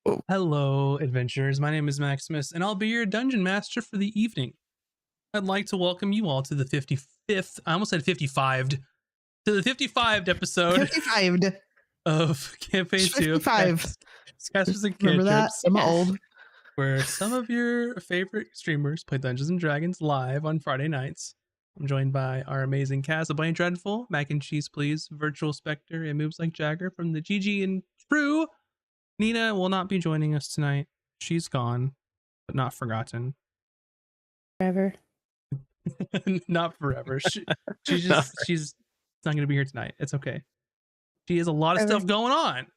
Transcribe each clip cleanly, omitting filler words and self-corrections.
Oh. Hello, adventurers. My name is Maximus, and I'll be your dungeon master for the evening. I'd like to welcome you all to the 55th, I almost said 55, to the 55 episode 55. of Campaign 2 of 55. Casters and Remember that? Cantrips, I'm old. where some of your favorite streamers play Dungeons and Dragons live on Friday nights. I'm joined by our amazing cast of Blaine Dreadful, Mac and Cheese Please, Virtual Spectre, and Moves Like Jagger from the GG and Crew. Nina will not be joining us tonight. She's gone, but not forgotten. Forever. Not forever. She's not going to be here tonight. It's okay. She has a lot of stuff going on.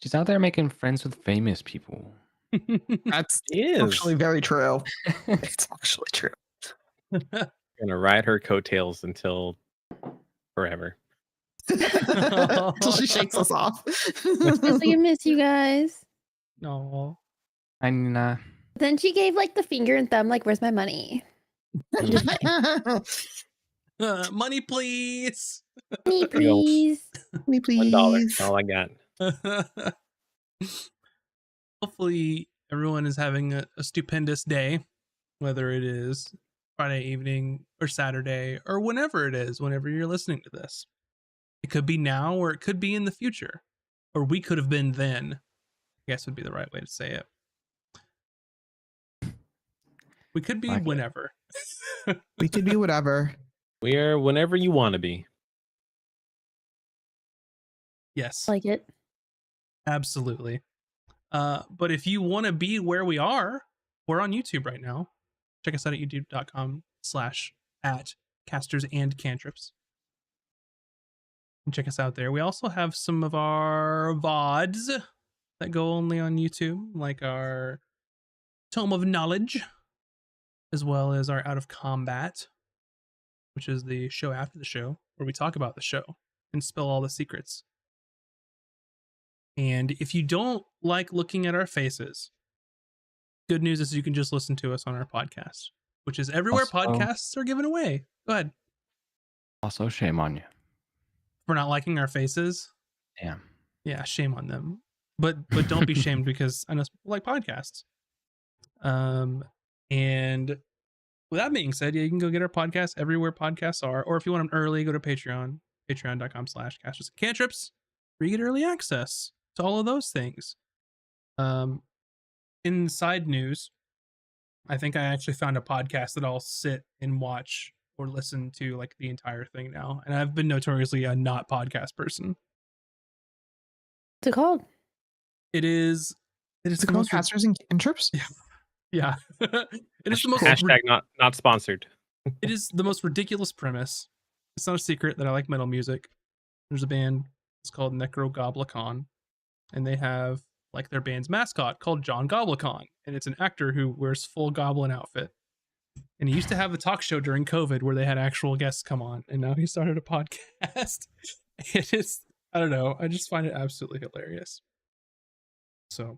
She's out there making friends with famous people. That's actually very true. It's actually true. Gonna ride her coattails until forever. Until she shakes us off. I miss you guys. No. And Then she gave like the finger and thumb, like, where's my money? Money, please. Me, please. Me, please. $1. All I got. Hopefully, everyone is having a stupendous day, whether it is Friday evening or Saturday or whenever it is, whenever you're listening to this. It could be now or it could be in the future, or we could have been then, I guess would be the right way to say it. We could be whenever. We could be whatever. We are whenever you want to be. Yes. Like it. Absolutely. But if you want to be where we are, we're on YouTube right now. Check us out at youtube.com/@castersandcantrips. And check us out there. We also have some of our VODs that go only on YouTube, like our Tome of Knowledge, as well as our Out of Combat, which is the show after the show, where we talk about the show and spill all the secrets. And if you don't like looking at our faces, good news is you can just listen to us on our podcast, which is everywhere podcasts are given away. Go ahead. Also, shame on you For not liking our faces. Damn. Yeah, shame on them. But don't be shamed, because I know people like podcasts. And with that being said, yeah, you can go get our podcast everywhere podcasts are. Or if you want them early, go to Patreon, patreon.com/castersandcantrips, where you get early access to all of those things. Inside news, I think I actually found a podcast that I'll sit and watch or listen to like the entire thing now. And I've been notoriously a not podcast person. What's it called? It is called Casters and Cantrips? Yeah. It is the most Hashtag not sponsored. It is the most ridiculous premise. It's not a secret that I like metal music. There's a band, it's called Necrogoblicon, and they have like their band's mascot called John Goblicon, and it's an actor who wears full goblin outfit. And he used to have a talk show during COVID where they had actual guests come on, and now he started a podcast. It is, I don't know, I just find it absolutely hilarious. So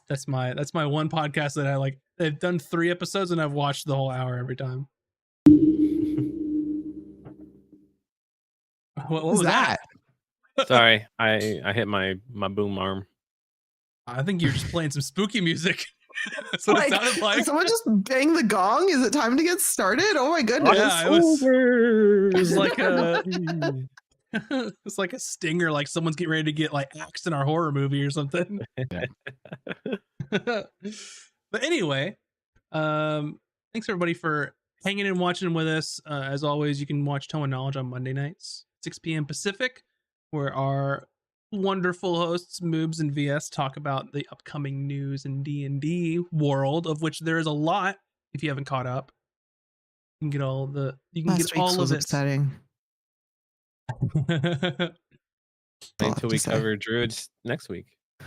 that's my one podcast that I like. They've done 3 episodes and I've watched the whole hour every time. What was that? Sorry, I hit my boom arm. I think you're just playing some spooky music. That's what it sounded like. Did someone just bang the gong? Is it time to get started? Oh my goodness. Yeah, it was like a it's like a stinger, like someone's getting ready to get like axed in our horror movie or something. But anyway, thanks everybody for hanging and watching with us. As always, you can watch Tome of Knowledge on Monday nights, 6 p.m. Pacific, where our wonderful hosts Moobs and VS talk about the upcoming news in D&D world, of which there is a lot. If you haven't caught up, you can get all the Last week's was it. upsetting. Until we cover druids next week. I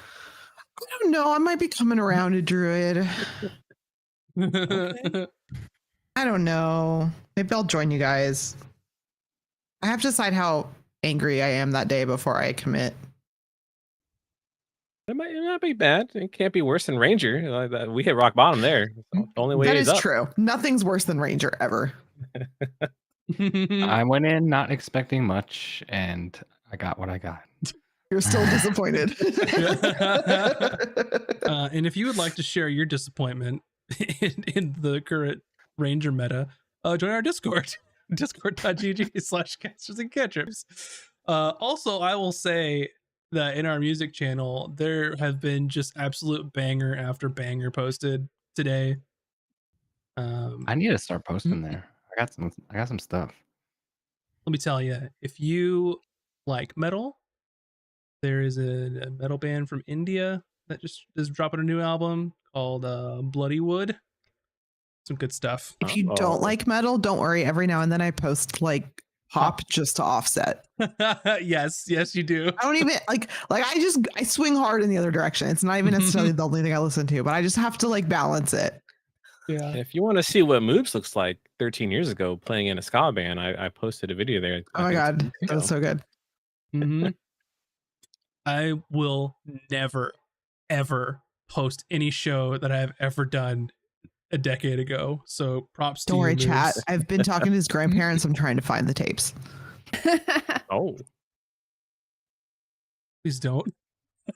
don't know. I might be coming around to druid. Okay. I don't know. Maybe I'll join you guys. I have to decide how angry I am that day before I commit. It might not be bad. It can't be worse than Ranger. We hit rock bottom there. So the only way That is is up. true. Nothing's worse than Ranger ever. I went in not expecting much, and I got what I got. You're still disappointed. And if you would like to share your disappointment in the current Ranger meta, join our Discord, discord.gg/casters and cantrips. Also, I will say that in our music channel, there have been just absolute banger after banger posted today. I need to start posting there. I got some stuff. Let me tell you, if you like metal, there is a metal band from India that just is dropping a new album called Bloody Wood. Some good stuff. If you don't like metal, don't worry. Every now and then I post like pop just to offset. yes, you do. I don't even like I swing hard in the other direction. It's not even necessarily the only thing I listen to, but I just have to like balance it. Yeah. If you want to see what Moobs looks like 13 years ago playing in a ska band, I posted a video there. Oh my god, that was so good. Mm-hmm. I will never, ever post any show that I've ever done a decade ago. So props to you. Don't worry, Moobs. chat. I've been talking to his grandparents. I'm trying to find the tapes. Oh, Please don't.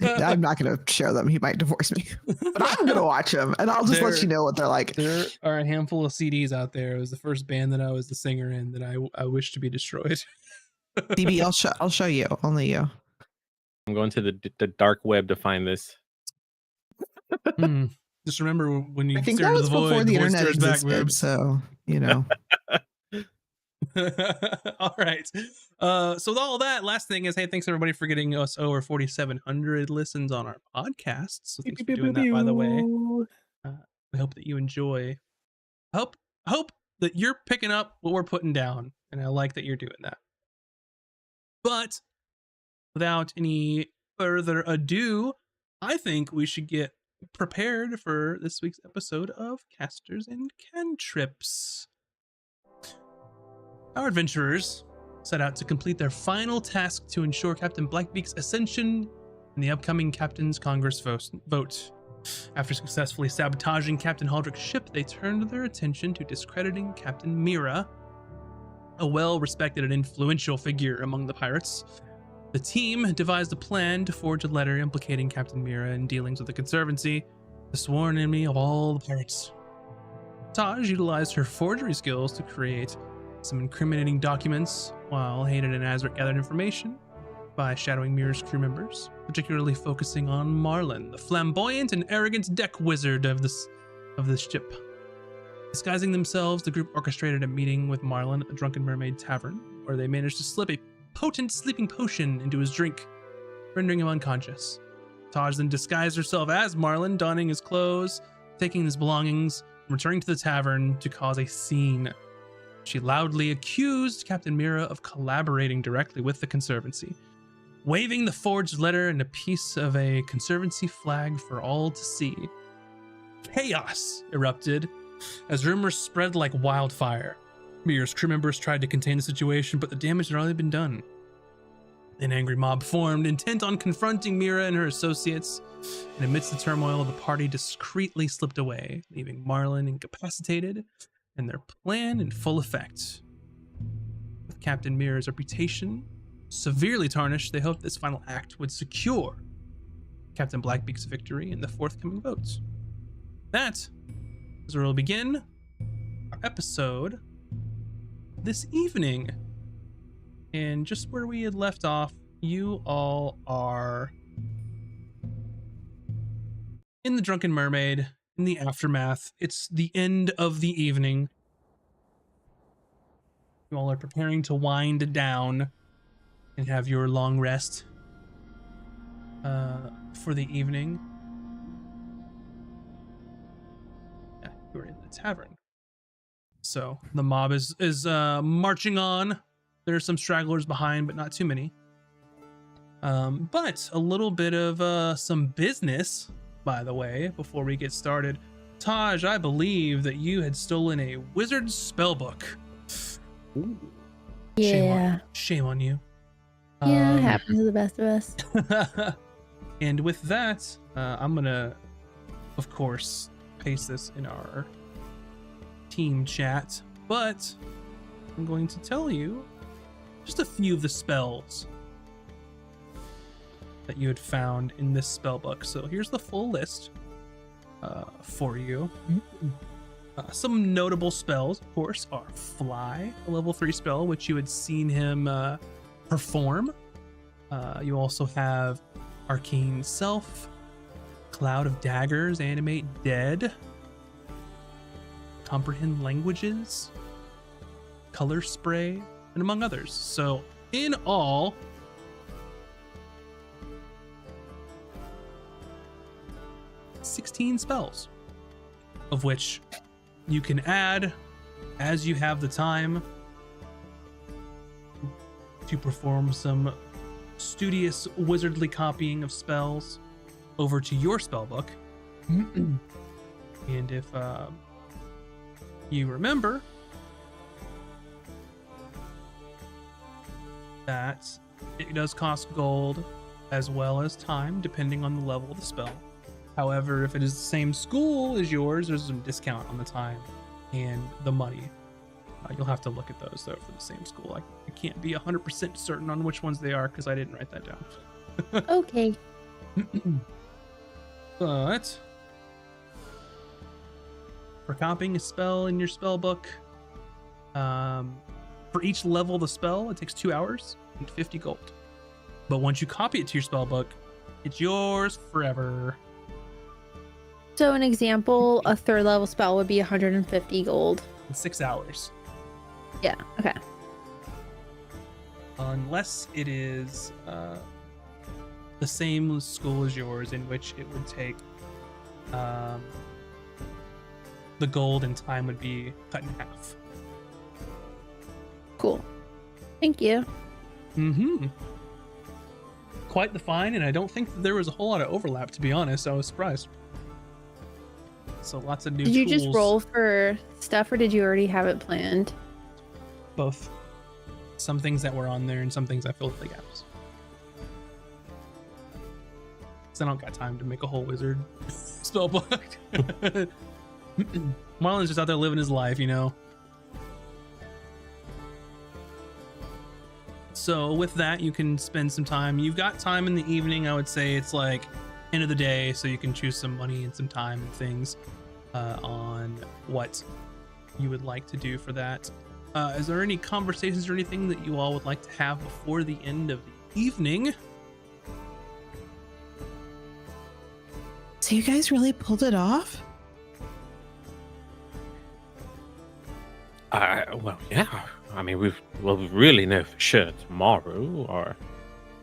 I'm not going to share them. He might divorce me, but I'm going to watch them, and I'll just let you know what they're like. There are a handful of CDs out there. It was the first band that I was the singer in that I wish to be destroyed. DB, I'll show you. Only you. I'm going to the dark web to find this. Just remember when you I think stare that into was the void, before the internet voice stares existed, back, so you know. All right. So with all that, last thing is, hey, thanks everybody for getting us over 4,700 listens on our podcast. So thanks for doing that, by the way. We hope that you enjoy. I hope that you're picking up what we're putting down, and I like that you're doing that. But without any further ado, I think we should get prepared for this week's episode of Casters and Cantrips. Our adventurers set out to complete their final task to ensure Captain Blackbeak's ascension in the upcoming Captain's Congress vote. After successfully sabotaging Captain Haldrick's ship, they turned their attention to discrediting Captain Mira, a well-respected and influential figure among the pirates. The team devised a plan to forge a letter implicating Captain Mira in dealings with the Conservancy, the sworn enemy of all the pirates. Taj utilized her forgery skills to create some incriminating documents, while Hayden and Azric gathered information by shadowing Mira's crew members, particularly focusing on Marlin, the flamboyant and arrogant deck wizard of this ship. Disguising themselves, the group orchestrated a meeting with Marlin at the Drunken Mermaid Tavern, where they managed to slip a potent sleeping potion into his drink, rendering him unconscious. Taj then disguised herself as Marlin, donning his clothes, taking his belongings, and returning to the tavern to cause a scene. She loudly accused Captain Mira of collaborating directly with the Conservancy, waving the forged letter and a piece of a Conservancy flag for all to see. Chaos erupted as rumors spread like wildfire. Mira's crew members tried to contain the situation, but the damage had already been done. An angry mob formed, intent on confronting Mira and her associates, and amidst the turmoil, the party discreetly slipped away, leaving Marlin incapacitated and their plan in full effect. With Captain Mira's reputation severely tarnished, they hoped this final act would secure Captain Blackbeak's victory in the forthcoming votes. That is where we'll begin our episode this evening. And just where we had left off, you all are in the Drunken Mermaid, in the aftermath. It's the end of the evening. You all are preparing to wind down and have your long rest for the evening. Yeah, you're in the tavern. So the mob is marching on. There's some stragglers behind, but not too many. But a little bit of some business, by the way, before we get started. Taj, I believe that you had stolen a wizard's spellbook. Ooh. Yeah. Shame on you. Yeah, it happens to the best of us. And with that, I'm gonna, of course, paste this in our team chat, but I'm going to tell you just a few of the spells that you had found in this spell book. So here's the full list for you. Some notable spells, of course, are Fly, a level 3 spell, which you had seen him perform. You also have Arcane Self, Cloud of Daggers, Animate Dead, Comprehend Languages, Color Spray, and among others. So in all, $16 spells, of which you can add as you have the time to perform some studious wizardly copying of spells over to your spellbook. And if you remember that it does cost gold as well as time, depending on the level of the spell. However, if it is the same school as yours, there's some discount on the time and the money. You'll have to look at those, though, for the same school. I can't be 100% certain on which ones they are because I didn't write that down. Okay. But for copying a spell in your spell book, for each level of the spell, it takes 2 hours and 50 gold. But once you copy it to your spell book, it's yours forever. So an example, a 3rd level spell would be 150 gold. In 6 hours. Yeah, okay. Unless it is the same school as yours, in which it would take the gold and time would be cut in half. Cool. Thank you. Quite the find, and I don't think that there was a whole lot of overlap, to be honest. I was surprised. So lots of new Did you tools. just roll for stuff, or did you already have it planned? Both. Some things that were on there and some things I filled the gaps. Because I don't got time to make a whole wizard spellbook. Marlon's just out there living his life, you know. So with that, you can spend some time. You've got time in the evening. I would say it's like end of the day, so you can choose some money and some time and things on what you would like to do for that. Is there any conversations or anything that you all would like to have before the end of the evening? So you guys really pulled it off? Well, yeah. I mean, we'll really know for sure tomorrow or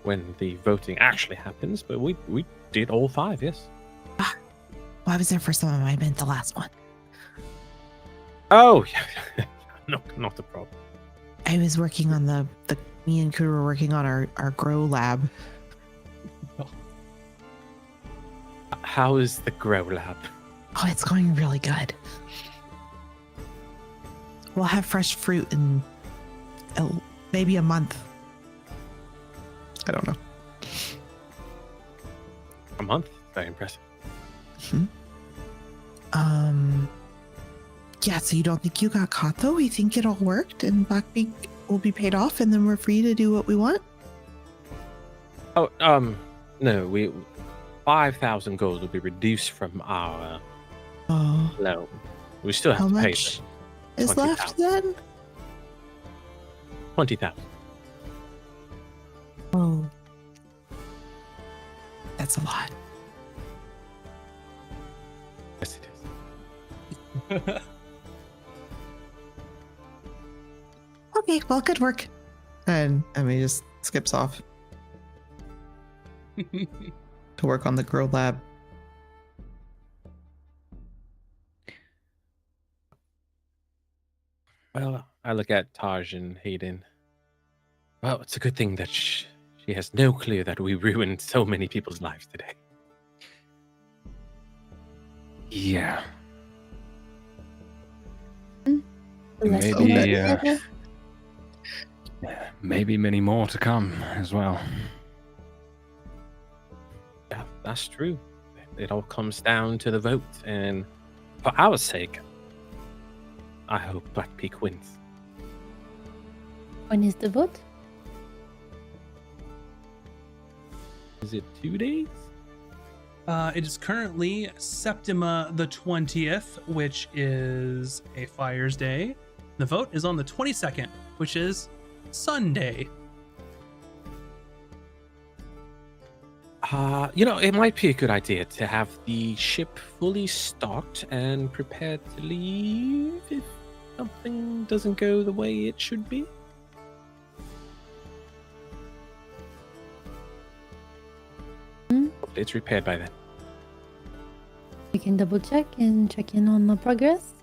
when the voting actually happens, but we did all 5, yes. Well, I was there for some of them. I meant the last one. Oh, yeah. No, not a problem. I was working on me and Kuda were working on our grow lab. How is the grow lab? Oh, it's going really good. We'll have fresh fruit in maybe a month. I don't know. A month? Very impressive. Yeah, so you don't think you got caught, though? We think it all worked and Blackbeak will be paid off and then we're free to do what we want? Oh, no, 5,000 gold will be reduced from our loan. We still have How to pay much them. is left 20,000. then? 20,000. Oh. That's a lot. Yes, it is. Okay, well, good work. And Emmy just skips off to work on the grow lab. Well, I look at Taj and Hayden. Well, it's a good thing that she has no clue that we ruined so many people's lives today. Yeah. Maybe, Maybe many more to come as well. Yeah, that's true. It all comes down to the vote, and for our sake, I hope Black Peak wins. When is the vote? Is it 2 days? It is currently Septima the 20th, which is a Fire's Day. The vote is on the 22nd, which is Sunday. It might be a good idea to have the ship fully stocked and prepared to leave if something doesn't go the way it should be. Hopefully it's repaired by then. We can double check and check in on the progress.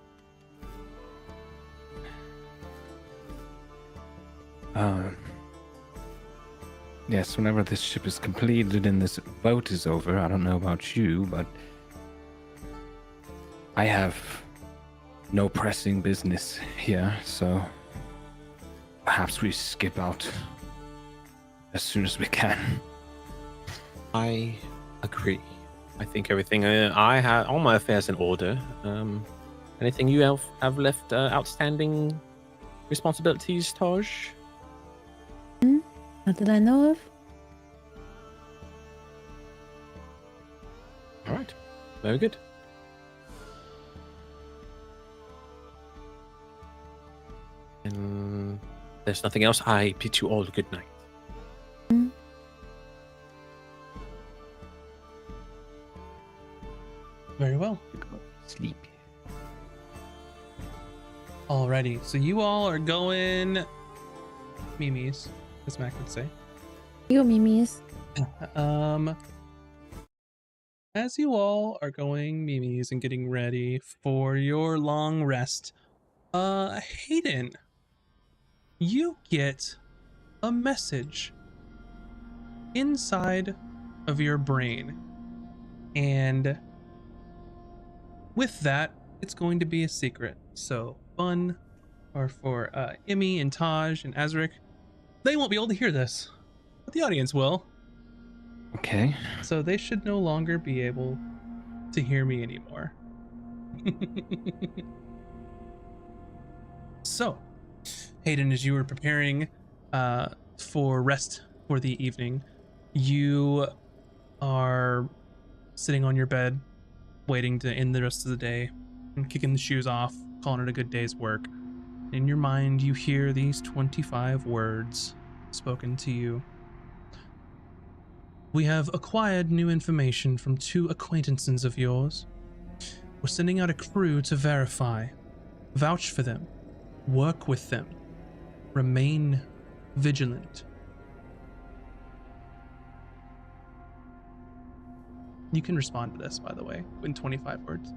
Yes, whenever this ship is completed and this boat is over, I don't know about you, but I have no pressing business here, so perhaps we skip out as soon as we can. I agree. I think everything I have, all my affairs in order. Anything you have left outstanding responsibilities, Taj? Not that I know of. All right, very good. And there's nothing else. I bid you all good night. Very well. Sleep. Alrighty, so you all are going Mimi's, as Mac would say. You go, Mimi's. As you all are going Mimi's and getting ready for your long rest, Hayden, you get a message inside of your brain, and with that, it's going to be a secret. So fun, or for Emmy and Taj and Azric, they won't be able to hear this, but the audience will. Okay. So they should no longer be able to hear me anymore. So, Hayden, as you were preparing for rest for the evening, you are sitting on your bed, waiting to end the rest of the day, and kicking the shoes off, calling it a good day's work. In your mind, you hear these 25 words spoken to you. We have acquired new information from 2 acquaintances of yours. We're sending out a crew to verify, vouch for them, work with them, remain vigilant. You can respond to this, by the way, in 25 words.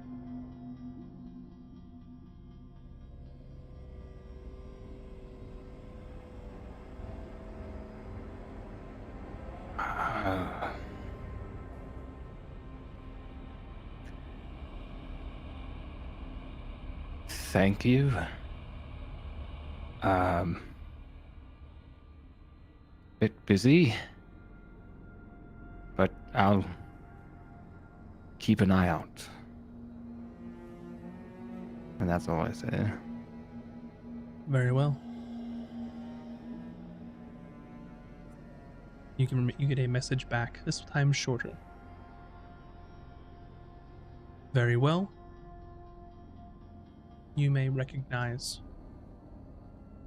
Thank you. Bit busy, but I'll keep an eye out. And that's all I say. Very well. You get a message back, this time shorter. Very well. You may recognize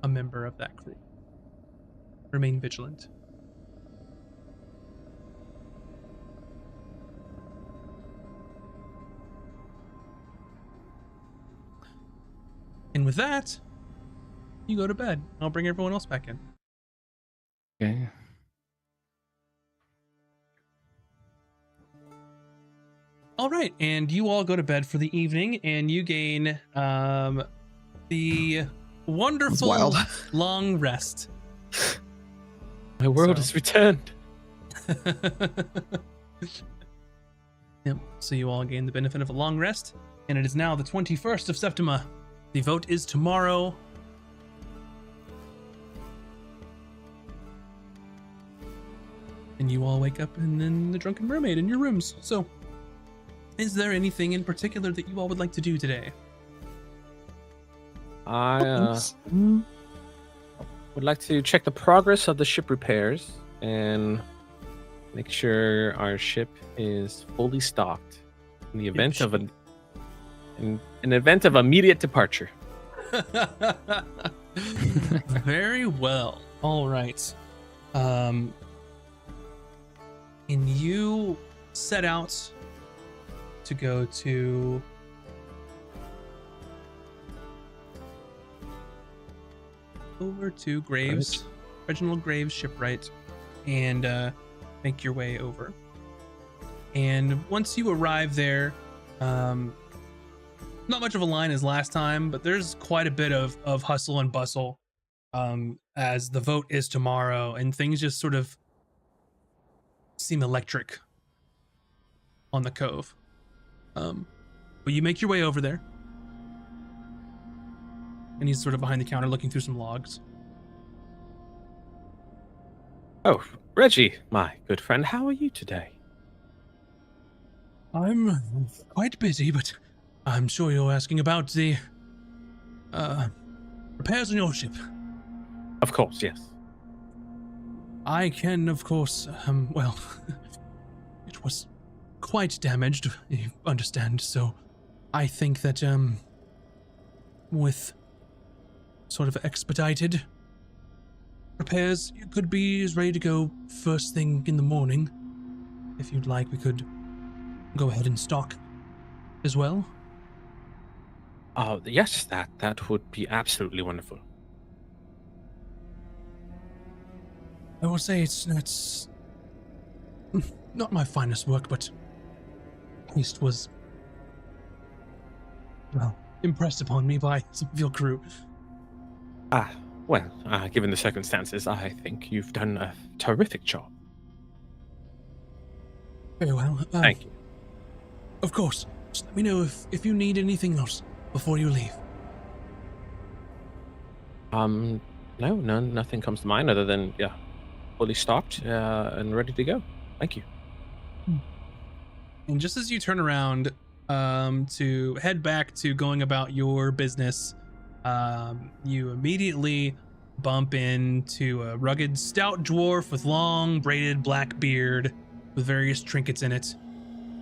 a member of that crew. Remain vigilant. And with that, you go to bed. I'll bring everyone else back in. Okay. All right, and you all go to bed for the evening, and you gain the wonderful wild. long rest. My world So- has returned. Yep. So you all gain the benefit of a long rest, and it is now the 21st of Septima. The vote is tomorrow. And you all wake up and then the Drunken Mermaid in your rooms. So, is there anything in particular that you all would like to do today? I would like to check the progress of the ship repairs and make sure our ship is fully stocked in the event of an event of immediate departure. Very well. All right. And you set out to go to over to Graves, Reginald Graves shipwright, and make your way over. And once you arrive there, not much of a line as last time, but there's quite a bit of hustle and bustle as the vote is tomorrow, and things just sort of seem electric on the cove. But you make your way over there, and he's sort of behind the counter looking through some logs. Oh, Reggie, my good friend, how are you today? I'm quite busy, but I'm sure you're asking about the repairs on your ship. Of course, yes. I can, of course, well, it was quite damaged, you understand, so I think that, with sort of expedited repairs, you could be ready to go first thing in the morning. If you'd like, we could go ahead and stock as well. Oh, yes, that would be absolutely wonderful. I will say it's not my finest work, but at least was, well, impressed upon me by some of your crew. Well, given the circumstances, I think you've done a terrific job. Very well. Thank you. Of course. Just let me know if you need anything else before you leave. No, nothing comes to mind other than, yeah, fully stocked and ready to go. Thank you. And just as you turn around to head back to going about your business, you immediately bump into a rugged, stout dwarf with long, braided black beard with various trinkets in it.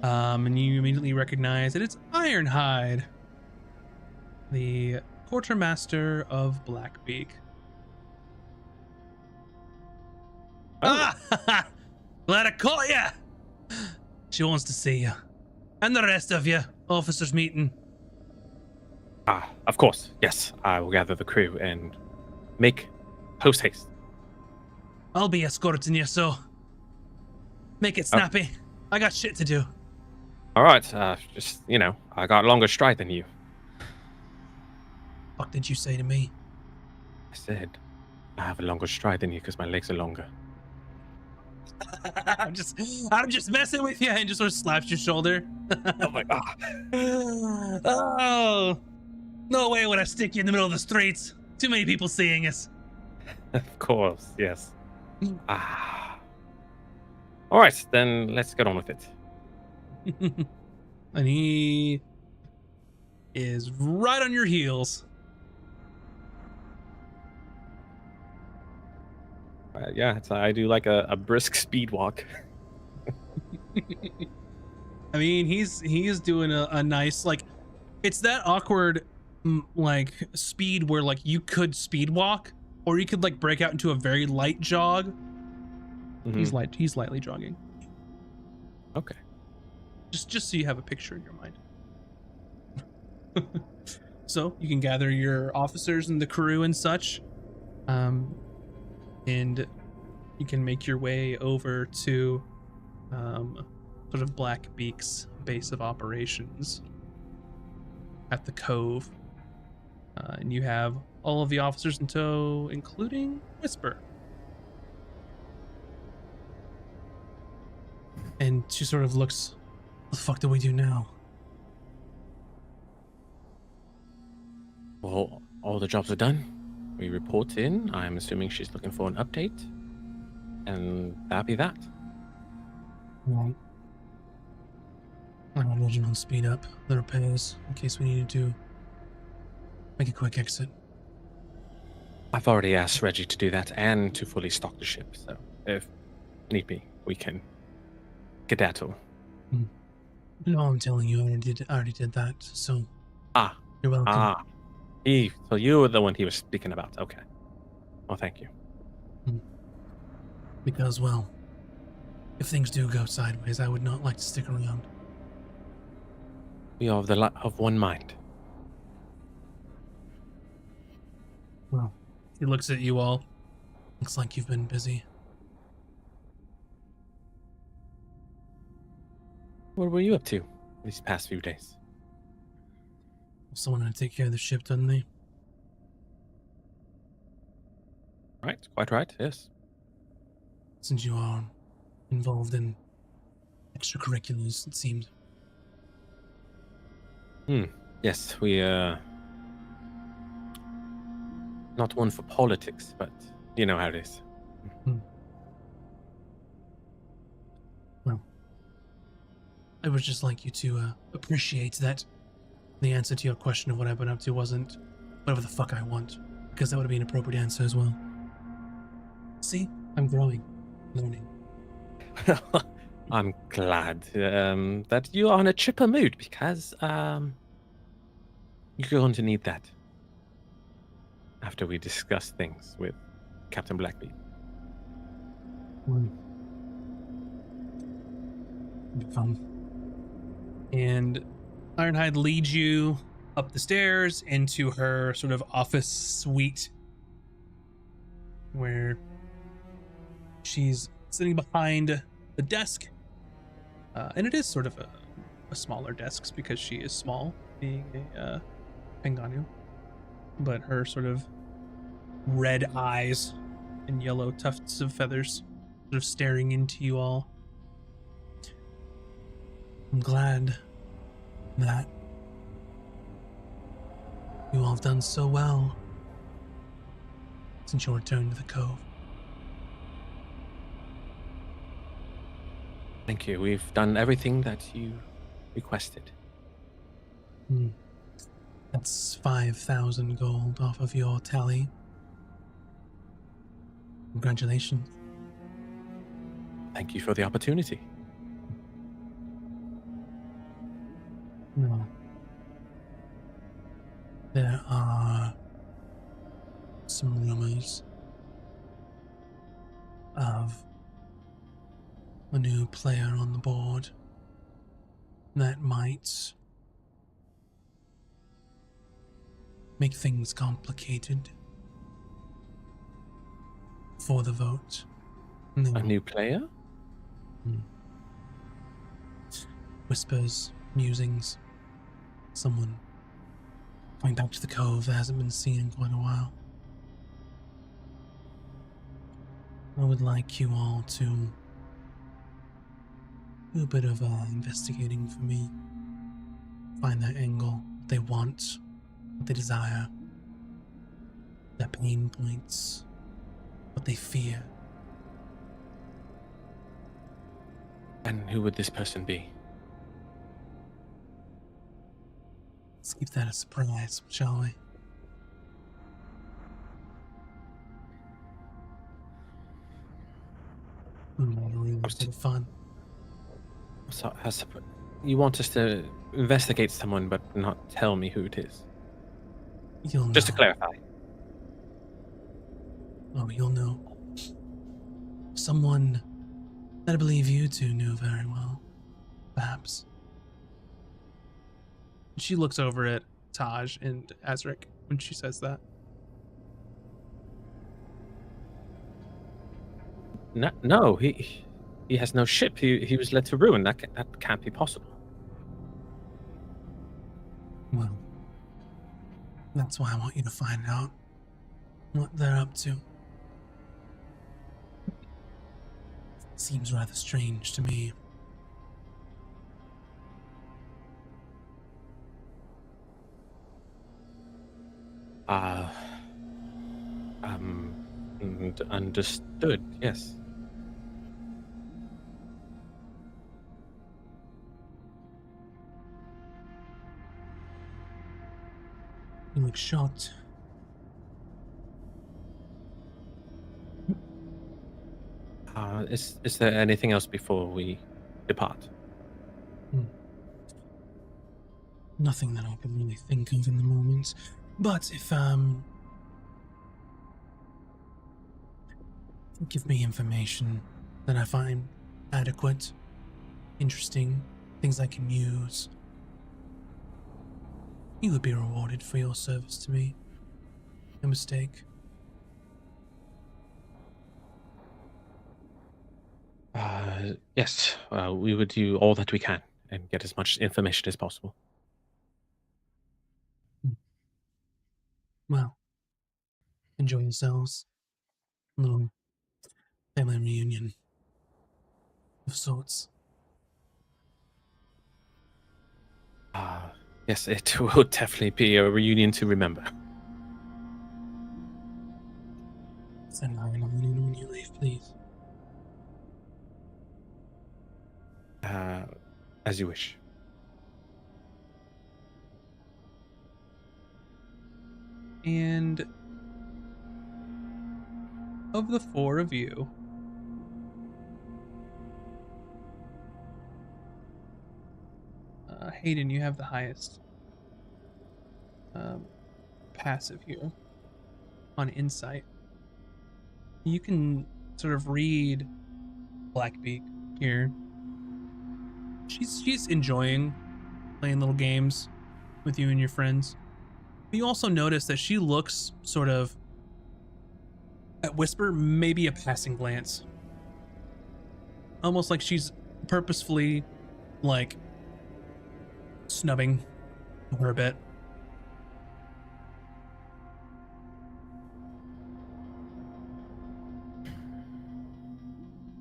And you immediately recognize that it's Ironhide, the quartermaster of Blackbeak. Oh. Ah! Glad I caught ya! She wants to see you. And the rest of you, officers meeting. Of course, yes. I will gather the crew and make post haste. I'll be escorting you, so make it snappy. I got shit to do. All right, just, I got longer stride than you. What did you say to me? I said, I have a longer stride than you because my legs are longer. I'm just messing with you, and just sort of slaps your shoulder. Oh my god. Oh, no way would I stick you in the middle of the streets. Too many people seeing us. Of course, yes. All right, then let's get on with it. And he is right on your heels. Yeah, I do like a brisk speed walk. I mean, he's doing a nice, like, it's that awkward like speed where like you could speed walk or you could like break out into a very light jog. Mm-hmm. He's lightly jogging. Okay. Just so you have a picture in your mind. So you can gather your officers and the crew and such, and you can make your way over to sort of Blackbeak's base of operations at the cove, and you have all of the officers in tow, including Whisper. And she sort of looks, what the fuck do we do now? Well, all the jobs are done. We report in. I'm assuming she's looking for an update. And that'll be that. Well, I imagine I'll speed up the repairs in case we needed to make a quick exit. I've already asked Reggie to do that and to fully stock the ship. So if need be, we can skedaddle. No, I'm telling you, I already did that. So you're welcome. So you were the one he was speaking about. Okay. Well, thank you. Because, well, if things do go sideways, I would not like to stick around. We are of one mind. Well, he looks at you all. Looks like you've been busy. What were you up to these past few days? Someone had to take care of the ship, doesn't they? Right, quite right, yes. Since you are involved in extracurriculars, it seems. Yes, we not one for politics, but you know how it is. Well, I would just like you to appreciate that the answer to your question of what I've been up to wasn't whatever the fuck I want, because that would be an appropriate answer as well. See? I'm growing, learning. I'm glad that you are in a chipper mood, because you're going to need that after we discuss things with Captain Blackbeard. Fun. And Ironhide leads you up the stairs into her sort of office suite, where she's sitting behind the desk. And it is sort of a smaller desk because she is small, being a Penganu. But her sort of red eyes and yellow tufts of feathers sort of staring into you all. I'm glad that you all have done so well since your return to the Cove. Thank you. We've done everything that you requested. That's 5,000 gold off of your tally. Congratulations. Thank you for the opportunity. No. There are some rumors of a new player on the board that might make things complicated for the vote. No. A new player? Whispers, musings. Someone going back to the Cove that hasn't been seen in quite a while. I would like you all to do a bit of investigating for me. Find their angle, what they want, what they desire, their pain points, what they fear. And who would this person be? Let's keep that a surprise, shall we? Really bit of fun. So, you want us to investigate someone, but not tell me who it is? You'll know. Just to clarify. Oh, you'll know. Someone that I believe you two knew very well, perhaps. She looks over at Taj and Azric when she says that. No, he has no ship. He was led to ruin. That can't be possible. Well, that's why I want you to find out what they're up to. Seems rather strange to me. Understood, yes. You look shocked. Is there anything else before we depart? Nothing that I can really think of in the moment. But if give me information that I find adequate, interesting, things I can use, you would be rewarded for your service to me. No mistake. Yes, we would do all that we can and get as much information as possible. Well, enjoy yourselves. A little family reunion of sorts. Yes, it will definitely be a reunion to remember. Send Iron on in when you leave, please. As you wish. And of the four of you, Hayden, you have the highest passive here on insight. You can sort of read Blackbeak here. She's enjoying playing little games with you and your friends. But you also notice that she looks sort of at Whisper, maybe a passing glance. Almost like she's purposefully like snubbing her a bit.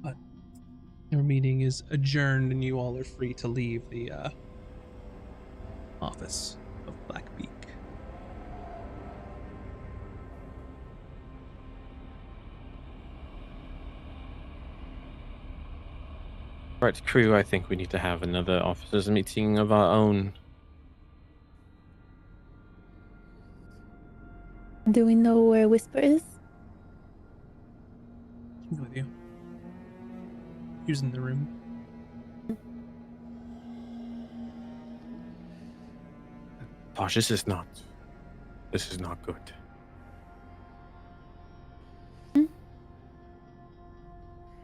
But your meeting is adjourned and you all are free to leave the office of Blackbeak. Right, crew, I think we need to have another officers meeting of our own. Do we know where Whisper is? She's with you. She's in the room. Gosh, this is not good.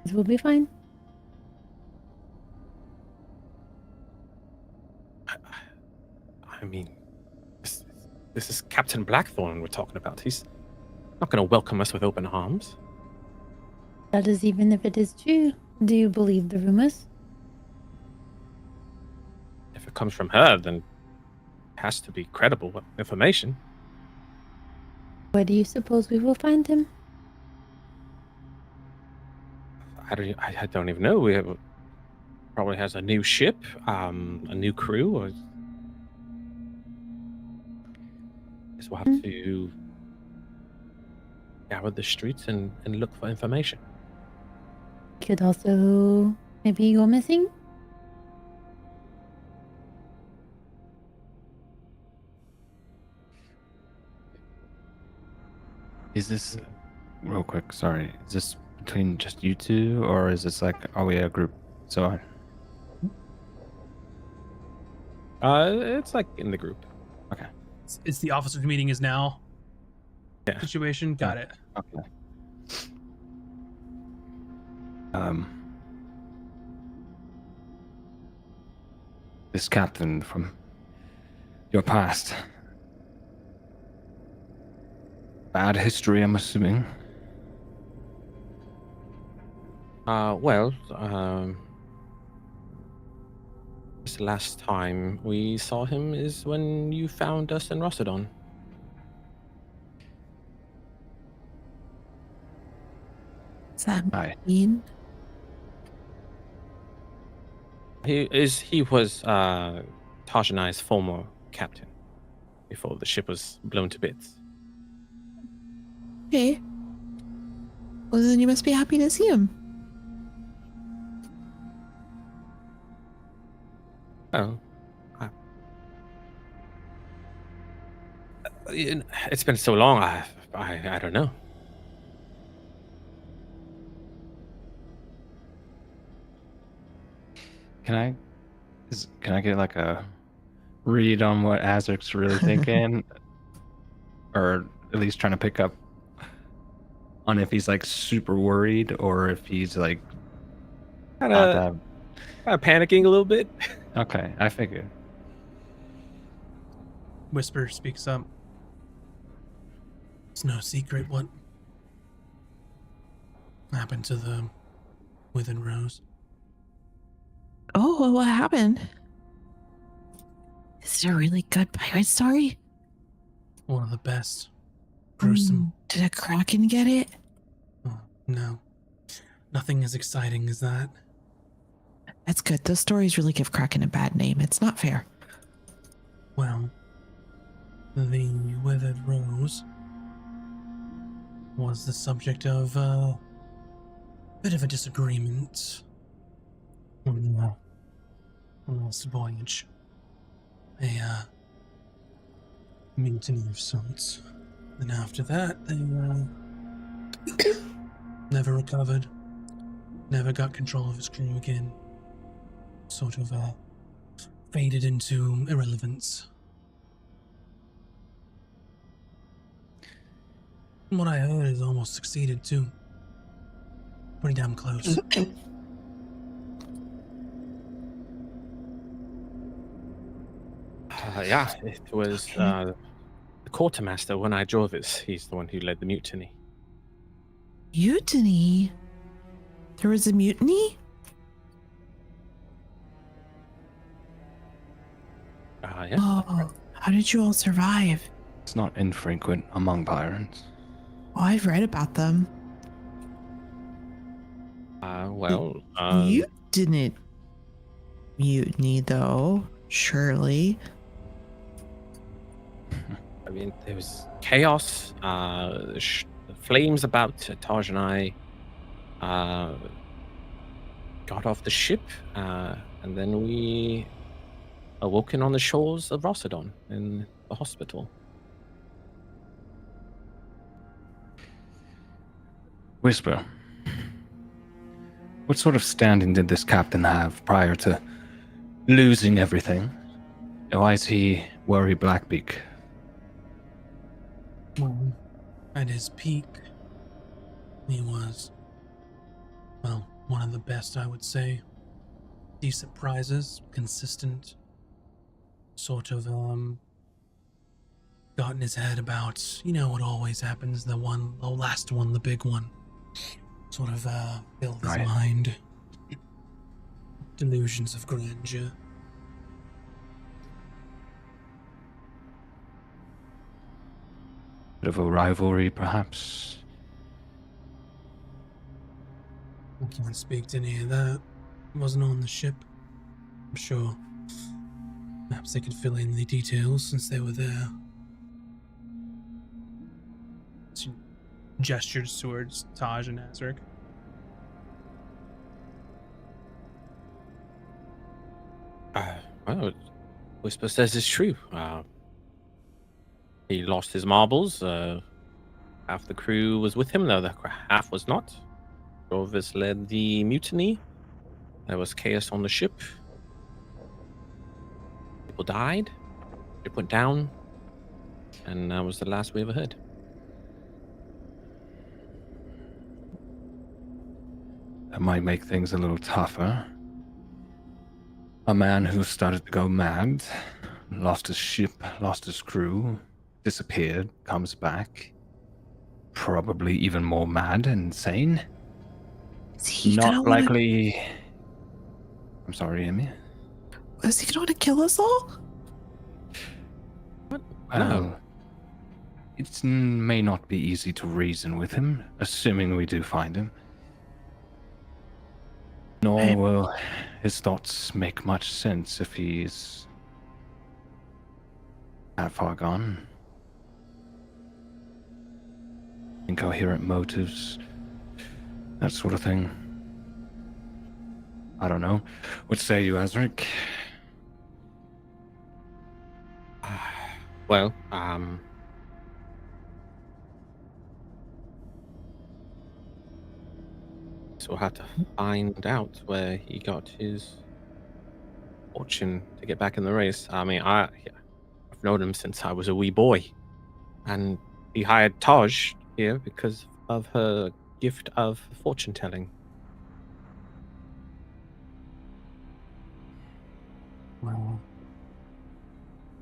This will be fine. I mean, this is Captain Blackthorn we're talking about. He's not going to welcome us with open arms. That is, even if it is true. Do you believe the rumors? If it comes from her, then it has to be credible information. Where do you suppose we will find him? I don't even know. We have, probably has a new ship, a new crew, or guess we'll have to scour the streets and look for information. Could also maybe go missing? Is this real quick? Sorry, is this between just you two, or is this like, are we a group? So It's like in the group. okay, It's the officers meeting is now. Yeah. Situation. Got it. okay. This captain from your past. Bad history, I'm assuming. Well, this last time we saw him is when you found us in Rossadon. Does that Hi. mean? He was Taj and I's former captain before the ship was blown to bits. Okay. Well, then you must be happy to see him. Oh, it's been so long. I don't know. Can I get like a read on what Azric's really thinking, or at least trying to pick up on if he's like super worried or if he's like Kind not of that. panicking a little bit. Okay, I figured. Whisper speaks up. It's no secret what happened to the Withered Rose. Oh, what happened? Is it a really good pirate story? One of the best. Gruesome. Did a kraken get it? Oh, no. Nothing as exciting as that. That's good. Those stories really give kraken a bad name. It's not fair. Well, the Withered Rose was the subject of a bit of a disagreement on this voyage. A mutiny of sorts. And after that, they never recovered. Never got control of his crew again. Sort of faded into irrelevance. From what I heard, is almost succeeded too. Pretty damn close. Yeah, it was the quartermaster when I drove it. He's the one who led the mutiny. Mutiny? There was a mutiny? Yeah. Oh, how did you all survive? It's not infrequent among pirates. Oh, I've read about them. You didn't mutiny, though, surely. I mean, there was chaos, flames about. Taj and I got off the ship, and then we awoken on the shores of Rossadon in the hospital. Whisper. What sort of standing did this captain have prior to losing everything? Why is he Worry Blackbeak? Well, at his peak, he was, well, one of the best, I would say. Decent prizes, consistent, sort of, got in his head about, you know what always happens, the last one, the big one. Sort of, filled his Right. mind. Delusions of grandeur. Bit of a rivalry, perhaps? I can't speak to any of that. Wasn't on the ship. I'm sure. Perhaps they could fill in the details since they were there. She gestures towards Taj and Azric. Well, Whisper says it's true. He lost his marbles. Half the crew was with him, though the half was not. Rovers led the mutiny. There was chaos on the ship. People died. Ship went down. And that was the last we ever heard. That might make things a little tougher. A man who started to go mad, lost his ship, lost his crew, disappeared, comes back. Probably even more mad and insane. Is he gonna Not wanna- likely. I'm sorry, Amy. Is he gonna want to kill us all? Well, it may not be easy to reason with him, assuming we do find him. Nor will his thoughts make much sense if he's that far gone. Incoherent motives, that sort of thing. I don't know. What say you, Azric? Well, so we'll have to find out where he got his fortune to get back in the race. I mean, I've known him since I was a wee boy, and he hired Taj here because of her gift of fortune telling. Well,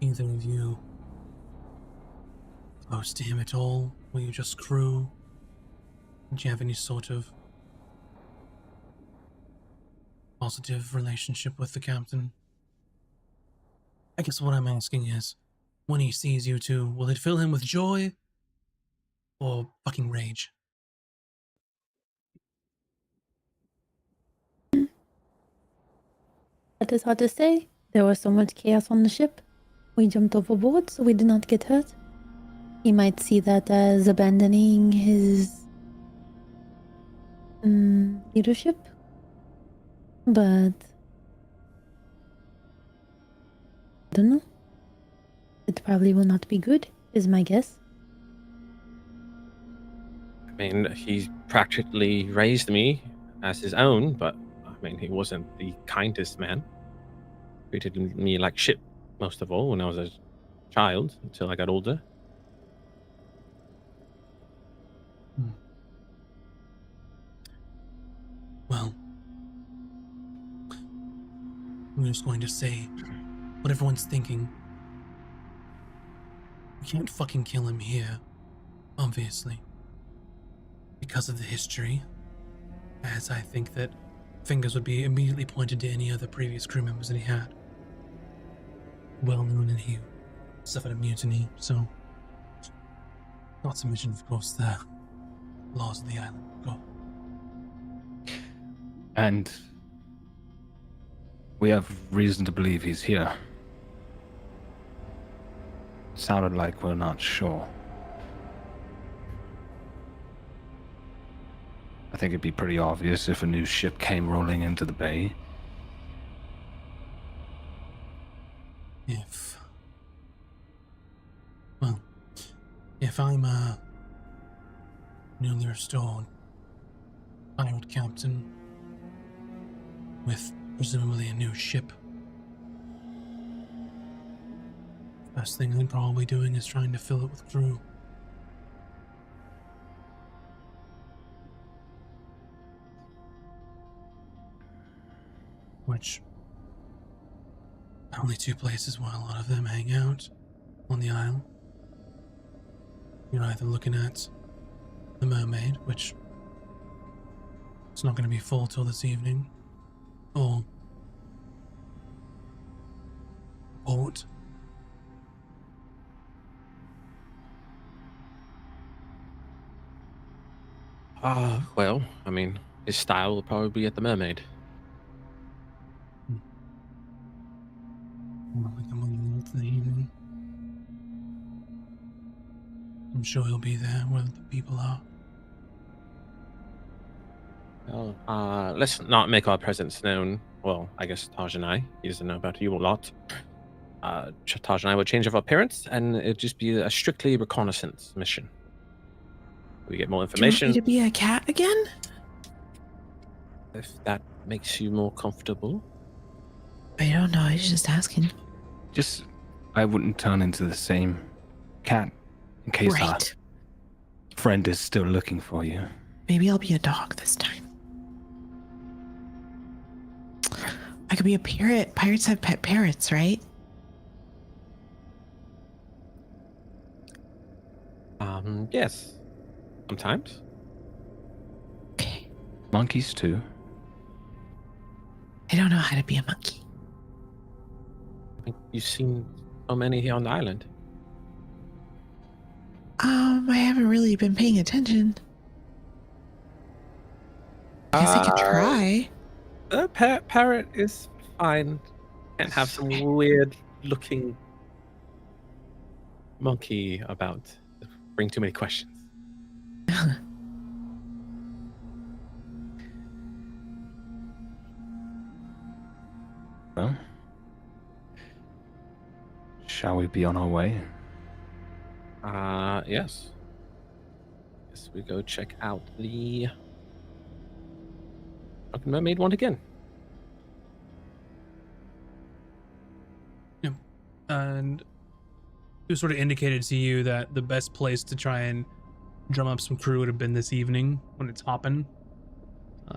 either of you close to him at all? Were you just crew? Did you have any sort of positive relationship with the captain? I guess what I'm asking is, when he sees you two, will it fill him with joy or fucking rage? That is hard to say. There was so much chaos on the ship. We jumped overboard, so we did not get hurt. He might see that as abandoning his leadership, but I don't know. It probably will not be good, is my guess. I mean, he practically raised me as his own, but I mean, he wasn't the kindest man. Treated me like shit, most of all, when I was a child, until I got older. Well, I'm just going to say what everyone's thinking. We can't fucking kill him here, obviously, because of the history, as I think that fingers would be immediately pointed to any other previous crew members that he had. Well known that he suffered a mutiny, so not to mention, of course, the laws of the island. Go. And we have reason to believe he's here. Sounded like we're not sure. I think it'd be pretty obvious if a new ship came rolling into the bay. If I'm a newly restored pirate captain with presumably a new ship, first thing I'm probably doing is trying to fill it with crew. Which, only two places where a lot of them hang out on the isle. You're either looking at the Mermaid, which it's not going to be full till this evening, or port. Well, I mean, his style will probably be at the Mermaid. Well, like I'm looking to the evening. I'm sure he'll be there where the people are. Well, let's not make our presence known. Well, I guess Taj and I. He doesn't know about you a lot. Taj and I will change our appearance, and it'll just be a strictly reconnaissance mission. We get more Do you want information. me to be a cat again? If that makes you more comfortable. I don't know. I was just asking. Just, I wouldn't turn into the same cat in case our Right. friend is still looking for you. Maybe I'll be a dog this time. I could be a parrot. Pirates have pet parrots, right? Yes. Sometimes. Okay. Monkeys too. I don't know how to be a monkey. I think you've seen so many here on the island. I haven't really been paying attention. I guess I could try. A parrot is fine. Can't have some weird looking monkey about. Bring too many questions. Well, shall we be on our way? Yes. Guess we go check out the fucking Mermaid one again. and it sort of indicated to you that the best place to try and drum up some crew would have been this evening when it's hopping.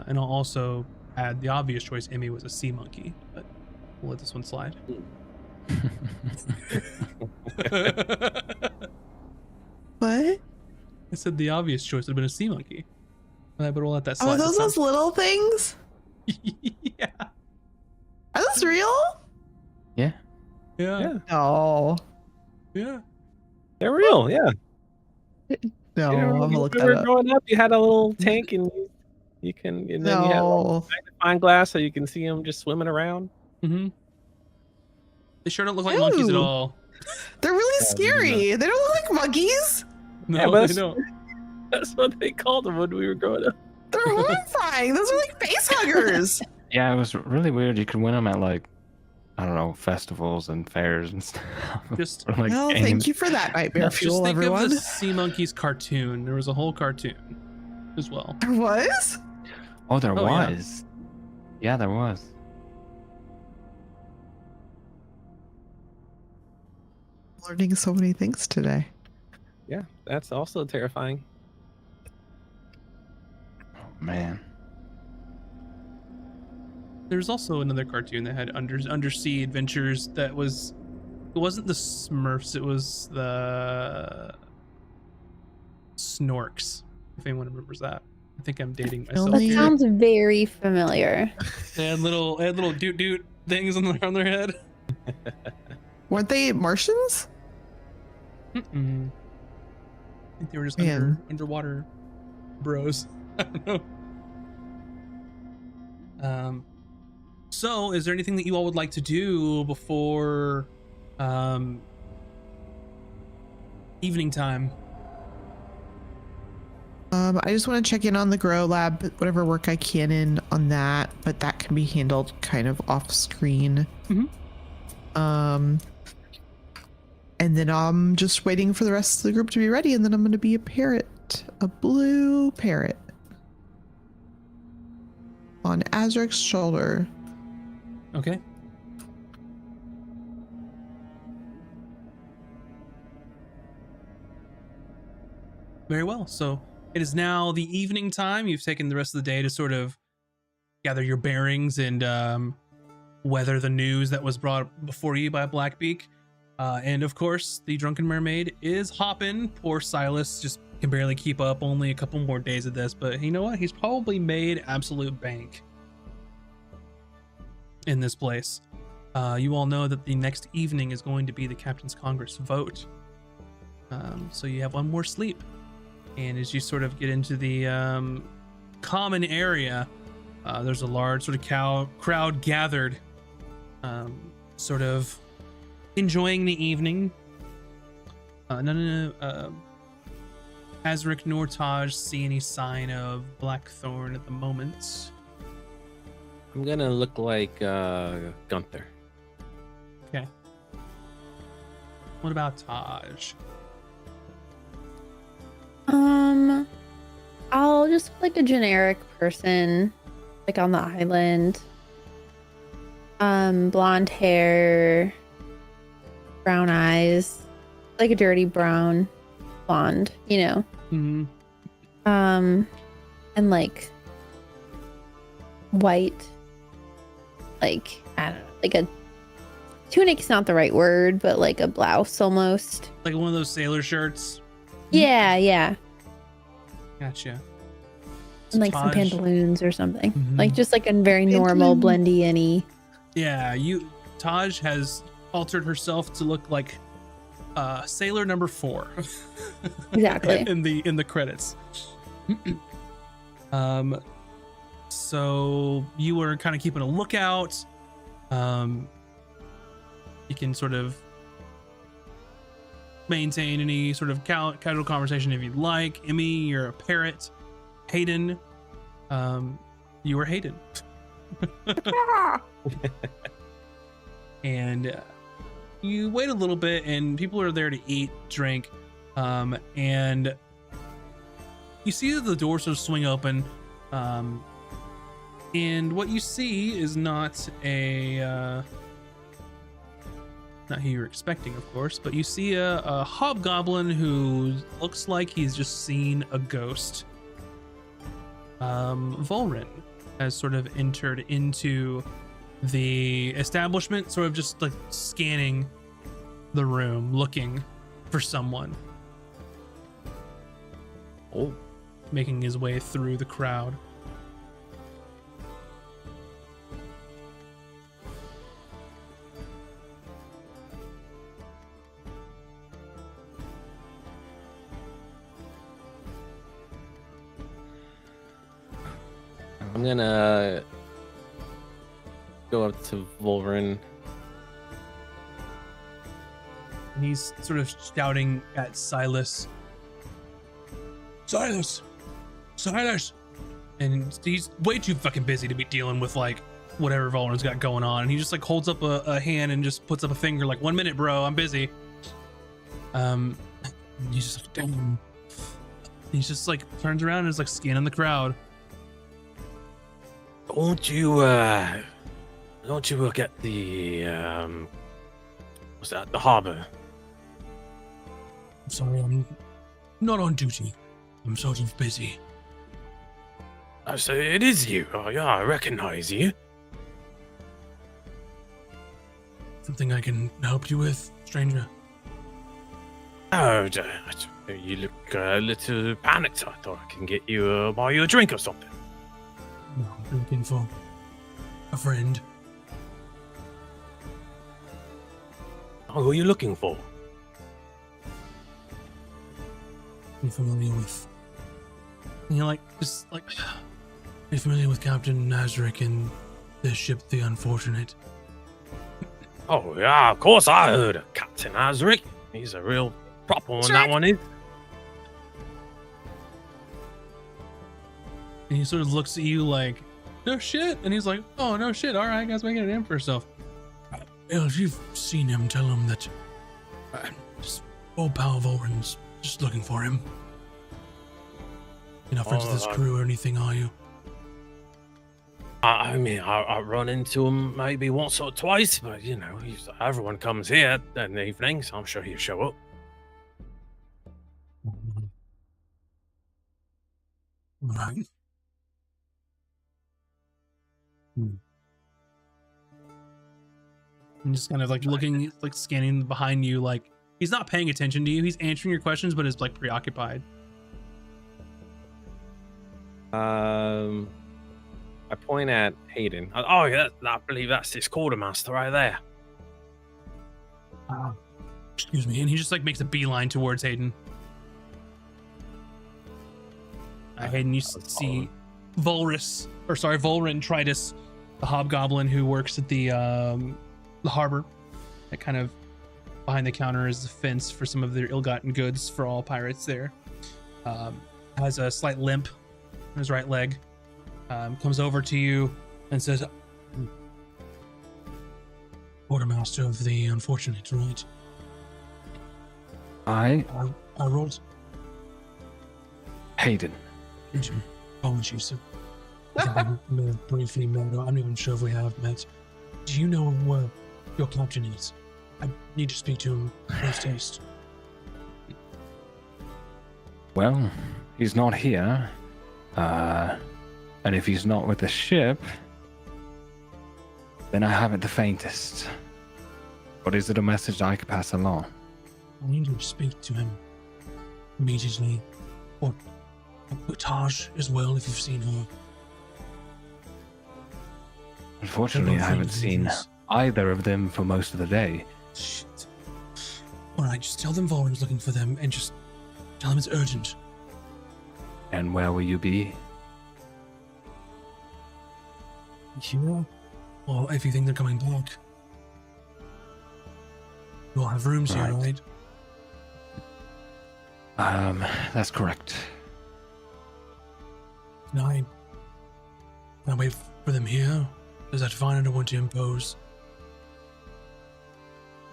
And I'll also add the obvious choice. Emmy was a sea monkey, but we'll let this one slide. What? I said the obvious choice would have been a sea monkey, but we'll let that Oh, slide. are those those little things? Yeah. Are those real? Yeah. Yeah. No. Yeah. They're real, yeah. No, You I'm know, gonna look when that we were up. growing up, you had a little tank, and you can, and then you had a No. magnifying glass, so you can see them just swimming around. Mm-hmm. They sure don't look like monkeys at Ew. all. They're really Yeah, scary. They don't look like monkeys. No, Yeah, but they that's- don't. That's what they called them when we were growing up. They're horrifying. Those are like face huggers. Yeah, it was really weird. You could win them at like, I don't know, festivals and fairs and stuff. Just- Or, like, Well, games. thank you for that nightmare Just fuel, think everyone. of the Sea Monkeys cartoon. There was a whole cartoon as well. There was? Oh, there Oh, yeah. was. Yeah, there was. Learning so many things today. Yeah, that's also terrifying. Oh, man. There's also another cartoon that had undersea adventures that was, it wasn't the Smurfs, it was the Snorks, if anyone remembers that. I think I'm dating myself. That Only- here. sounds very familiar. They had little doot doot things on their head. Weren't they Martians? Mm-mm. I think they were just Man. underwater bros. I don't know. So is there anything that you all would like to do before evening time? I just want to check in on the Grow Lab, whatever work I can in on that, but that can be handled kind of off screen. Mhm. And then I'm just waiting for the rest of the group to be ready, and then I'm going to be a parrot, a blue parrot on Azric's shoulder. Okay. Very well. So it is now the evening time. You've taken the rest of the day to sort of gather your bearings and weather the news that was brought before you by Blackbeak. And of course, the Drunken Mermaid is hopping. Poor Silas just can barely keep up. Only a couple more days of this, but you know what? He's probably made absolute bank in this place. You all know that the next evening is going to be the Captain's Congress vote. So you have one more sleep. And as you sort of get into the common area, there's a large sort of crowd gathered, sort of enjoying the evening. None of Azric nor Taj see any sign of Blackthorn at the moment. I'm gonna look like Gunther. Okay. What about Taj? I'll just look like a generic person, like on the island. Blonde hair, brown eyes, like a dirty brown blonde, you know. Mm-hmm. And like white, like I don't know, like a tunic's not the right word, but like a blouse almost. Like one of those sailor shirts. Yeah. Gotcha. And like some Taj- pantaloons or something. Mhm. Like just like a very normal Pantaloons. blendy-any. Yeah, Taj has altered herself to look like sailor number 4. Exactly. in the credits. So you were kind of keeping a lookout. You can sort of maintain any sort of casual conversation if you'd like. Emmy, you're a parrot. Hayden, you were Hayden. And you wait a little bit, and people are there to eat, drink, and you see that the doors sort of swing open, and what you see is not a Not who you're expecting, of course, but you see a hobgoblin who looks like he's just seen a ghost. Volrin has sort of entered into the establishment, sort of just like scanning the room, looking for someone. Oh, Making his way through the crowd. I'm gonna go up to Volrin. And he's sort of shouting at Silas. Silas! Silas! And he's way too fucking busy to be dealing with like whatever Volrin's got going on. And he just like holds up a hand and just puts up a finger like, 1 minute, bro, I'm busy. And he's just like, damn. He's just like turns around and is like scanning the crowd. Don't you look at the what's that? The harbor. I'm sorry, I'm not on duty. I'm sort of busy. Oh, so it is you. Oh yeah, I recognize you. Something I can help you with, stranger? Oh, you look a little panicked. I thought I can get you buy you a drink or something. No, I'm looking for a friend. Oh, who are you looking for? I'm familiar with. And you're like, just like, are you familiar with Captain Nazarick and the ship, the Unfortunate? Oh yeah, of course I heard of Captain Azric. He's a real proper one. That one is. And he sort of looks at you like, no shit. And he's like, oh, no shit. All right, guys, making a name for herself. Well, if you've seen him, tell him that just old pal Volrin's just looking for him. You're not friends with this crew or anything, are you? I mean, I run into him maybe once or twice, but you know, everyone comes here in the evening, so I'm sure he'll show up. All right. I'm just kind of like looking, like scanning behind you, like he's not paying attention to you. He's answering your questions, but is like preoccupied. I point at Hayden. Oh yeah, I believe that's his quartermaster right there. Excuse me. And he just like makes a beeline towards Hayden. Hayden, you see Volrin Tritus, the hobgoblin who works at the harbor. That kind of behind the counter is the fence for some of their ill-gotten goods for all pirates there. Has a slight limp on his right leg. Comes over to you and says, Quartermaster of the Unfortunate, right? I rolled. Hayden. Apologies, sir. I may have briefly met. I'm not even sure if we have met. Do you know where your captain is? I need to speak to him post haste. Well, he's not here. And if he's not with the ship, then I haven't the faintest. What is it a message I could pass along? I need to speak to him immediately. Or Taj as well, if you've seen her. Unfortunately, I haven't seen either of them for most of the day. Shit. Alright, just tell them Volrin's looking for them and just tell them it's urgent. And where will you be? Here? Well, if you think they're coming back. You'll have rooms here, right? That's correct. Can I wait for them here? Is that fine? I don't want to impose.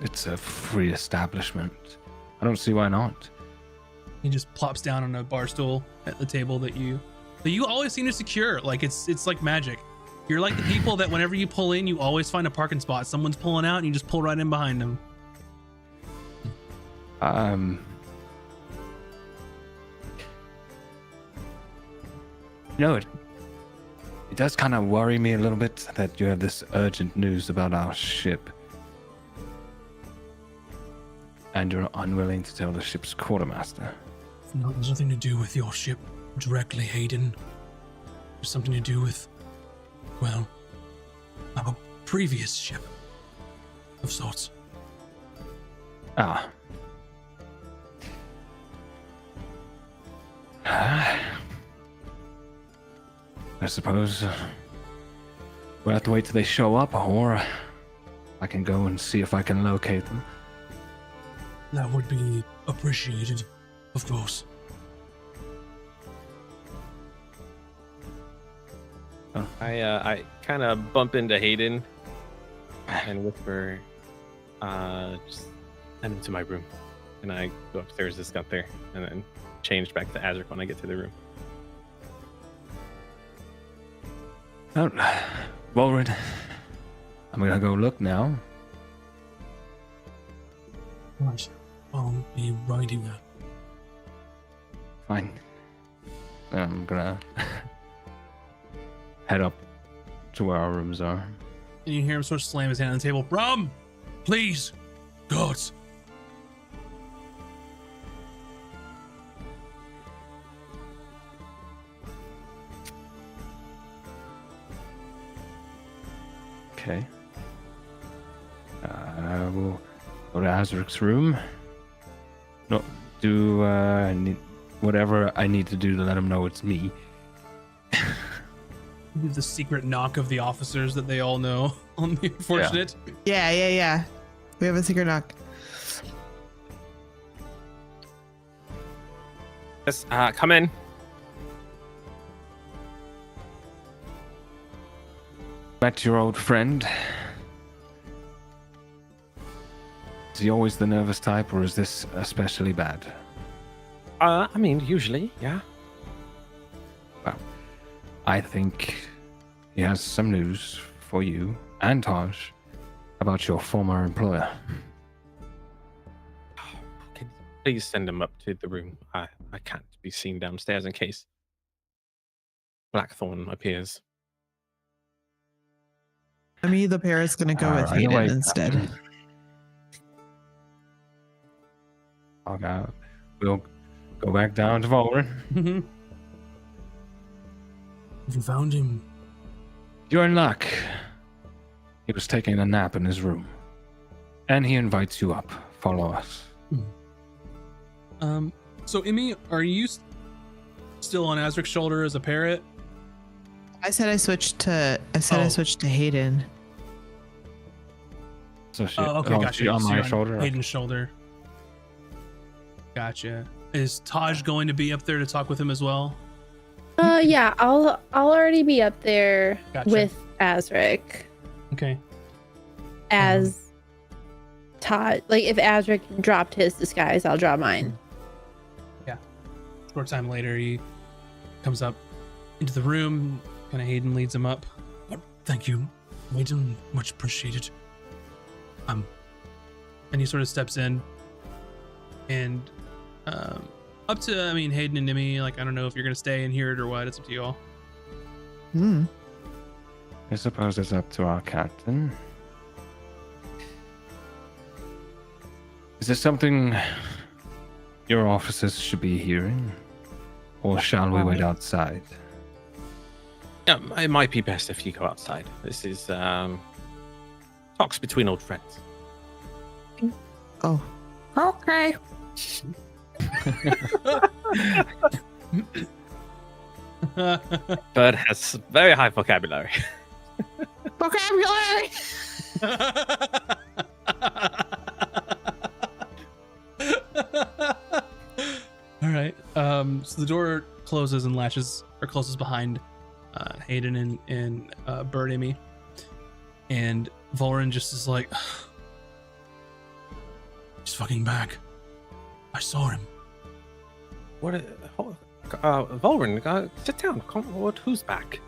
It's a free establishment. I don't see why not. He just plops down on a bar stool at the table that you always seem to secure. Like it's like magic. You're like the people that whenever you pull in, you always find a parking spot. Someone's pulling out and you just pull right in behind them. You know, it does kind of worry me a little bit that you have this urgent news about our ship. And you're unwilling to tell the ship's quartermaster. No, there's nothing to do with your ship directly, Hayden. There's something to do with, well, our previous ship of sorts. Ah. I suppose we'll have to wait till they show up, or I can go and see if I can locate them. That would be appreciated, of course. I kind of bump into Hayden and whisper, just send him to my room. And I go upstairs to Gunther and then change back to Azric when I get to the room. Oh, Volrid, I'm gonna go look now. Right. I'll be riding that. Fine. I'm gonna head up to where our rooms are. And you hear him sort of slam his hand on the table. Brom, please, gods. Okay. We'll go to Azric's room. No, do I need whatever I need to do to let him know it's me. The secret knock of the officers that they all know on the unfortunate. Yeah. We have a secret knock. Yes, come in. Met your old friend. Is he always the nervous type, or is this especially bad? I mean, usually, yeah. Well, I think he has some news for you and Taj about your former employer. Can you please send him up to the room? I can't be seen downstairs in case Blackthorn appears. I mean, the pair is gonna go with Right Hayden away, instead. Captain. Okay, we'll go back down to Volrin. Have you found him? You're in luck. He was taking a nap in his room. And he invites you up. Follow us. So Emmy, are you still on Azric's shoulder as a parrot? I said I switched to Hayden. So she, Okay, gotcha. she on So my you're shoulder? Hayden's shoulder. Gotcha. Is Taj going to be up there to talk with him as well? Yeah, I'll already be up there Gotcha. with Azric Okay. as Todd. Like if Azric dropped his disguise, I'll drop mine. Short time later, he comes up into the room. Kind of Hayden leads him up. Thank you, Hayden. Much appreciated. And he sort of steps in, and up to Hayden and Nimmy. Like I don't know if you're gonna stay and hear it or what. It's up to you all. I suppose it's up to our captain. Is there something your officers should be hearing? Or shall we wait outside? Yeah, it might be best if you go outside. This is talks between old friends. Oh. Okay. Bird has very high vocabulary. Vocabulary. All right. So the door closes and closes behind Hayden and Bird Emmy, and Volrin just is like, he's fucking back. I saw him. What? Volrin, sit down. Who's back?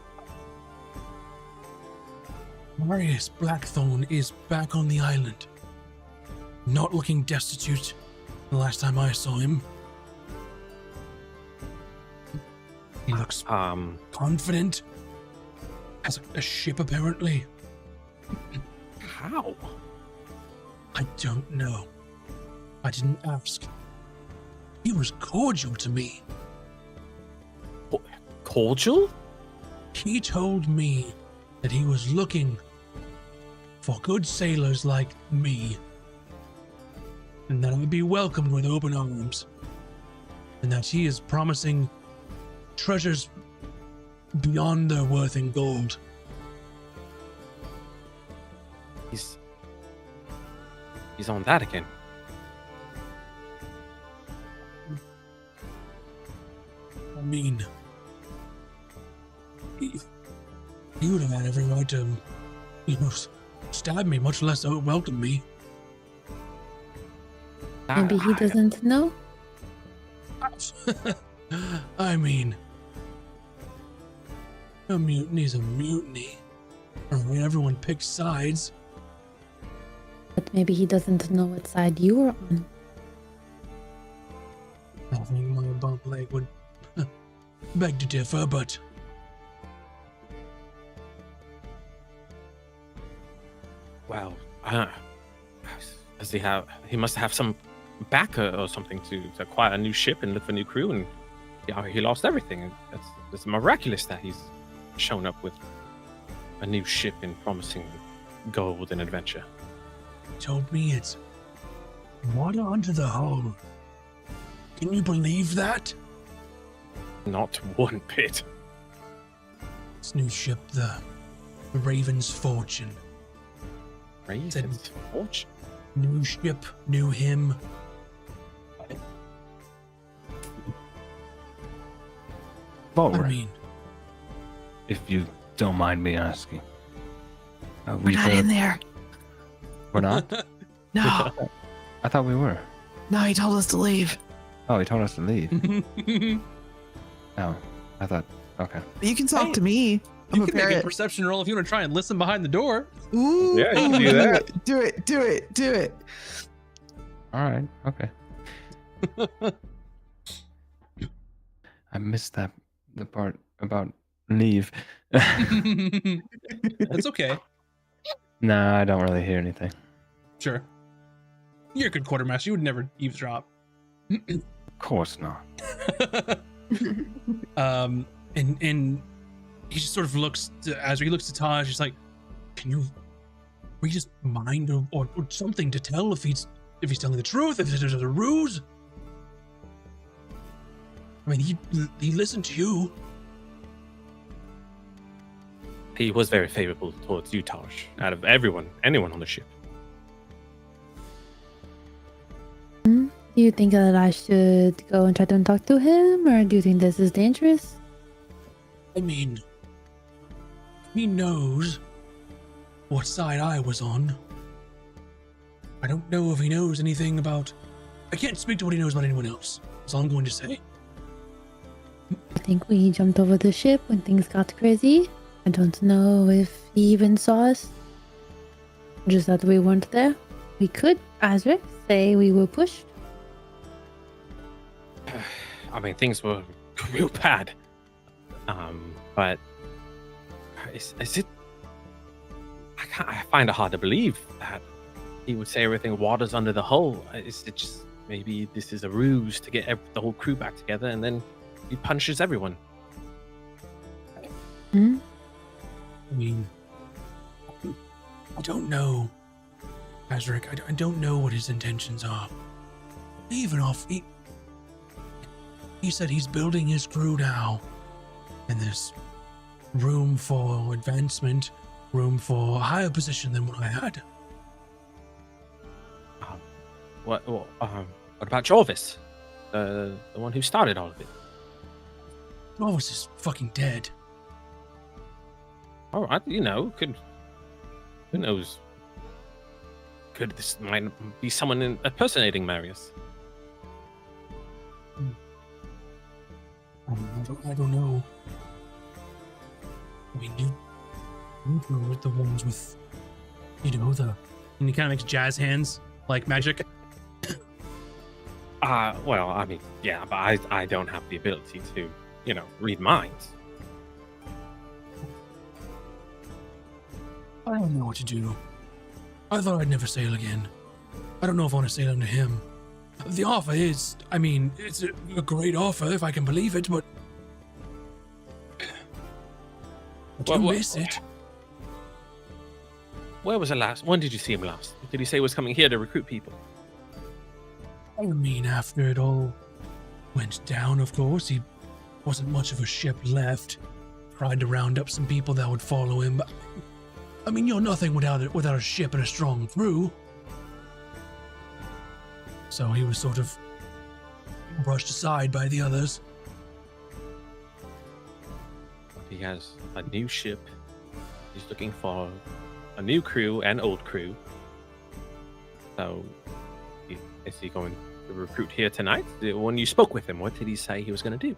Marius Blackthorn is back on the island, not looking destitute the last time I saw him. He looks confident. Has a ship, apparently. How? I don't know. I didn't ask. He was cordial to me. Cordial? He told me that he was looking for good sailors like me, and that I would be welcomed with open arms, and that he is promising treasures beyond their worth in gold. He's on that again. I mean, he would have had every right to, stab me, much less welcome me. Maybe he doesn't know. I mean, a mutiny's a mutiny. Right? Everyone picks sides. But maybe he doesn't know what side you were on. I think my bump leg would beg to differ, but Well, does he have? He must have some backer or something to acquire a new ship and look for new crew, and he lost everything. It's miraculous that he's shown up with a new ship and promising gold and adventure. he told me it's water under the hull. Can you believe that? Not one bit. This new ship, the Raven's Fortune. Raven's Fortune. New ship, new him. Forward, I mean, if you don't mind me asking. We're not in there. We're not? No, I thought we were. no, he told us to leave. Oh, he told us to leave. Oh, I thought, okay. You can talk Hey, to me. I'm you a can make a parrot. perception roll if you want to try and listen behind the door. Ooh, Yeah, you can do that. Do it, do it, do it. All right, okay. I missed the part about leave. That's okay. Nah, I don't really hear anything. Sure. You're a good quartermaster. You would never eavesdrop. Of course not. And he just sort of looks as he looks to Taj. He's like, "Can you read his mind or something to tell if he's telling the truth? If there's a ruse?" I mean, he listened to you. He was very favorable towards you, Taj. Out of anyone on the ship. Do you think that I should go and try to talk to him, or do you think this is dangerous? I mean, he knows what side I was on. I don't know if he knows anything about. I can't speak to what he knows about anyone else. That's all I'm going to say. I think we jumped over the ship when things got crazy. I don't know if he even saw us. Just that we weren't there. We could, Azric, say we were pushed. I mean, things were real bad. But is it? I find it hard to believe that he would say everything waters under the hull. Is it just maybe this is a ruse to get the whole crew back together, and then he punishes everyone? Hmm? I mean, I don't know, Azric. I don't know what his intentions are. Even off, he said he's building his crew now, and there's room for advancement, room for a higher position than what I had. What about Jorvis, the one who started all of it? Jarvis is fucking dead. All right, who knows? This might be someone impersonating Marius. I don't know. I mean, you were with the ones with, the. And he kind of makes jazz hands, like magic. Well, I mean, yeah, but I don't have the ability to, read minds. I don't know what to do. I thought I'd never sail again. I don't know if I want to sail under him. The offer is, I mean, it's a great offer if I can believe it, but I do miss it. Where was the last? When did you see him last? Did he say he was coming here to recruit people? I mean, after it all went down, of course, he wasn't much of a ship left. Tried to round up some people that would follow him, but I mean, you're nothing without a ship and a strong crew. So he was sort of brushed aside by the others. He has a new ship. He's looking for a new crew and old crew. So, is he going to recruit here tonight? When you spoke with him, what did he say he was going to do?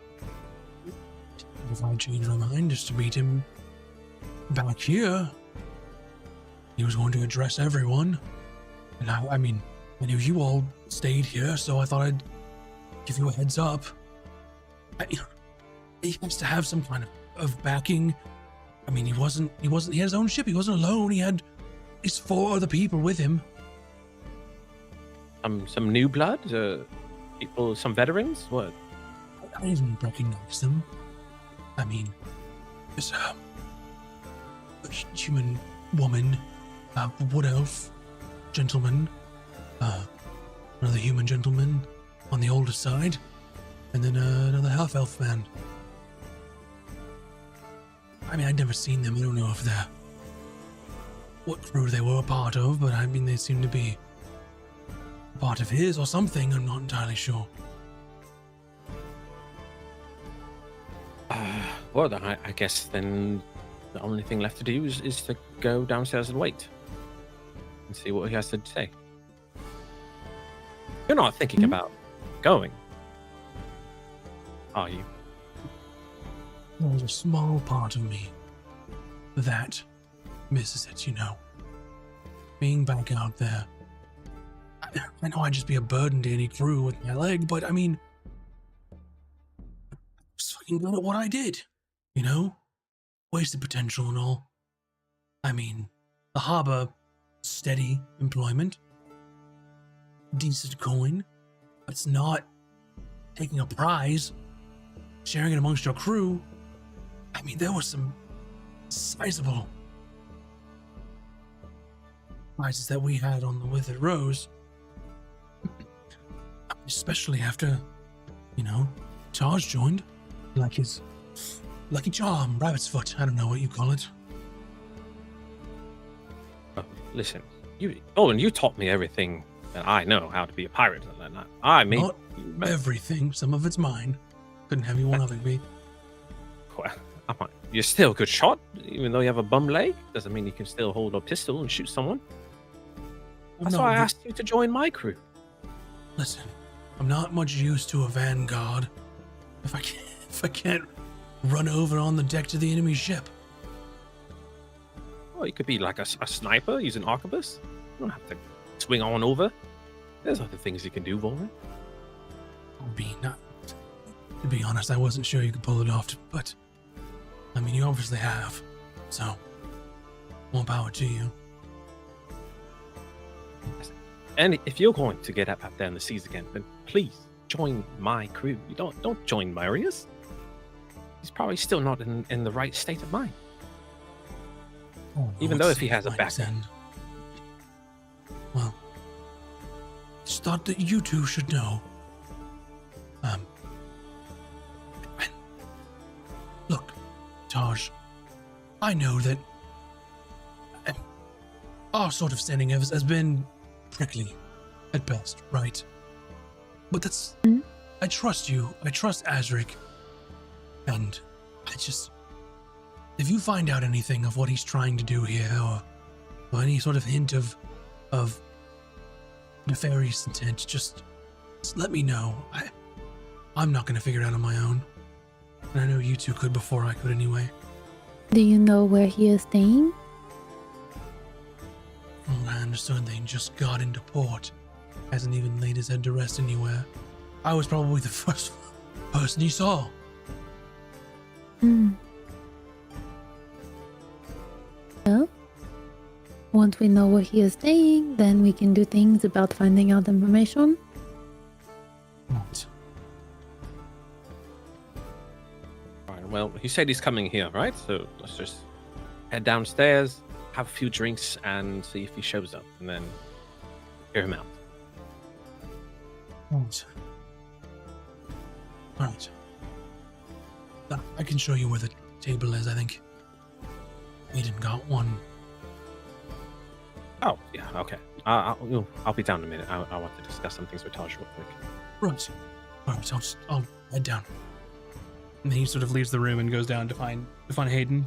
If I changed my mind, just to meet him back here. He was going to address everyone. And I mean, I knew you all stayed here, so I thought I'd give you a heads up. He has to have some kind of backing. I mean, he had his own ship. He wasn't alone. He had at least 4 other people with him. Some new blood? People, some veterans? What? I didn't even recognize them. I mean, there's a human woman, a wood elf gentleman, another human gentleman on the older side, and then another half-elf man. I mean, I'd never seen them. I don't know if they're what crew they were a part of, but I mean, they seem to be a part of his or something. I'm not entirely sure. Well, then I guess then the only thing left to do is to go downstairs and wait and see what he has to say. You're not thinking about going, are you? There's a small part of me that misses it, Being back out there. I know I'd just be a burden to any crew with my leg, but I mean, I'm just fucking good at what I did, Wasted potential and all. I mean, the harbor, steady employment, decent coin, but it's not taking a prize, sharing it amongst your crew. I mean, there were some sizable prizes that we had on the Withered Rose. Especially after, Taj joined. Like his lucky charm, rabbit's foot, I don't know what you call it. Oh, listen, and you taught me everything that I know how to be a pirate. Not everything, some of it's mine. Couldn't have you one of it, me. Well, you're still a good shot, even though you have a bum leg. Doesn't mean you can still hold a pistol and shoot someone. That's why I asked you to join my crew. Listen, I'm not much use to a vanguard if I can't run over on the deck to the enemy ship. Well, you could be like a sniper using arquebus. You don't have to swing on over. There's other things you can do, Volrin. To be honest, I wasn't sure you could pull it off, but I mean, you obviously have. So, more power to you. And if you're going to get up there in the seas again, then please join my crew. You don't join Marius. He's probably still not in the right state of mind. Oh, even though if he has a back end. Well, just thought that you two should know. Look, Taj, I know that our sort of standing has been prickly at best, right? But that's... I trust you. I trust Azric. And if you find out anything of what he's trying to do here, or any sort of hint of nefarious intent, just let me know. I'm not going to figure it out on my own. And I know you two could before I could anyway. Do you know where he is staying? From what I understood, they just got into port. Hasn't even laid his head to rest anywhere. I was probably the first person he saw. Hmm. Well, once we know where he is staying, then we can do things about finding out information. Right. Alright, well, he said he's coming here, right? So let's just head downstairs, have a few drinks, and see if he shows up, and then hear him out. Right. Alright. I can show you where the table is, I think. Aiden got one. Oh, yeah, okay. I'll be down in a minute. I want to discuss some things with Taj real quick. Right. Alright, I'll head down. And then he sort of leaves the room and goes down to find Hayden.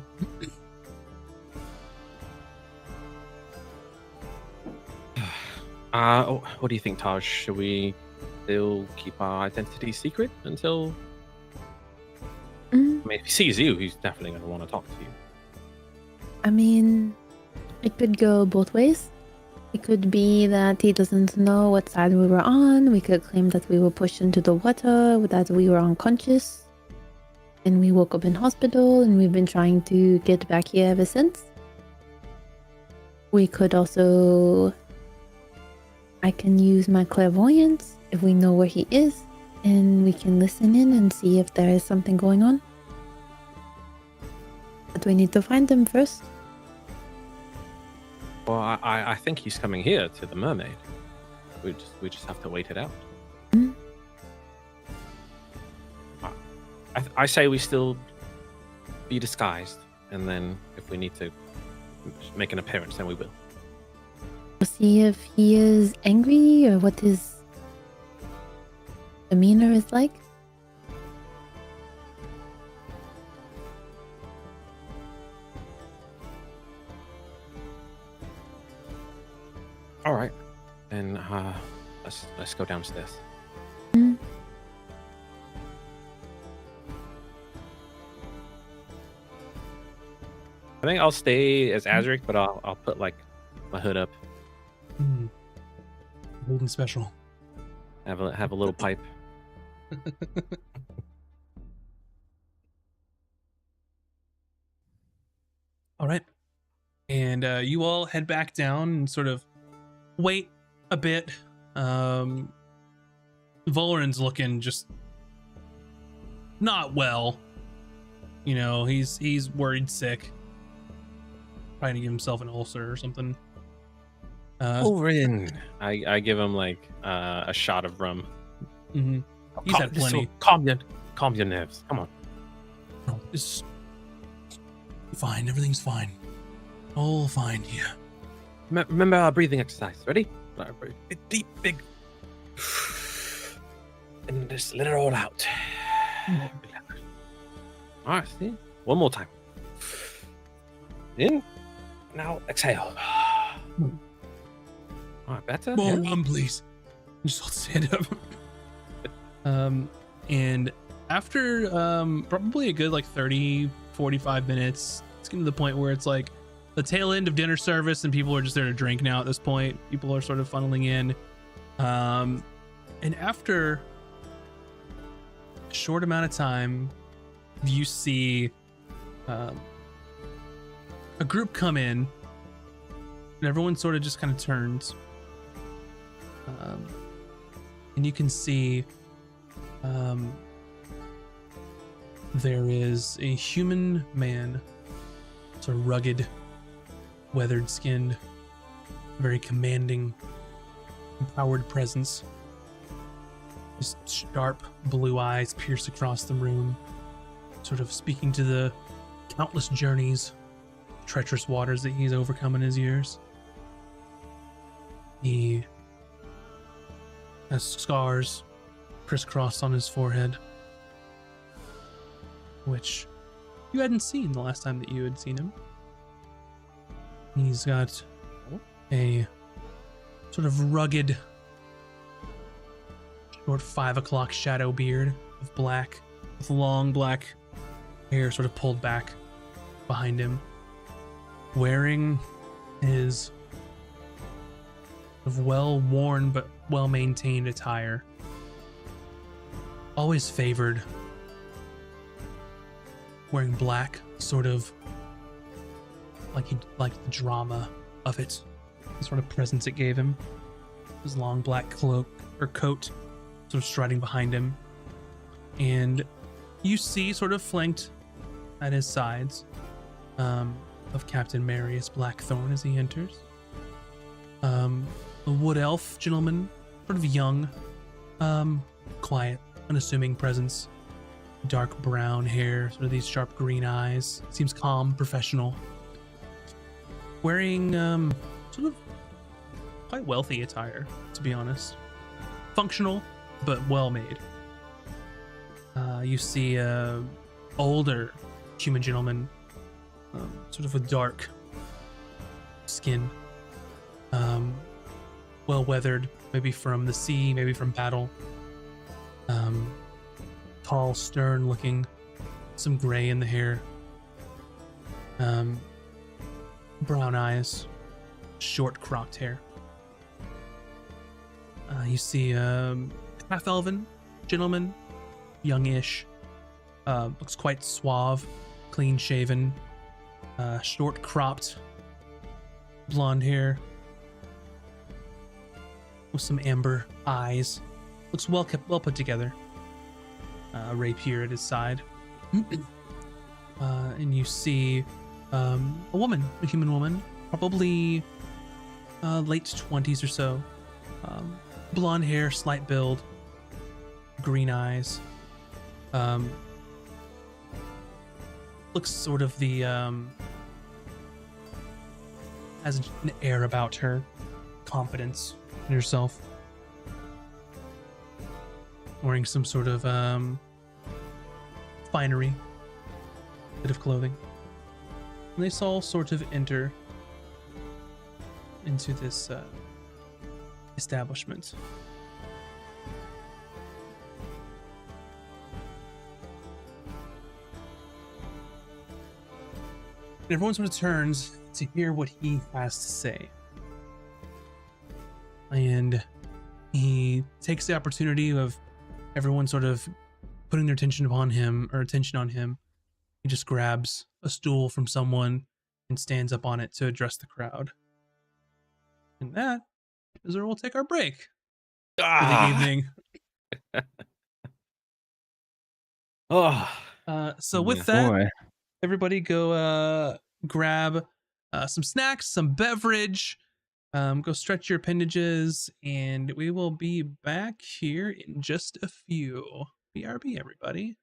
What do you think, Taj? Should we still keep our identity secret until... Mm, I mean, if he sees you, he's definitely going to want to talk to you. I mean, it could go both ways. It could be that he doesn't know what side we were on. We could claim that we were pushed into the water, that we were unconscious. And we woke up in hospital and we've been trying to get back here ever since. We could also... I can use my clairvoyance if we know where he is, and we can listen in and see if there is something going on. But we need to find him first. Well, I think he's coming here to the mermaid. We just have to wait it out. Mm. I say we still be disguised, and then if we need to make an appearance, then we will. We'll see if he is angry or what his demeanor is like. All right, then let's go downstairs. Mm. I think I'll stay as Azric, but I'll put like my hood up, Golden special. have a little pipe. All right. And you all head back down and sort of wait a bit. Valoran's looking just not well. You know, he's worried sick. Trying to give himself an ulcer or something. Orin, I give him like a shot of rum. Mm-hmm. He's had plenty. Calm your nerves. Come on. No, it's fine. Everything's fine. All fine here. Remember our breathing exercise. Ready? Deep, big. And just let it all out. All right, see? One more time. In. Now exhale. All right, better? More Yeah? rum, please. Just I'll stand up. And after probably a good like 30, 45 minutes, it's getting to the point where it's like the tail end of dinner service and people are just there to drink now at this point. People are sort of funneling in. And after a short amount of time, you see a group come in and everyone sort of just kind of turns. And you can see there is a human man, sort of rugged, weathered skinned, very commanding, empowered presence. His sharp blue eyes pierce across the room, sort of speaking to the countless journeys, treacherous waters that he's overcome in his years. He has scars crisscrossed on his forehead, which you hadn't seen the last time that you had seen him. He's got a sort of rugged, short 5 o'clock shadow beard of black, with long black hair sort of pulled back behind him, wearing his sort of well-worn but well-maintained attire. always favored wearing black, sort of like he liked the drama of it, the sort of presence it gave him. His long black cloak or coat, sort of striding behind him, and you see, sort of flanked at his sides, of Captain Marius Blackthorn as he enters. A wood elf gentleman, sort of young, quiet, unassuming presence. Dark brown hair, sort of these sharp green eyes. Seems calm, professional. Wearing sort of quite wealthy attire, to be honest. Functional, but well made. You see a older human gentleman, sort of with dark skin, well weathered, maybe from the sea, maybe from battle. Tall, stern looking, some gray in the hair, brown eyes, short cropped hair. You see a half elven gentleman, youngish, looks quite suave, clean shaven, short cropped, blonde hair, with some amber eyes. Looks well put together. A rapier at his side. And you see a woman, a human woman, probably late 20s or so. Blonde hair, slight build, green eyes. Looks sort of the has an air about her, confidence in herself. Wearing some sort of finery, bit of clothing. And they all sort of enter into this establishment. And everyone sort of turns to hear what he has to say. And he takes the opportunity of everyone sort of putting their attention on him. He just grabs a stool from someone and stands up on it to address the crowd. And that is where we'll take our break for the evening. So with that, Boy. everybody go grab some snacks, some beverage, go stretch your appendages, and we will be back here in just a few. BRB, everybody.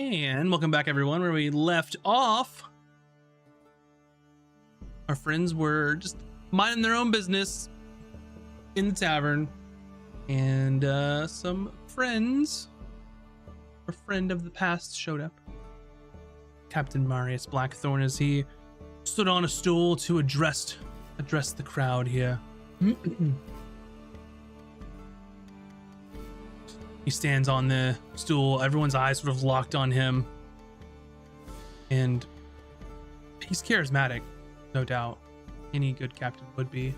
And welcome back, everyone. Where we left off, our friends were just minding their own business in the tavern, and some friends, a friend of the past, showed up. Captain Marius Blackthorn, as he stood on a stool to address the crowd here. He stands on the stool, everyone's eyes sort of locked on him. And he's charismatic, no doubt. Any good captain would be.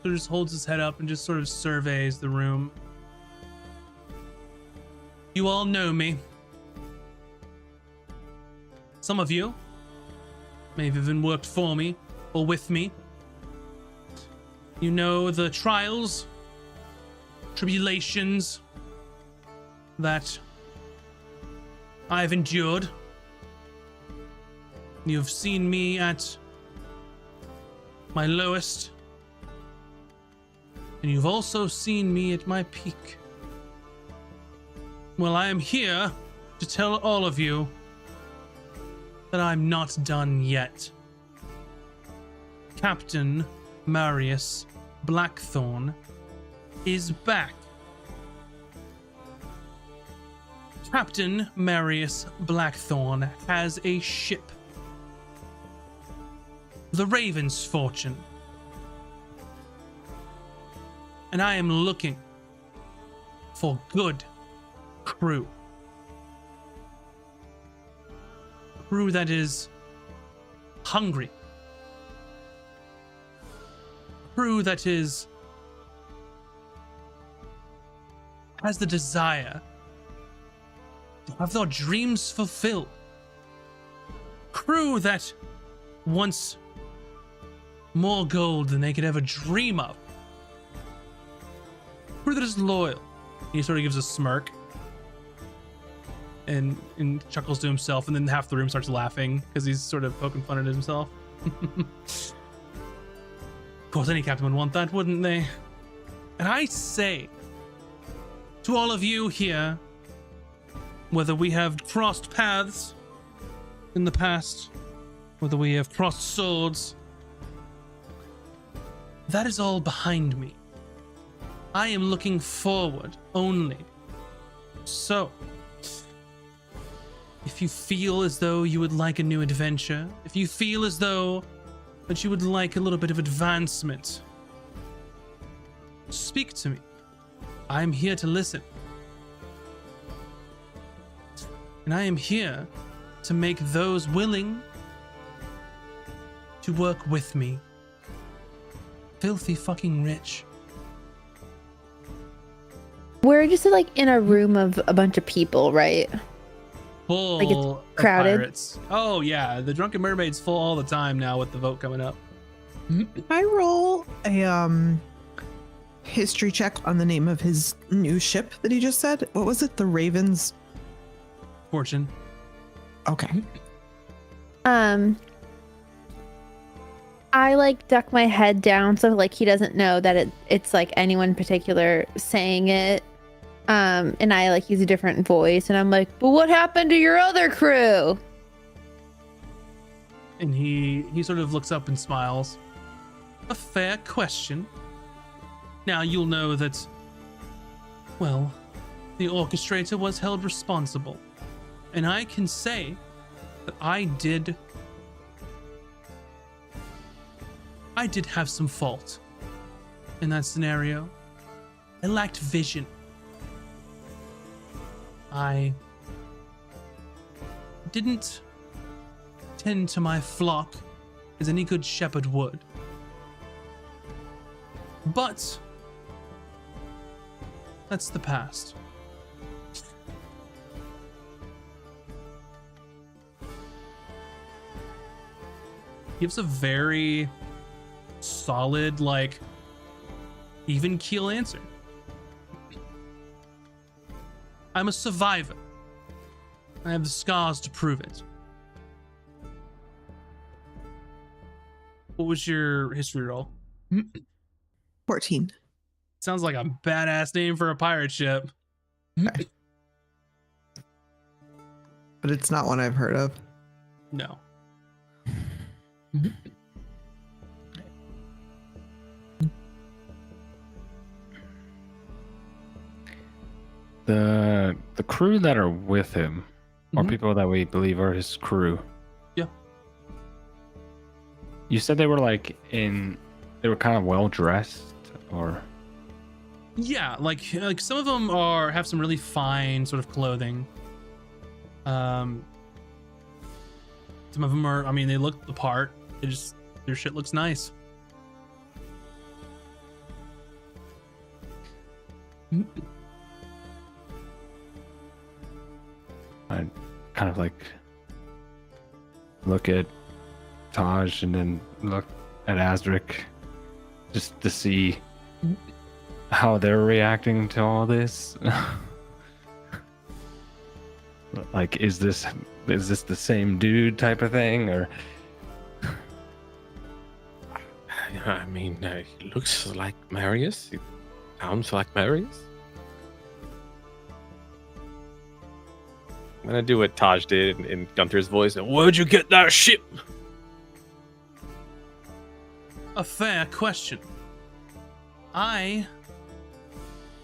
So just holds his head up and just sort of surveys the room. You all know me. Some of you may have even worked for me or with me. You know the trials, tribulations that I've endured. You've seen me at my lowest, and you've also seen me at my peak. Well, I am here to tell all of you that I'm not done yet. Captain Marius Blackthorn is back. Captain Marius Blackthorn has a ship, the Raven's Fortune, and I am looking for good crew. Crew that is hungry. Crew that has the desire to have their dreams fulfilled. Crew that wants more gold than they could ever dream of. Crew that is loyal. He sort of gives a smirk and chuckles to himself, and then half the room starts laughing because he's sort of poking fun at himself. Of course, any captain would want that, wouldn't they? And I say to all of you here, whether we have crossed paths in the past, whether we have crossed swords, that is all behind me. I am looking forward only. So, if you feel as though you would like a new adventure, if you feel as though that you would like a little bit of advancement, speak to me. I am here to listen. And I am here to make those willing to work with me filthy fucking rich. We're just like in a room of a bunch of people, right? Full Like it's of crowded? pirates. Oh yeah, the Drunken Mermaid's full all the time now with the vote coming up. I roll a history check on the name of his new ship that he just said. What was it? The Ravens. Fortune. Okay. I like duck my head down so like he doesn't know that it's like anyone in particular saying it. And I like use a different voice, and I'm like, but what happened to your other crew? And he sort of looks up and smiles. A fair question. Now you'll know that, well, the orchestrator was held responsible. And I can say that I did have some fault in that scenario. I lacked vision. I didn't tend to my flock as any good shepherd would. But that's the past. Gives a very solid, like, even keel answer. I'm a survivor. I have the scars to prove it. What was your history roll? 14. Sounds like a badass name for a pirate ship. but it's not one I've heard of. No. The crew that are with him, or Mhm. people that we believe are his crew. Yeah. You said they were they were kind of well dressed, or Yeah, like some of them have some really fine sort of clothing. Some of them are, I mean, they look the part. Their shit looks nice. I kind of look at Taj and then look at Asdric just to see how they're reacting to all this. Like, is this the same dude type of thing, or? I mean, he looks like Marius. He sounds like Marius. I'm gonna do what Taj did in Gunther's voice. Where'd you get that ship? A fair question.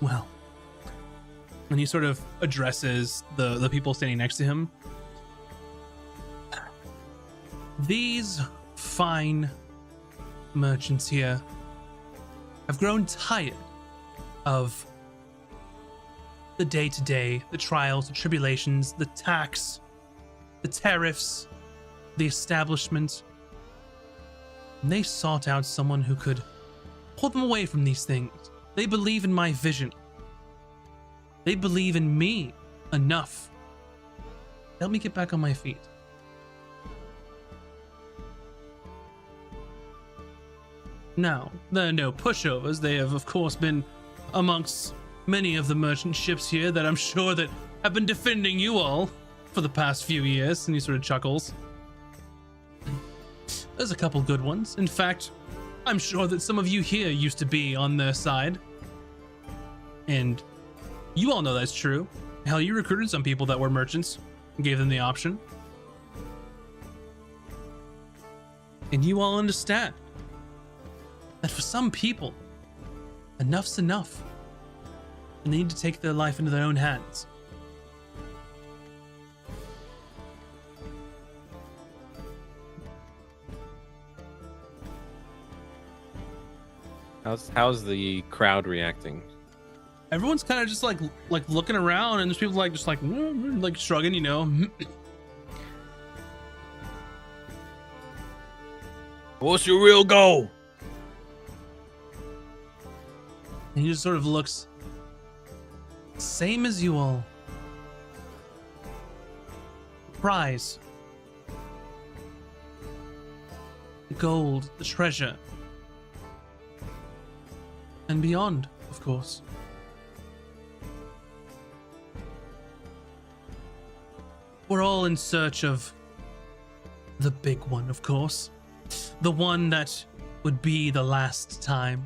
Well, and he sort of addresses the people standing next to him. These fine merchants here have grown tired of the day-to-day, the trials, the tribulations, the tax, the tariffs, the establishment. And they sought out someone who could pull them away from these things. They believe in my vision. They believe in me enough. Help me get back on my feet. Now, there are no pushovers. They have, of course, been amongst many of the merchant ships here that I'm sure that have been defending you all for the past few years. And he sort of chuckles. There's a couple good ones. In fact, I'm sure that some of you here used to be on their side. And you all know that's true. Hell, you recruited some people that were merchants and gave them the option. And you all understand that for some people, enough's enough. And they need to take their life into their own hands. How's the crowd reacting? Everyone's kind of just like looking around, and there's people like shrugging, you know. What's your real goal? And he just sort of looks same as you all. Prize. The gold, the treasure. And beyond, of course. We're all in search of the big one, of course. The one that would be the last time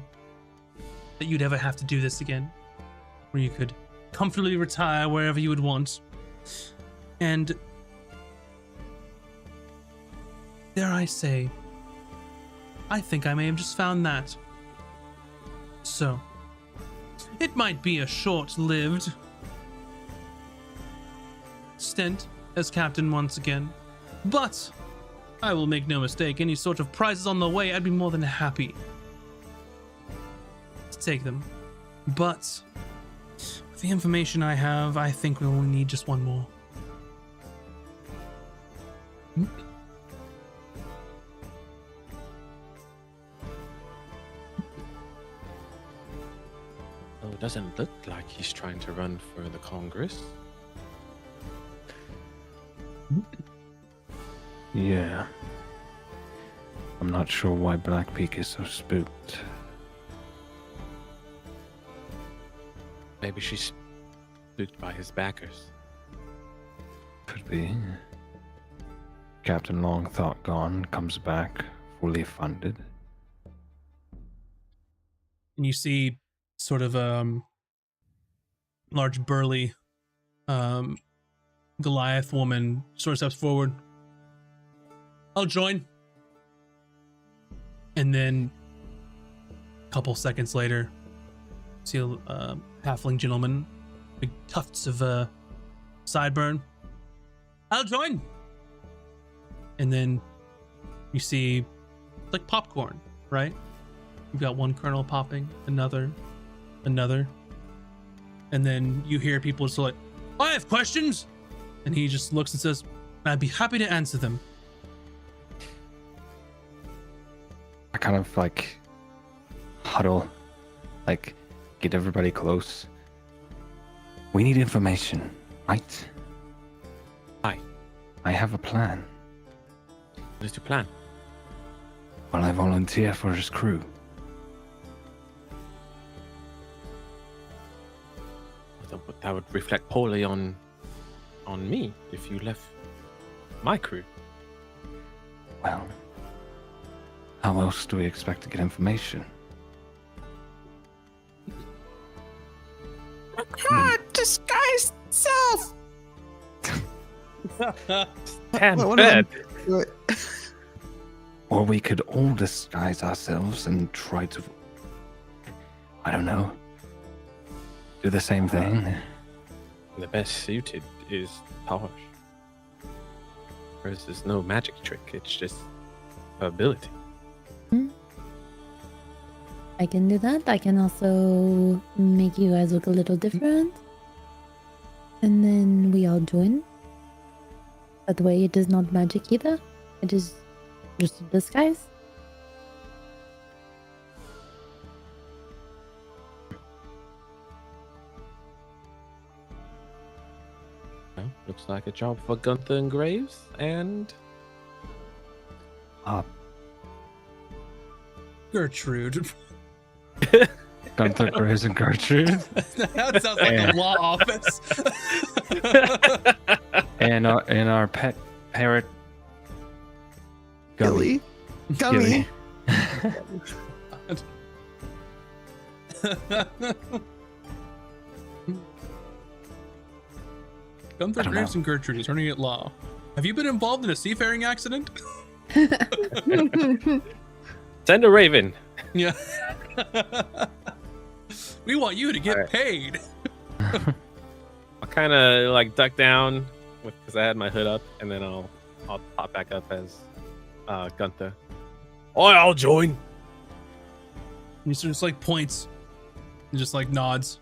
that you'd ever have to do this again. Where you could comfortably retire wherever you would want. And dare I say, I think I may have just found that. So, it might be a short-lived stint as captain once again, but I will make no mistake, any sort of prizes on the way, I'd be more than happy to take them. But with the information I have, I think we only need just one more. Oh, it doesn't look like he's trying to run for the Congress. Yeah. I'm not sure why Black Peak is so spooked. Maybe she's spooked by his backers. Could be. Captain Longthought gone, comes back fully funded. And you see sort of large burly Goliath woman sort of steps forward. I'll join. And then a couple seconds later, see a halfling gentleman, big tufts of sideburn. I'll join. And then you see like popcorn, right? You've got one kernel popping, another. And then you hear people just like, I have questions. And he just looks and says, I'd be happy to answer them. I kind of like huddle, like get everybody close. We need information, right? Aye. I have a plan. What is your plan? Will I volunteer for his crew? That would reflect poorly on me if you left my crew. Well, how else do we expect to get information? Disguise self. Damn What bad. do I- Or we could all disguise ourselves and try to, I don't know, do the same thing. The best suited is Tosh. Whereas there's no magic trick, it's just ability. I can do that. I can also make you guys look a little different. And then we all join. That way it is not magic either. It is just a disguise. Well, looks like a job for Gunther and Graves, and Gertrude. Gunther, Graves, and Gertrude. That sounds like a law office. And our pet parrot, Gilly. Gummy. Gunther, I don't Graves, know. and Gertrude is turning at law. Have you been involved in a seafaring accident? send a raven. Yeah. We want you to get Alright. paid. I'll kind of like duck down because I had my hood up, and then I'll pop back up as Gunther. Oh, I'll join. He just like points and just like nods.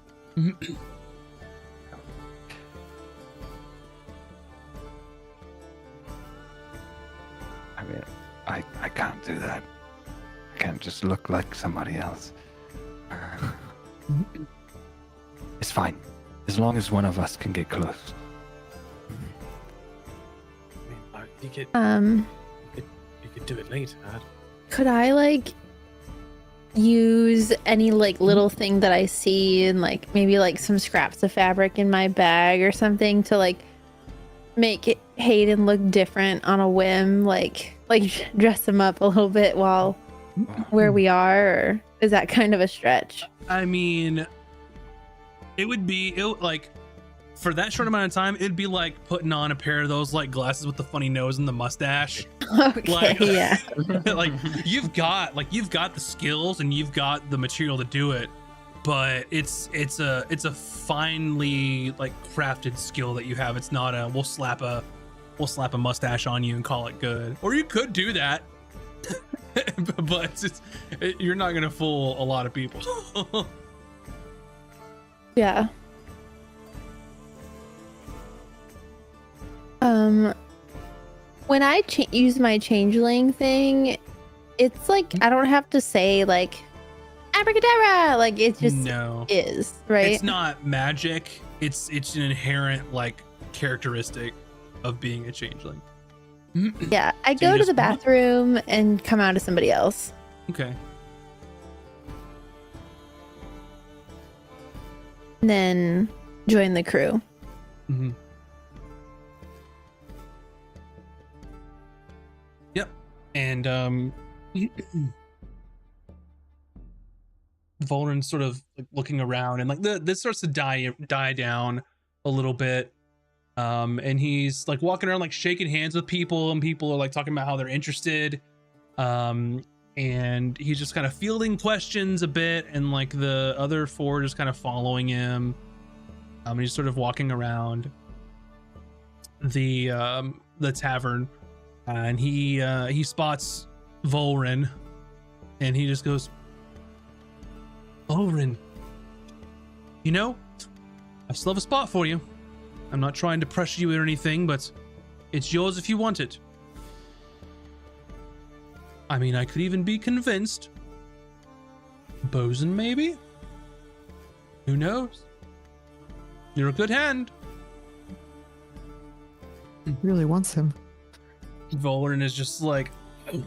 I mean, I can't do that. I can't just look like somebody else. It's fine. As long as one of us can get close. I mean, you could do it later. Could I like use any like little thing that I see and like maybe like some scraps of fabric in my bag or something to like make it Hayden look different on a whim, like dress him up a little bit while where we are, or is that kind of a stretch? I mean, it would like for that short amount of time, it'd be like putting on a pair of those like glasses with the funny nose and the mustache. Okay, Like, yeah. like you've got the skills and you've got the material to do it, but it's a finely like crafted skill that you have. It's not a we'll slap a mustache on you and call it good. Or you could do that. But you're not gonna fool a lot of people. Yeah. When I use my changeling thing, it's like I don't have to say like abracadabra, like it just No, is, right? it's not magic. It's an inherent like characteristic of being a changeling. Yeah, I So you go to just- the bathroom and come out as somebody else. Okay. And then join the crew. Mm-hmm. Yep. And Volren's sort of like looking around, and like this starts to die down a little bit. And he's like walking around like shaking hands with people, and people are like talking about how they're interested. And he's just kind of fielding questions a bit, and like the other four just kind of following him. And he's sort of walking around the tavern, and he spots Volrin, and he just goes, Volrin, you know, I still have a spot for you. I'm not trying to pressure you or anything, but it's yours if you want it. I mean, I could even be convinced. Bosun, maybe? Who knows? You're a good hand. He really wants him. Volrin is just like, I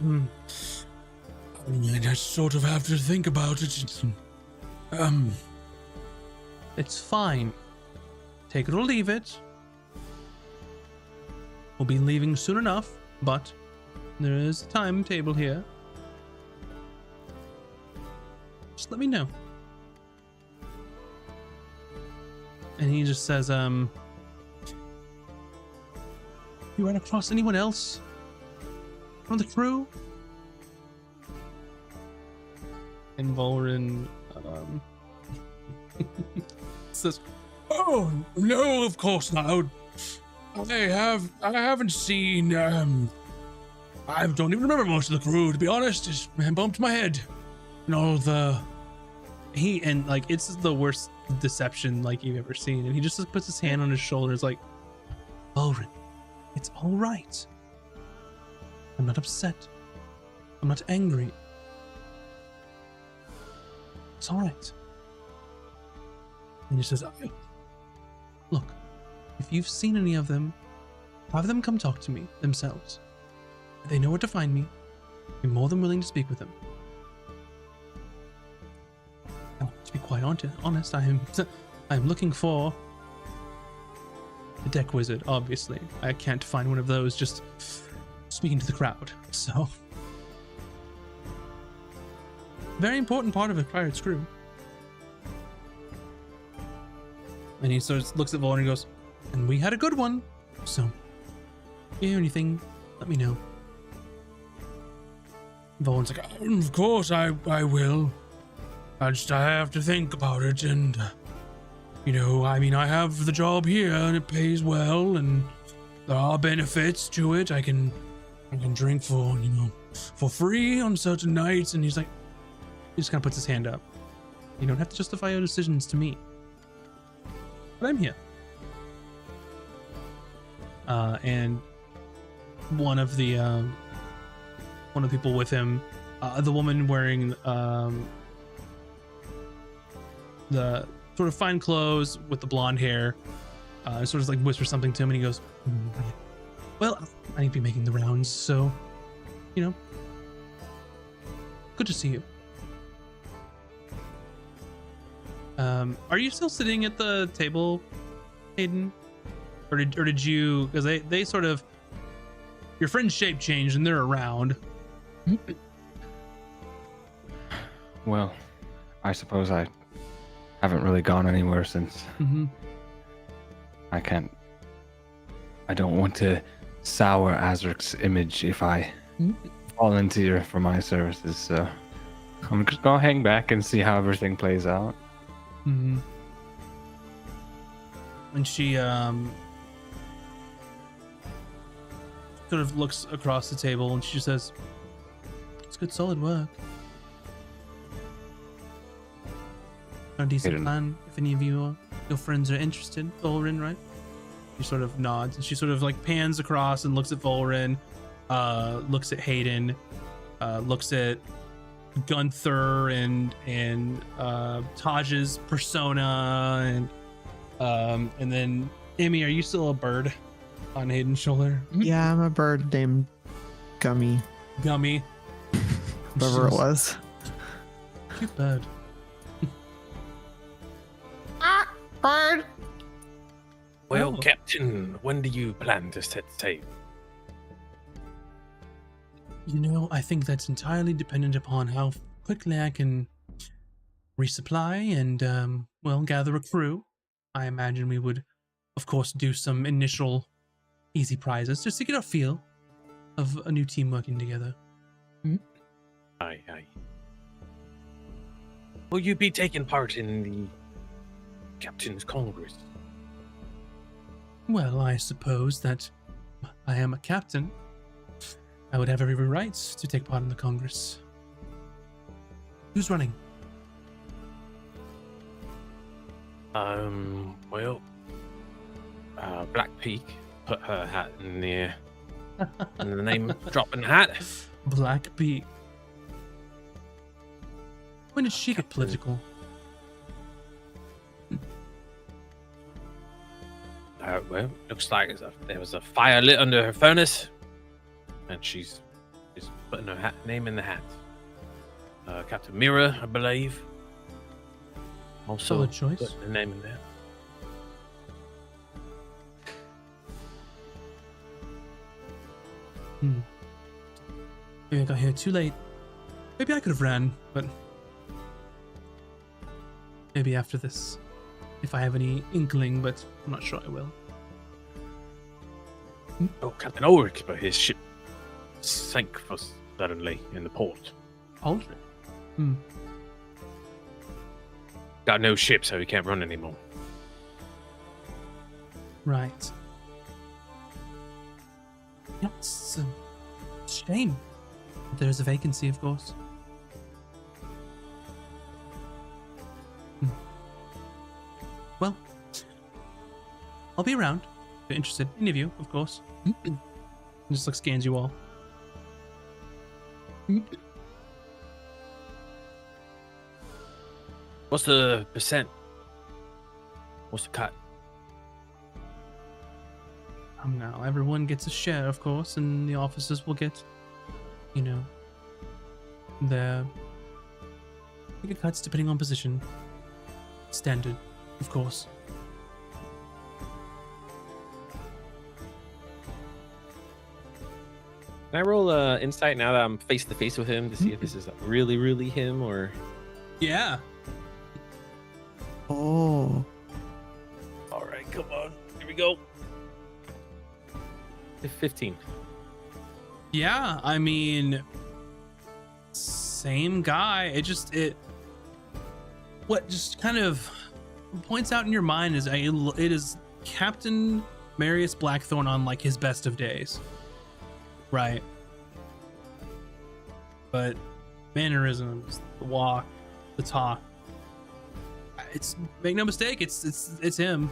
just sort of have to think about it. It's fine. Take it or leave it. We'll be leaving soon enough, but there is a timetable here. Just let me know. And he just says, you ran across anyone else from the crew? And Volrin says, oh no, of course not. I haven't seen I don't even remember most of the crew, to be honest. Just bumped my head. And all and like it's the worst deception like you've ever seen. And he just puts his hand on his shoulder. It's like, Volrin, it's all right. I'm not upset. I'm not angry. It's all right. And he says, look, if you've seen any of them, have them come talk to me themselves. If they know where to find me, I'm more than willing to speak with them. Now, to be quite honest, I am looking for a deck wizard, obviously. I can't find one of those just speaking to the crowd, so. Very important part of a pirate's crew. And he sort of looks at Volrin and goes, and we had a good one, so if you hear anything, let me know. Volrin's like, of course I will. I have to think about it, and you know, I mean, I have the job here and it pays well, and there are benefits to it. I can drink for free on certain nights. And he's like, he just kind of puts his hand up. You don't have to justify your decisions to me, but I'm here. And one of the people with him, the woman wearing the sort of fine clothes with the blonde hair, sort of like whispers something to him, and he goes, well, I need to be making the rounds, so, you know, good to see you. Are you still sitting at the table, Hayden? Or did you, because they sort of, your friend's shape changed and they're around. Well, I suppose I haven't really gone anywhere since. Mm-hmm. I don't want to sour Azric's image if I volunteer for my services, so I'm just gonna hang back and see how everything plays out. Mm-hmm. And she sort of looks across the table and she just says, it's good solid work. A decent plan if any of your friends are interested. Volrin, right? She sort of nods and she sort of like pans across and looks at Volrin, looks at Hayden, looks at Gunther and Taj's persona, and then Amy, are you still a bird on Hayden's shoulder? Yeah, I'm a bird named Gummy. Whatever it was. Cute bird. Bird. Well, Oh. Captain, when do you plan to set sail? You know, I think that's entirely dependent upon how quickly I can resupply and, gather a crew. I imagine we would of course, do some initial easy prizes just to get a feel of a new team working together. Aye. Will you be taking part in the Captain's Congress? Well, I suppose that I am a captain. I would have every right to take part in the Congress. Who's running? Well, Black Peak put her hat in the name dropping hat. Black Bee. When did she get political? Well, looks like there was a fire lit under her furnace, and she's putting her name in the hat. Captain Mira, I believe. Also, Solid choice. putting her name in there. Maybe I got here too late. Maybe I could have ran, but maybe after this, if I have any inkling, but I'm not sure I will. Oh, Captain Ulrich, but his ship sank for suddenly in the port. Aldrich? Got no ship, so he can't run anymore. Right. Yeah, it's a shame. There's a vacancy, of course. Well, I'll be around if you're interested. Any of you, of course. Just like scans you all. What's the percent? What's the cut? Now everyone gets a share, of course, and the officers will get, you know, their cuts depending on position. Standard, of course. Can I roll insight now that I'm face to face with him to see if this is really, really him or? Yeah. Oh. All right, come on, here we go. 15. Yeah, I mean, same guy. What just kind of points out in your mind is it is Captain Marius Blackthorn on like his best of days, right? But mannerisms, the walk, the talk, it's, make no mistake, it's him.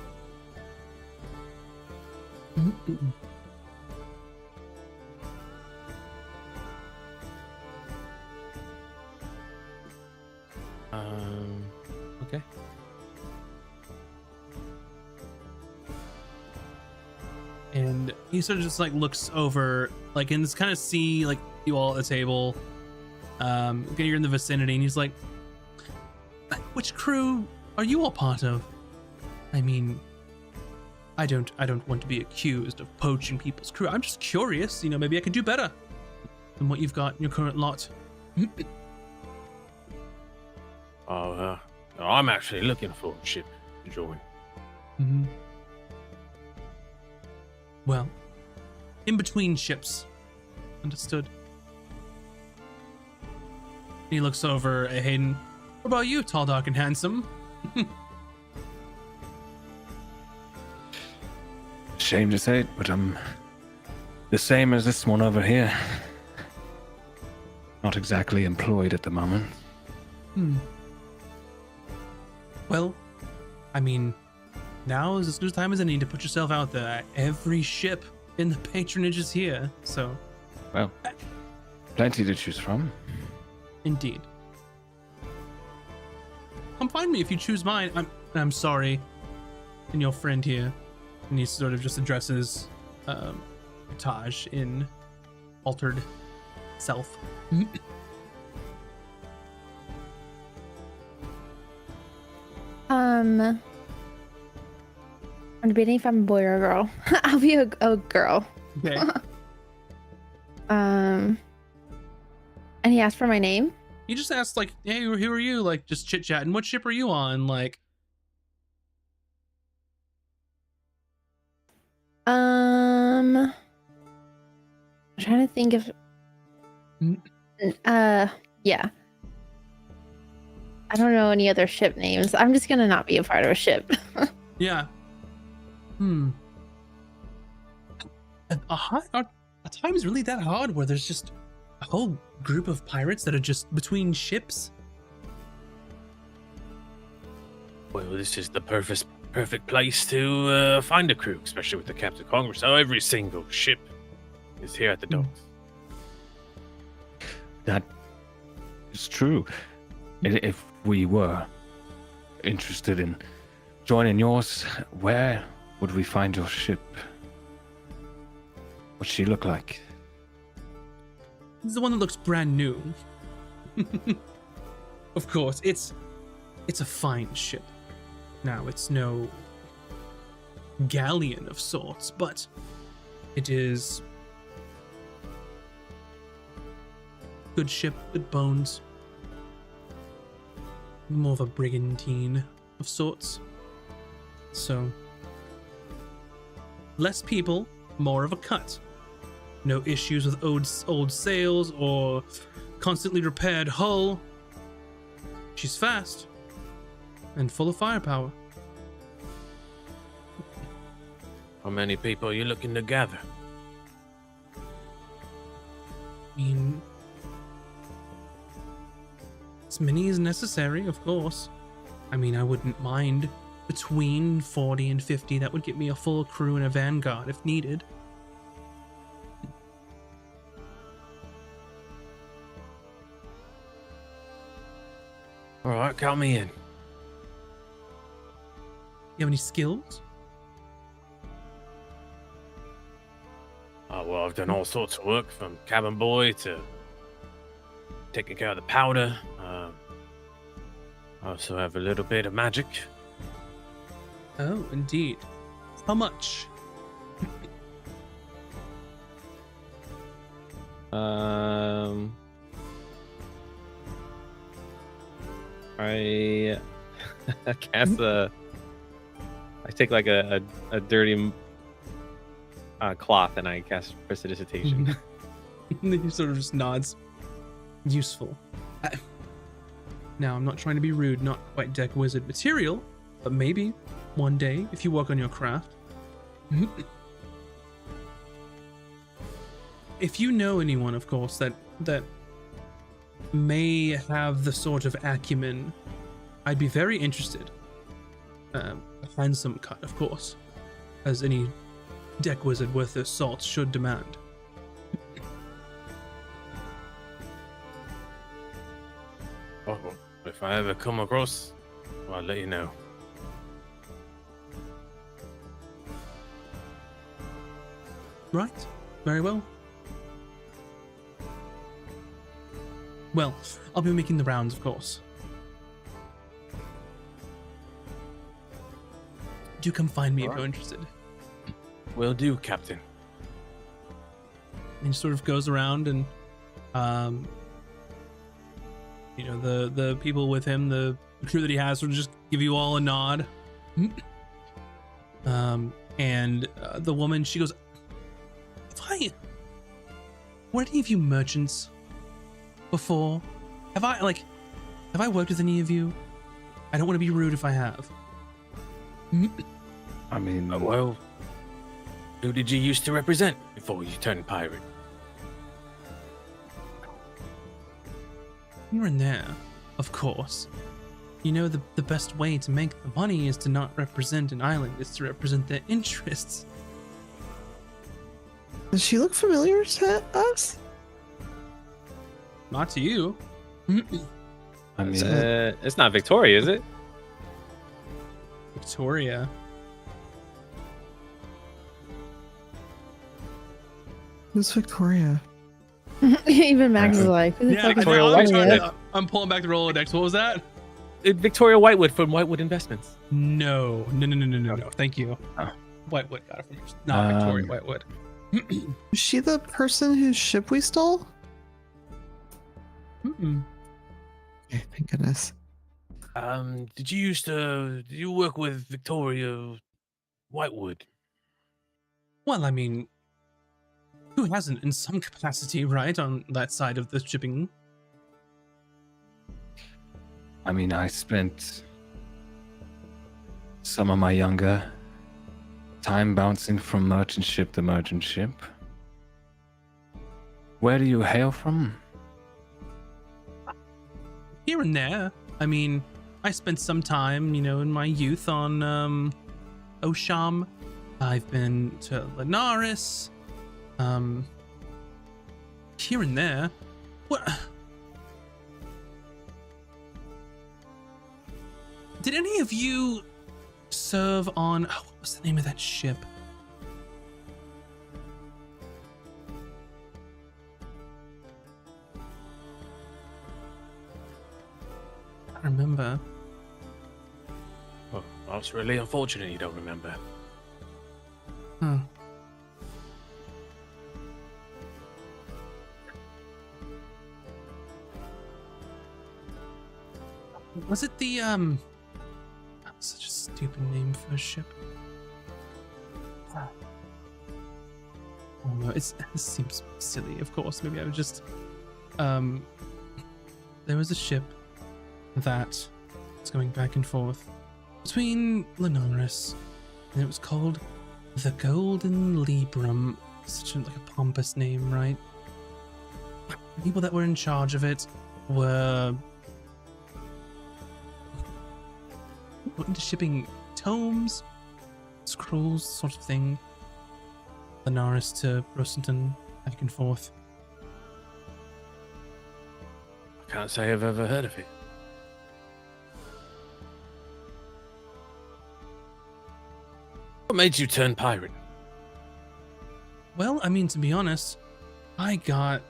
Okay. And he sort of just like looks over, like, and just kind of see like you all at the table. You're in the vicinity, and he's like, "Which crew are you all part of? I mean, I don't want to be accused of poaching people's crew. I'm just curious. You know, maybe I could do better than what you've got in your current lot." I'm actually looking for a ship to join. Mm-hmm. Well, in between ships. Understood. He looks over at Hayden. What about you, tall, dark, and handsome? Shame to say it, but I'm the same as this one over here. Not exactly employed at the moment. Well, I mean, now is as good a time as any to put yourself out there. Every ship in the patronage is here, so. Well, plenty to choose from. Indeed. Come find me if you choose mine. I'm sorry. And your friend here. And he sort of just addresses Taj in altered self. I'm debating if I'm a boy or a girl. I'll be a girl. Okay. And he asked for my name. He just asked, like, hey, who are you? Like, just chit-chatting. What ship are you on? Like, I'm trying to think of. Mm. Yeah. I don't know any other ship names. I'm just gonna not be a part of a ship. Yeah. A time is really that hard where there's just a whole group of pirates that are just between ships? Well, this is the perfect place to find a crew, especially with the Captain Congress. So every single ship is here at the docks. That is true. If we were interested in joining yours, where would we find your ship? What's she look like? This is the one that looks brand new. Of course, it's a fine ship. Now, it's no galleon of sorts, but it is good ship, good bones. More of a brigantine of sorts. So, less people, more of a cut. No issues with old sails or constantly repaired hull. She's fast and full of firepower. How many people are you looking to gather? I mean, as many as necessary, of course. I mean, I wouldn't mind between 40 and 50. That would get me a full crew and a vanguard if needed. All right, count me in. You have any skills? Oh, well, I've done all sorts of work, from cabin boy to taking care of the powder. I also have a little bit of magic. Oh, indeed. How much? I cast I take like a dirty cloth and I cast prestidigitation. He sort of just nods. Useful. Now, I'm not trying to be rude, not quite deck wizard material, but maybe one day if you work on your craft. If you know anyone, of course, that may have the sort of acumen, I'd be very interested. A handsome cut, of course, as any deck wizard worth their salt should demand. Oh, if I ever come across, I'll let you know. Right. Very well. Well, I'll be making the rounds, of course. Do come find me if you're interested. Will do, Captain. And he sort of goes around and, you know, the people with him, the crew that he has, will just give you all a nod. And the woman, she goes, were any of you merchants before? Have I worked with any of you? I don't want to be rude if I have. I mean, Well, who did you used to represent before you turned pirate? Here and there, of course. You know, the best way to make the money is to not represent an island, is to represent their interests. Does she look familiar to us? Not to you. I mean, It's not Victoria, is it? Victoria. Who's Victoria? Even Max is like, who the Yeah, fuck is Victoria I'm, Victoria? I'm pulling back the Rolodex. What was that? Victoria Whitewood from Whitewood Investments. No. Thank you. Oh. Whitewood got it from yours. Not Victoria Whitewood. Is she the person whose ship we stole? Mm-mm. Okay, thank goodness. Did you work with Victoria Whitewood? Well, I mean, who hasn't in some capacity, right, on that side of the shipping? I mean, I spent some of my younger time bouncing from merchant ship to merchant ship. Where do you hail from? Here and there. I mean, I spent some time, in my youth on Osham. I've been to Linares. Here and there. What? Did any of you serve on... Oh, what was the name of that ship? I don't remember. Oh, that's really unfortunate you don't remember. Huh. Was it the such a stupid name for a ship. Oh no, this seems silly, of course. Maybe I would just there was a ship that was going back and forth between Linares, and it was called the Golden Librum. Such a pompous name, right? The people that were in charge of it were into shipping tomes, scrolls, sort of thing. Linares to Rosenton, back and forth. I can't say I've ever heard of it. What made you turn pirate? Well, I mean, to be honest, I got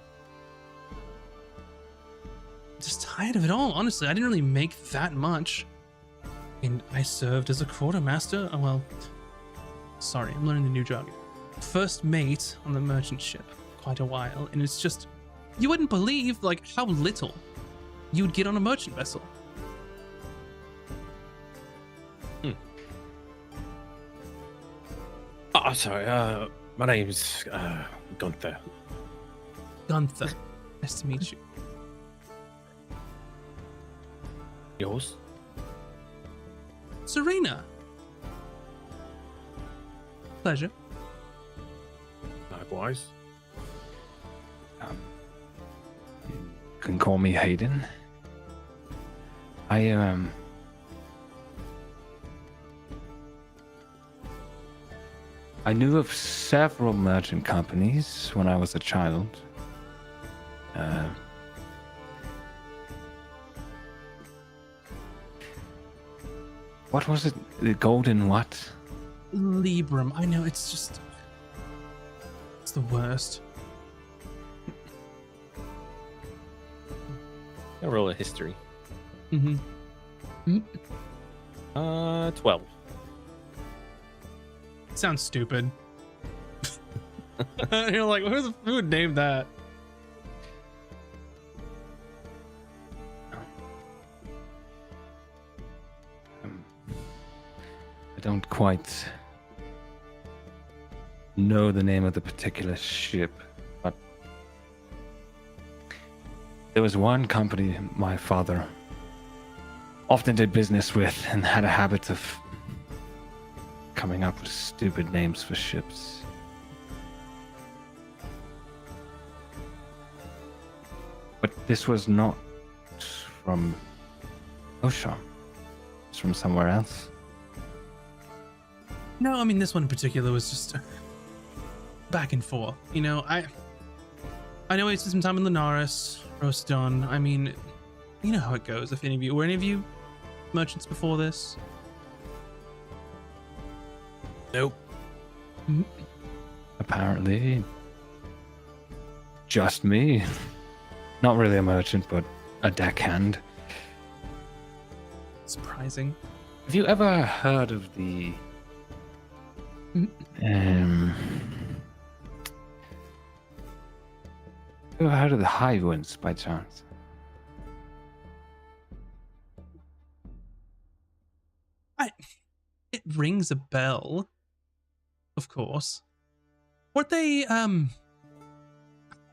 just tired of it all, honestly. I didn't really make that much. And I served as a quartermaster. Oh, well, sorry, I'm learning the new jargon. First mate on the merchant ship, quite a while. And it's just, you wouldn't believe, how little you would get on a merchant vessel. Oh, sorry, my name's, Gunther. Gunther, nice to meet you. Yours? Serena. Pleasure. Likewise. You can call me Hayden. I knew of several merchant companies when I was a child. What was it? The Golden what? Librum. I know, it's the worst. I'll roll a history. Mm-hmm. 12. Sounds stupid. You're like, who would name that? I don't quite know the name of the particular ship, but there was one company my father often did business with and had a habit of coming up with stupid names for ships. But this was not from Osham. It's from somewhere else. No, I mean, this one in particular was just back and forth. I know I spent some time in Linares, Roston. I mean, you know how it goes. If were any of you merchants before this? Nope. Apparently, just me. Not really a merchant, but a deckhand. Surprising. Have you ever heard of the ever heard of the High Winds by chance? It rings a bell, of course. weren't they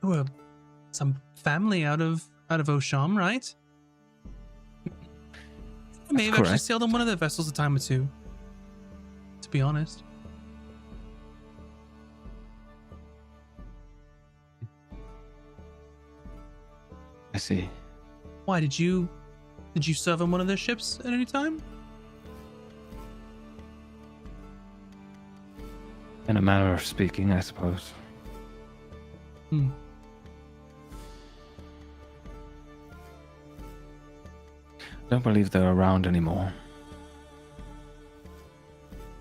were some family out of Osham, right? I may have actually correct. sailed on one of their vessels a time or two. To be honest. I see. Why did you serve on one of their ships at any time? In a manner of speaking, I suppose. Hmm. Don't believe they're around anymore.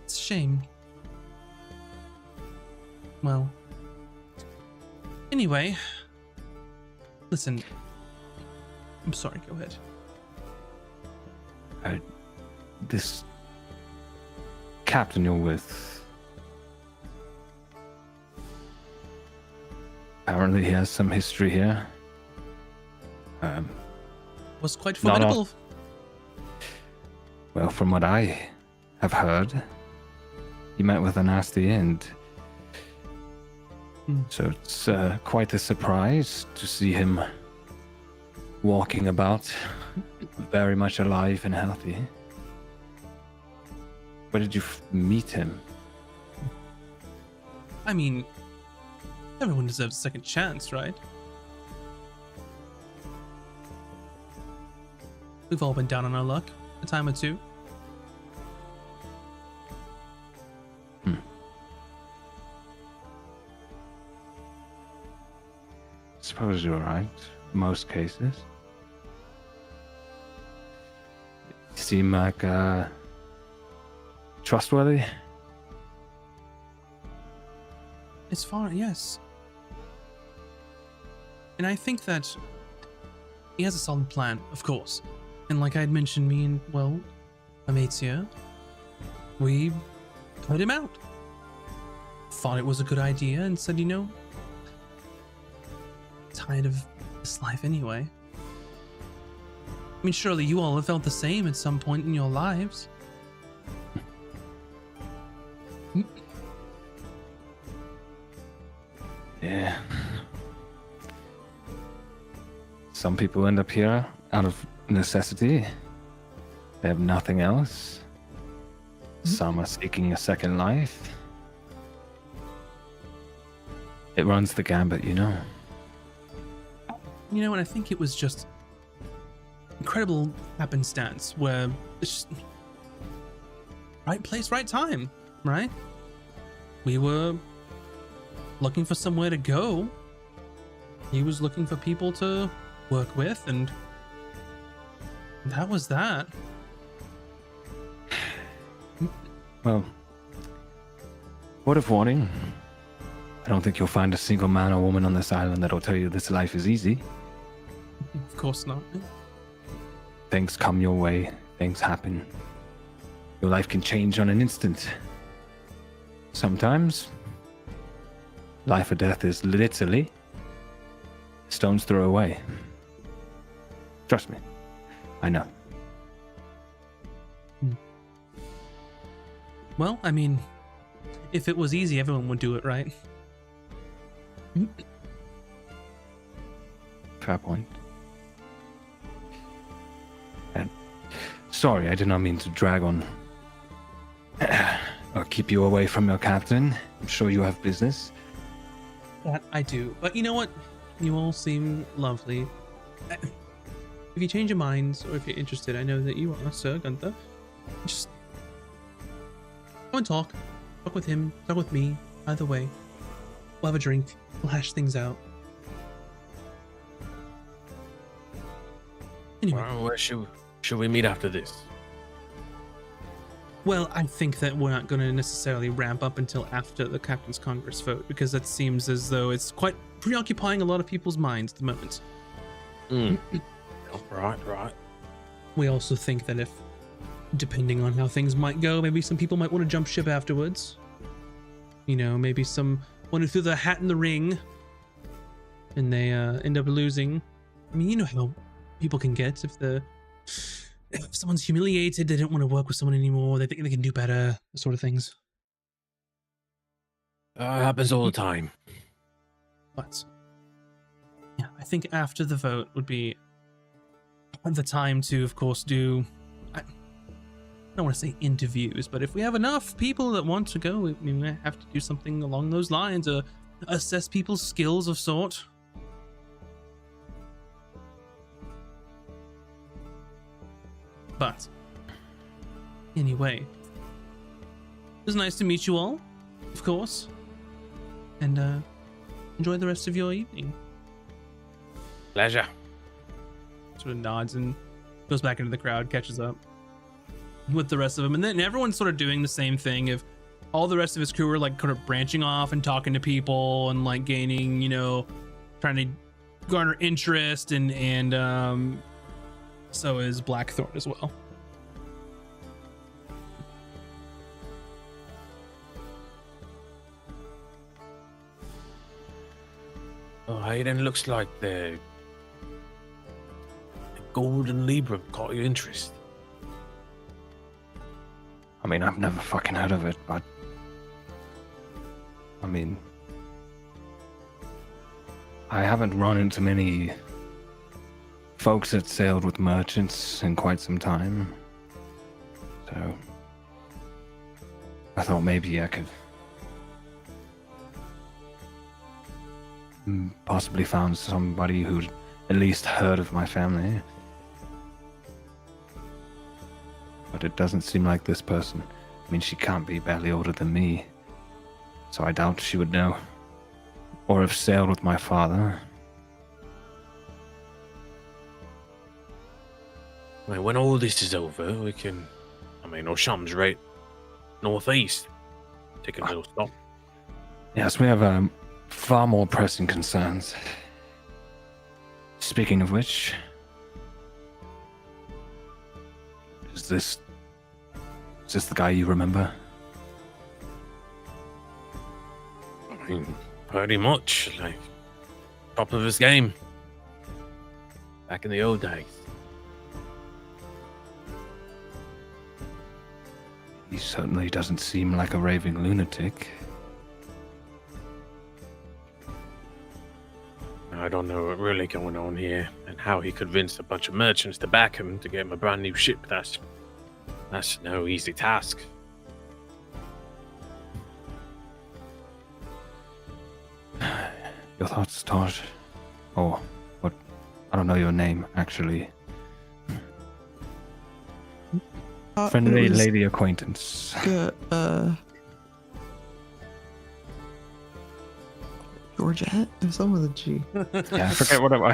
It's a shame. Well. Anyway. Listen. I'm sorry, go ahead. This captain you're with, apparently he has some history here. Was quite Not formidable. Well, from what I have heard, he met with a nasty end. So it's quite a surprise to see him walking about, very much alive and healthy. Where did you meet him? I mean, everyone deserves a second chance, right? We've all been down on our luck a time or two. Suppose you're right. Most cases. You seem like trustworthy. As far, yes. And I think that he has a solid plan, of course. And like I had mentioned, me and, well, my mates here, we put him out. Thought it was a good idea and said, you know, tired of this life anyway. I mean, surely you all have felt the same at some point in your lives. Yeah. Some people end up here out of necessity. They have nothing else. Some are seeking a second life. It runs the gambit, you know. You know, and I think it was just incredible happenstance where it's just right place, right time, right? We were looking for somewhere to go. He was looking for people to work with, and that was that. Well, word of warning. I don't think you'll find a single man or woman on this island that'll tell you this life is easy. Of course not. Things come your way, things happen. Your life can change on an instant. Sometimes, life or death is literally a stone's throw away. Trust me, I know. Well, I mean, if it was easy, everyone would do it, right? Fair point. And sorry, I did not mean to drag on or keep you away from your captain. I'm sure you have business. That I do. But you know what? You all seem lovely. If you change your minds or if you're interested, I know that you are, Sir Gunther. Just go and talk. Talk with him. Talk with me. Either way. We'll have a drink. We'll hash things out. Anyway. Well, where should we meet after this? Well, I think that we're not going to necessarily ramp up until after the Captain's Congress vote, because that seems as though it's quite preoccupying a lot of people's minds at the moment. Right. We also think that if, depending on how things might go, maybe some people might want to jump ship afterwards. You know, maybe someone who threw their hat in the ring and they end up losing. I mean, you know how people can get if someone's humiliated, they don't want to work with someone anymore, they think they can do better, sort of things. Happens all the time. But yeah, I think after the vote would be the time to, of course, do. I don't want to say interviews, but if we have enough people that want to go, we may have to do something along those lines. Assess people's skills of sort. But anyway, it was nice to meet you all, of course, and enjoy the rest of your evening. Pleasure. Sort of nods and goes back into the crowd, catches up with the rest of them, and then everyone's sort of doing the same thing. If all the rest of his crew are like kind of branching off and talking to people and like gaining, trying to garner interest, and so is Blackthorn as well. Oh, Hayden, looks like the Golden Libra caught your interest. I mean, I've never fucking heard of it, but I mean, I haven't run into many folks that sailed with merchants in quite some time. So I thought maybe I could possibly found somebody who'd at least heard of my family. But it doesn't seem like this person. I mean, she can't be barely older than me, so I doubt she would know. Or have sailed with my father. I mean, when all this is over, we can... I mean, Osham's right northeast. Take a little stop. Yes, we have far more pressing concerns. Speaking of which, is this the guy you remember? I mean, pretty much, like, top of his game. Back in the old days. He certainly doesn't seem like a raving lunatic. I don't know what really going on here, and how he convinced a bunch of merchants to back him to get him a brand new ship. That's no easy task. Your thoughts, Taj? Or what? I don't know your name, actually. Friendly it was lady acquaintance. Georgette? There's someone with a G. Yeah, I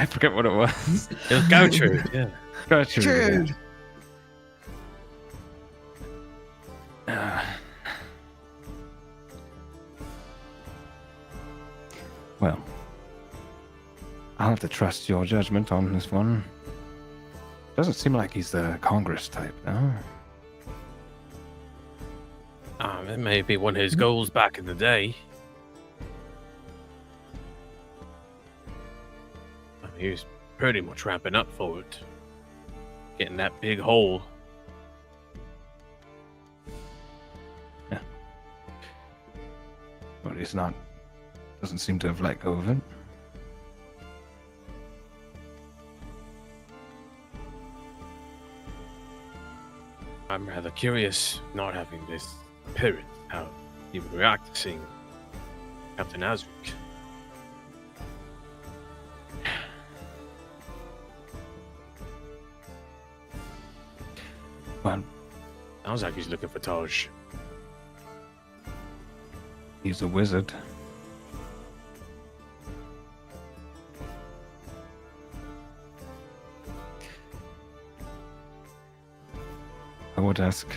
forget what it was. It was Gertrude, yeah. Gertrude. Gertrude. Well, I'll have to trust your judgment on this one. Doesn't seem like he's the Congress type, no? It may be one of his goals back in the day. I mean, he was pretty much ramping up for it. Getting that big hole. But he's not. Doesn't seem to have let go of it. I'm rather curious, not having this appearance, how he would react to seeing Captain Azric. Well, Sounds like he's looking for Taj. he's a wizard. I would ask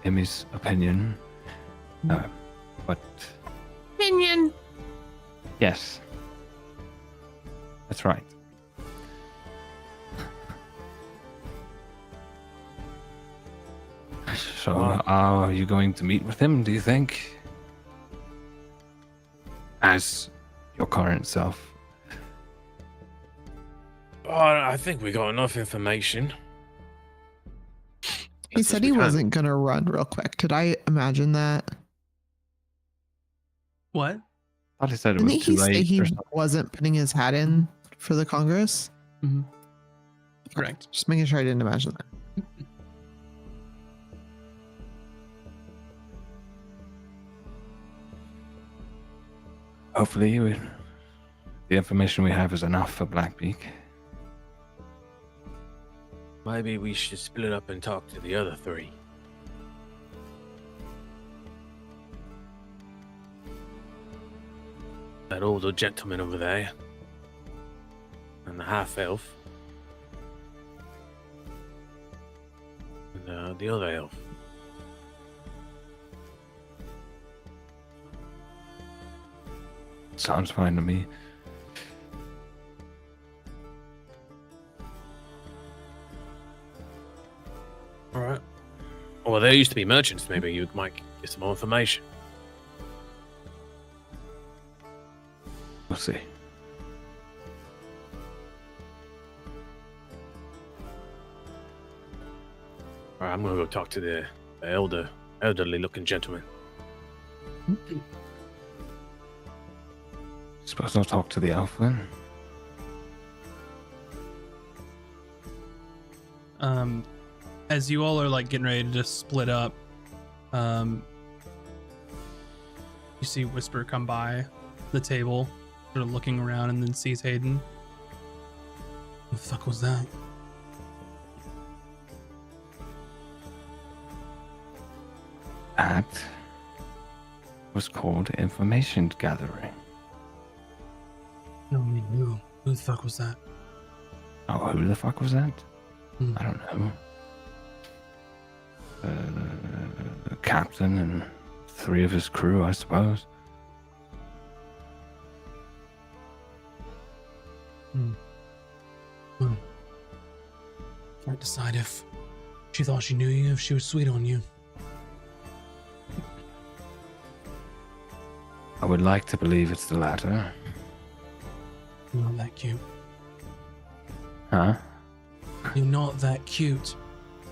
him his opinion. But Opinion. yes. That's right. So, are you going to meet with him, do you think? As your current self? I think we got enough information. He said he wasn't gonna run real quick. Did I imagine that? What? thought he said it Didn't was too he say late he or something. wasn't putting his hat in for the Congress? Mhm. Correct. Just making sure I didn't imagine that. Hopefully, the information we have is enough for Blackbeak. Maybe we should split up and talk to the other three. That older gentleman over there. And the half-elf. And the other elf. Sounds fine to me. Alright. Well, there used to be merchants. Maybe you might get some more information. We'll see. Alright, I'm gonna go talk to the elderly-looking gentleman. Suppose I'll talk to the elf then. As you all are like getting ready to just split up, you see Whisper come by the table, sort of looking around, and then sees Hayden. What the fuck was that? That was called information gathering. No, I mean, who the fuck was that? Oh, who the fuck was that? Hmm. I don't know. The captain and 3 of his crew, I suppose. Can't decide if she thought she knew you, if she was sweet on you. I would like to believe it's the latter. You're not that cute. Huh? You're not that cute.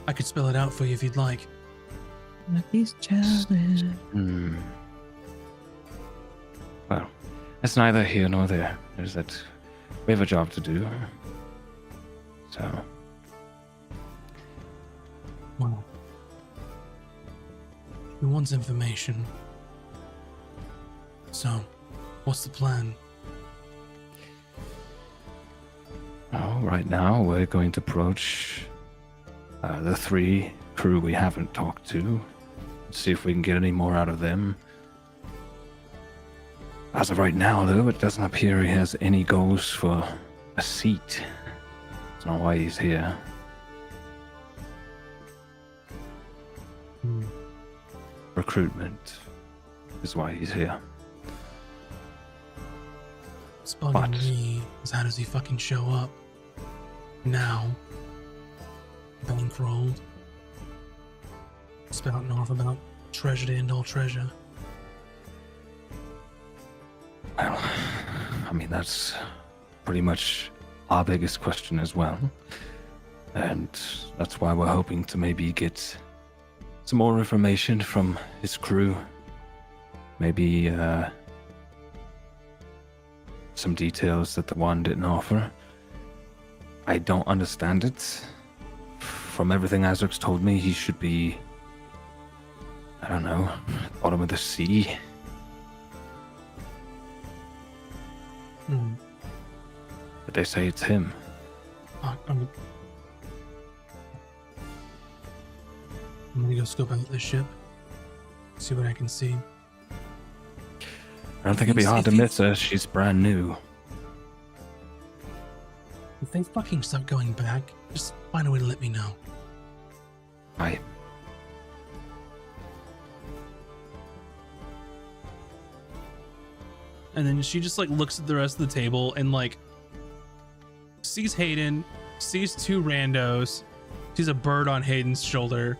I could spell it out for you if you'd like. He's jealous. Well, it's neither here nor there. There's that we have a job to do. So, Well, he wants information. So, what's the plan? well, right now we're going to approach the 3 crew we haven't talked to. See if we can get any more out of them. As of right now, though, it doesn't appear he has any goals for a seat. That's not why he's here. Recruitment is why he's here. What's bugging What? me is how does he fucking show up? Now. Bankrolled. Spouting off about treasure to end all treasure. Well, I mean, that's pretty much our biggest question as well. And that's why we're hoping to maybe get some more information from his crew. Maybe some details that the one didn't offer. I don't understand it. From everything Azric's told me, he should be, I don't know, bottom of the sea. But they say it's him. I'm gonna go scope out the ship. See what I can see. I don't think it'd be hard to miss her. She's brand new. If they fucking start going back, just find a way to let me know. I And then she just like looks at the rest of the table and like sees Hayden, sees 2 randos, sees a bird on Hayden's shoulder,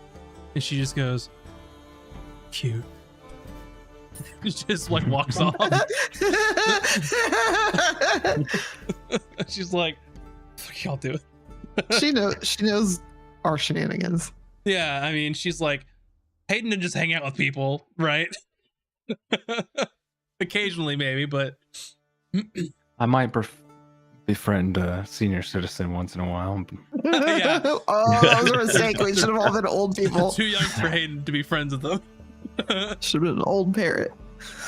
and she just goes, cute. She just like walks off. She's like, fuck y'all do it. She knows our shenanigans. Yeah, I mean, she's like, Hayden didn't just hang out with people, right? Occasionally, maybe, but I might befriend a senior citizen once in a while. Yeah. Oh, that was a mistake. We should have all been old people. too young for Hayden to be friends with them. Should have been an old parrot.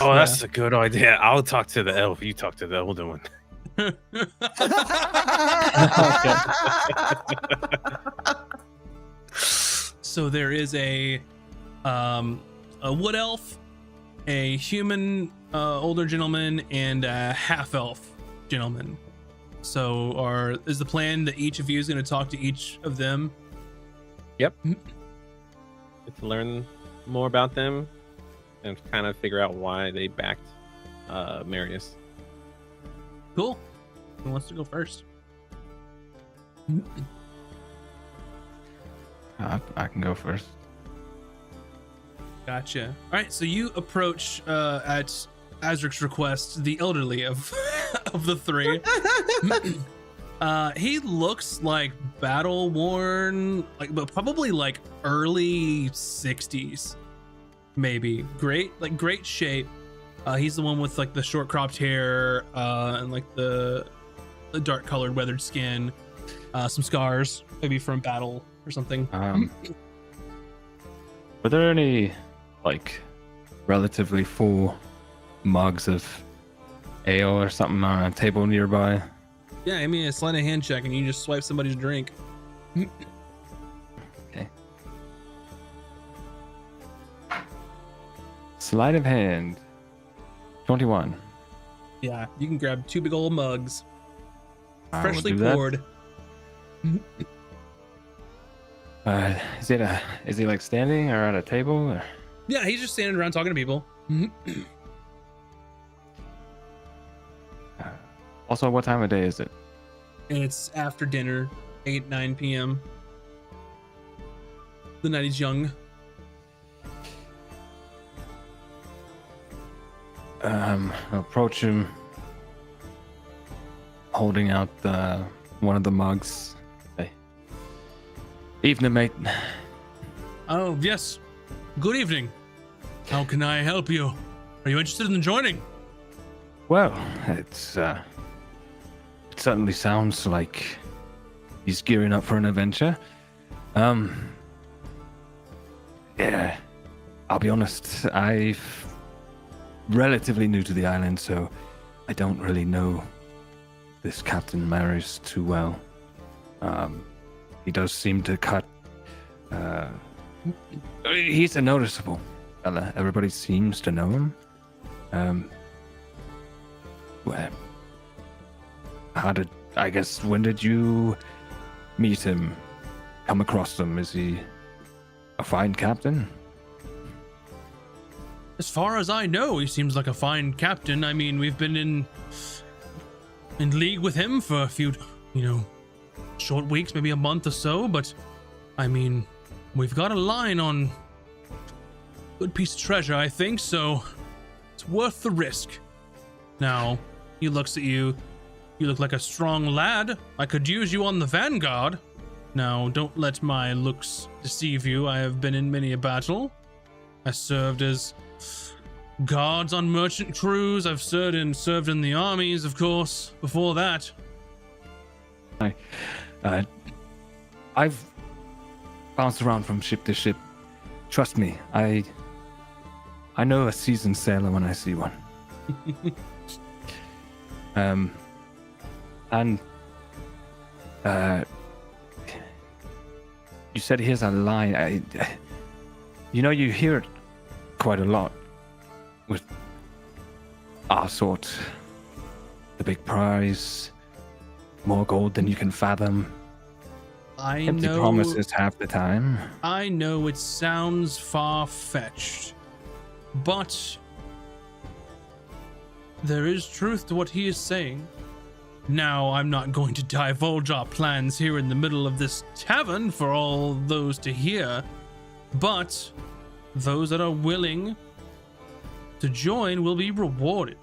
Oh, that's a good idea. I'll talk to the elf. You talk to the older one. So there is a wood elf, a human older gentleman, and a half elf gentleman. So is the plan that each of you is going to talk to each of them? Get to learn more about them and kind of figure out why they backed Marius. Cool. Who wants to go first? I can go first. Gotcha. All right, so you approach at Azric's request the elderly of of the three. He looks like battle worn, but probably like early 60s, maybe. Great shape. He's the one with like the short cropped hair and like the dark colored weathered skin, some scars, maybe from battle or something. Were there any like relatively full mugs of ale or something on a table nearby? Yeah, I mean, a sleight of hand check and you just swipe somebody's drink. Okay. Sleight of hand. 21. Yeah, you can grab two big old mugs, I will freshly do that. poured. Is he like standing or at a table? Or? Yeah, he's just standing around talking to people. Also, what time of day is it? And it's after dinner, 8-9 p.m. The night is young. Approach him, holding out one of the mugs. Hey. Evening, mate. Oh, yes. Good evening. How can I help you? Are you interested in joining? Well, it certainly sounds like he's gearing up for an adventure. Yeah, I'll be honest, I'm relatively new to the island, so I don't really know this Captain Marius too well. He does seem to cut. He's a noticeable fella. Everybody seems to know him. Well, when did you meet him? Come across him? Is he a fine captain? As far as I know, he seems like a fine captain. I mean, we've been in league with him for a few, short weeks, maybe a month or so, but I mean, we've got a line on a good piece of treasure, I think, so it's worth the risk. Now, he looks at you. You look like a strong lad. I could use you on the vanguard. Now, don't let my looks deceive you. I have been in many a battle. I served as guards on merchant crews. I've served in the armies, of course, before that. I've bounced around from ship to ship. Trust me, I know a seasoned sailor when I see one. You said here's a line. You hear it quite a lot with our sort. The big prize, more gold than you can fathom. I Empty know. promises half the time. I know it sounds far-fetched, but there is truth to what he is saying. Now, I'm not going to divulge our plans here in the middle of this tavern for all those to hear, but those that are willing to join will be rewarded,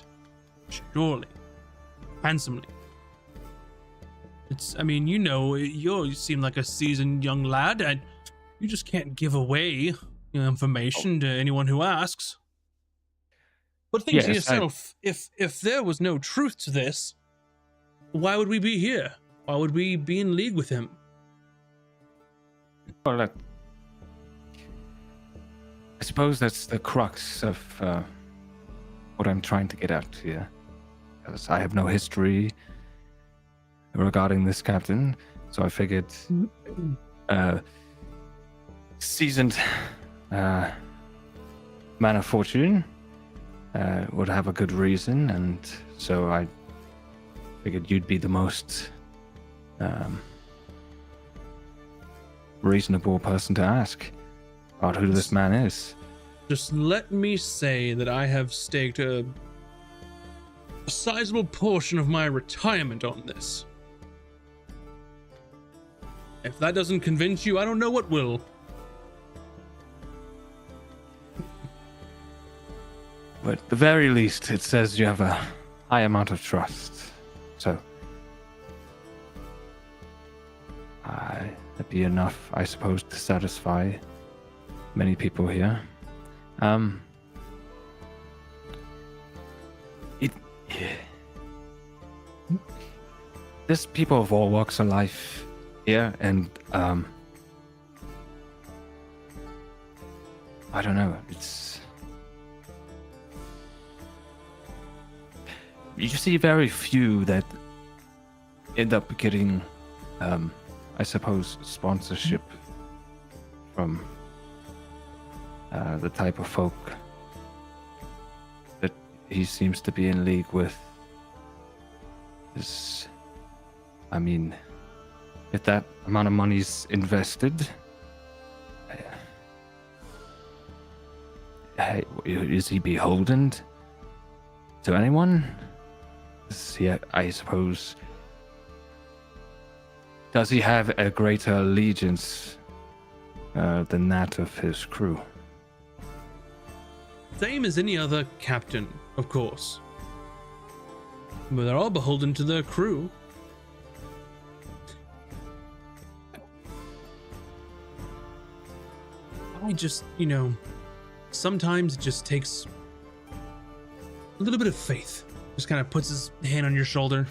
surely, handsomely. You seem like a seasoned young lad, and you just can't give away information to anyone who asks. But think to Yes, yourself, if there was no truth to this, why would we be here? Why would we be in league with him? Well, I suppose that's the crux of what I'm trying to get at here. Because I have no history regarding this captain, so I figured seasoned man of fortune would have a good reason, and so I figured you'd be the most reasonable person to ask about who this man is. Just let me say that I have staked a sizable portion of my retirement on this. If that doesn't convince you, I don't know what will. But at the very least, it says you have a high amount of trust. So, that'd be enough, I suppose, to satisfy many people here. There's people of all walks of life here, and I don't know. You see very few that end up getting, I suppose, sponsorship from the type of folk that he seems to be in league with. I mean, if that amount of money's invested, is he beholden to anyone? I suppose. Does he have a greater allegiance than that of his crew? Same as any other captain, of course. But they're all beholden to their crew. I just, sometimes it just takes a little bit of faith. Just kind of puts his hand on your shoulder.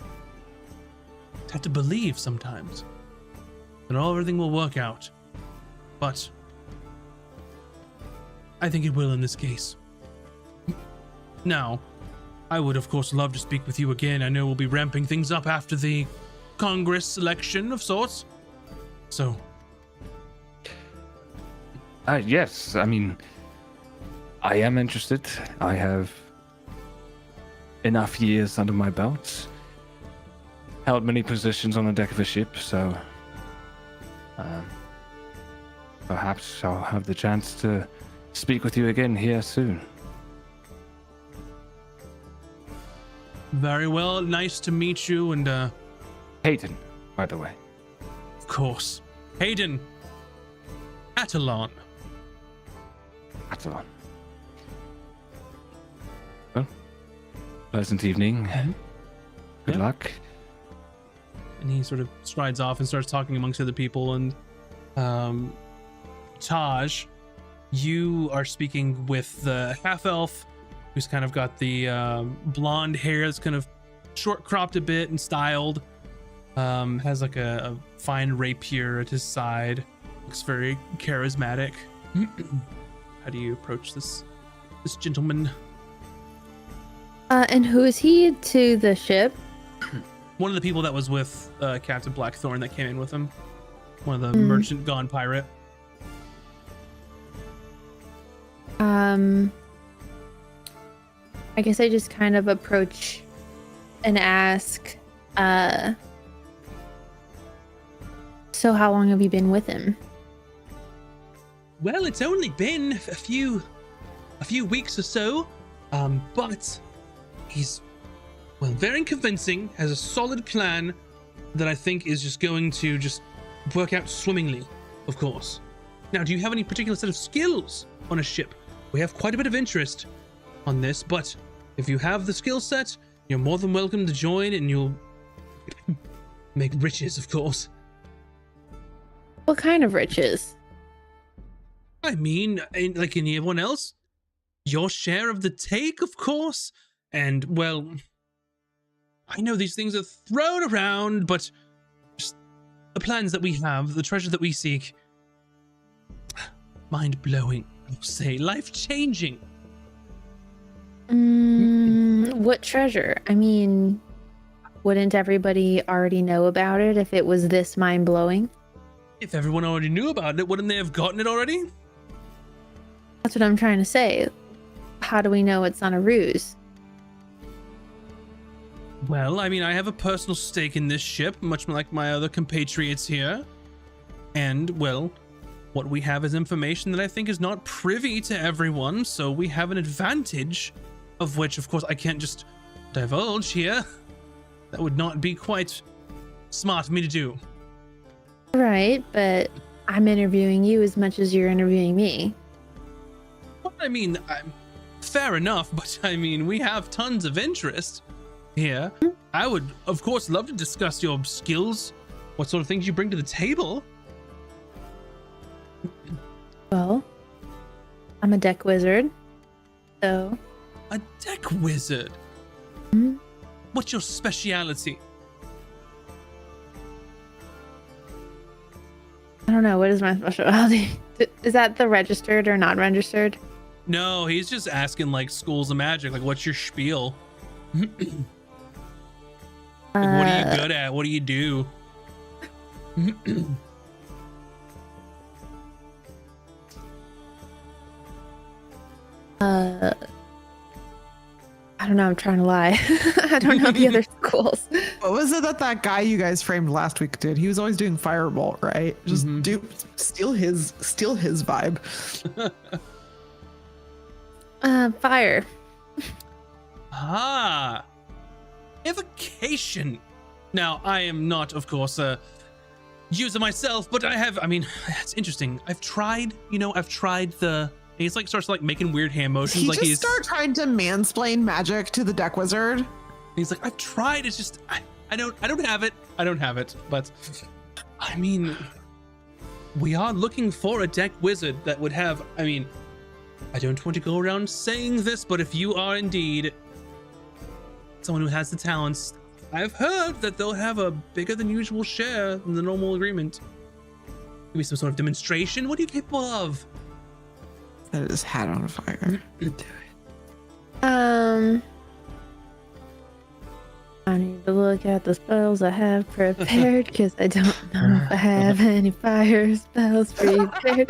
You have to believe sometimes that everything will work out. But I think it will in this case. Now, I would of course love to speak with you again. I know we'll be ramping things up after the Congress election of sorts. So. Yes, I mean, I am interested. I have enough years under my belt. Held many positions on the deck of a ship, so perhaps I'll have the chance to speak with you again here soon. Very well, nice to meet you, and Hayden, by the way. Of course. Hayden. Atalon. Atalon. Well, pleasant evening. Good luck. And he sort of strides off and starts talking amongst other people. And Taj, you are speaking with the half-elf who's kind of got the blonde hair that's kind of short cropped a bit and styled. Has like a fine rapier at his side. Looks very charismatic. How do you approach this gentleman? And who is he to the ship? One of the people that was with Captain Blackthorn that came in with him. One of the merchant gone pirate. I guess I just kind of approach and ask, so how long have you been with him? Well, it's only been a few weeks or so, but he's, very convincing, has a solid plan that I think is just going to just work out swimmingly, of course. Now, do you have any particular set of skills on a ship? We have quite a bit of interest on this, but if you have the skill set, you're more than welcome to join, and you'll make riches, of course. What kind of riches? I mean, like anyone else, your share of the take, of course. And, well, I know these things are thrown around, but just the plans that we have, the treasure that we seek, mind-blowing, I'll say, life-changing. What treasure? I mean, wouldn't everybody already know about it if it was this mind-blowing? If everyone already knew about it, wouldn't they have gotten it already? That's what I'm trying to say. How do we know it's not a ruse? Well, I mean, I have a personal stake in this ship, much like my other compatriots here. And, well, what we have is information that I think is not privy to everyone, so we have an advantage, of which, of course, I can't just divulge here. That would not be quite smart of me to do. Right, but I'm interviewing you as much as you're interviewing me. Well, I mean, fair enough, but I mean, we have tons of interest here. I would, of course, love to discuss your skills, what sort of things you bring to the table. Well, I'm a deck wizard, so... A deck wizard? Hmm? What's your speciality? I don't know, what is my specialty? Is that the registered or non-registered? No, he's just asking, like, schools of magic. Like, what's your spiel? Like, what are you good at? What do you do? I don't know, I'm trying to lie. I don't know the other schools. What was it that guy you guys framed last week did? He was always doing Firebolt, right? Just steal his vibe. Fire. Ah, evocation. Now, I am not, of course, a user myself, but I mean, it's interesting. I've tried the. He's like starts like making weird hand motions. He like just start trying to mansplain magic to the deck wizard. He's like, I've tried. It's just I don't have it. I don't have it. But I mean, we are looking for a deck wizard that would have. I mean, I don't want to go around saying this, but if you are indeed someone who has the talents, I've heard that they'll have a bigger than usual share than the normal agreement. Maybe some sort of demonstration. What are you capable of? Set his hat on fire. I need to look at the spells I have prepared because I don't know if I have any fire spells prepared.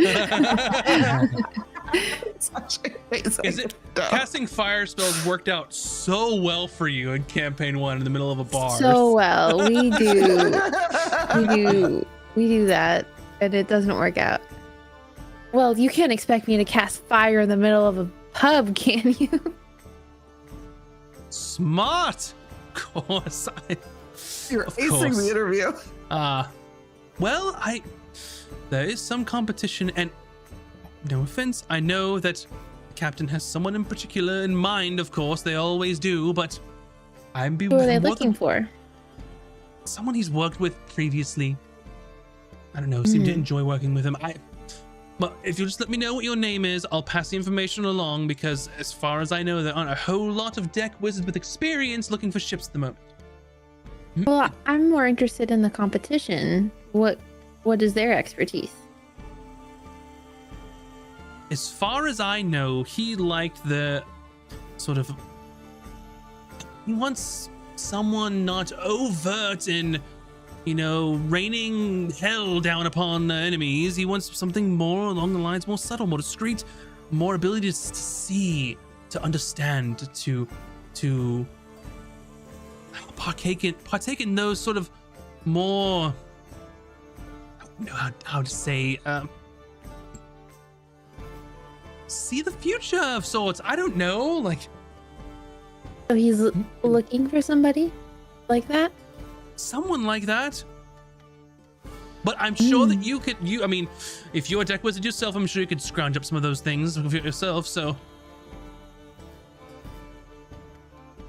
Such amazing Is it stuff. casting fire spells worked out so well for you in campaign 1 in the middle of a bar? So well, we do that, and it doesn't work out. Well, you can't expect me to cast fire in the middle of a pub, can you? Smart. Of course. You're Of acing course. the interview. Well, there is some competition, and no offense, I know that the captain has someone in particular in mind, of course, they always do, but I'm Who are they looking for? someone he's worked with previously. I don't know, seemed to enjoy working with him. But if you'll just let me know what your name is, I'll pass the information along, because as far as I know, there aren't a whole lot of deck wizards with experience looking for ships at the moment. Well, I'm more interested in the competition. What is their expertise? As far as I know, he liked the sort of. He wants someone not overt in, raining hell down upon enemies. He wants something more along the lines, more subtle, more discreet, more ability to see, to understand, to partake in those sort of more. I don't know how to say. See the future of sorts. I don't know, like. So he's looking for somebody like that? Someone like that. But I'm sure that I mean, if you're a deck wizard yourself, I'm sure you could scrounge up some of those things yourself, so.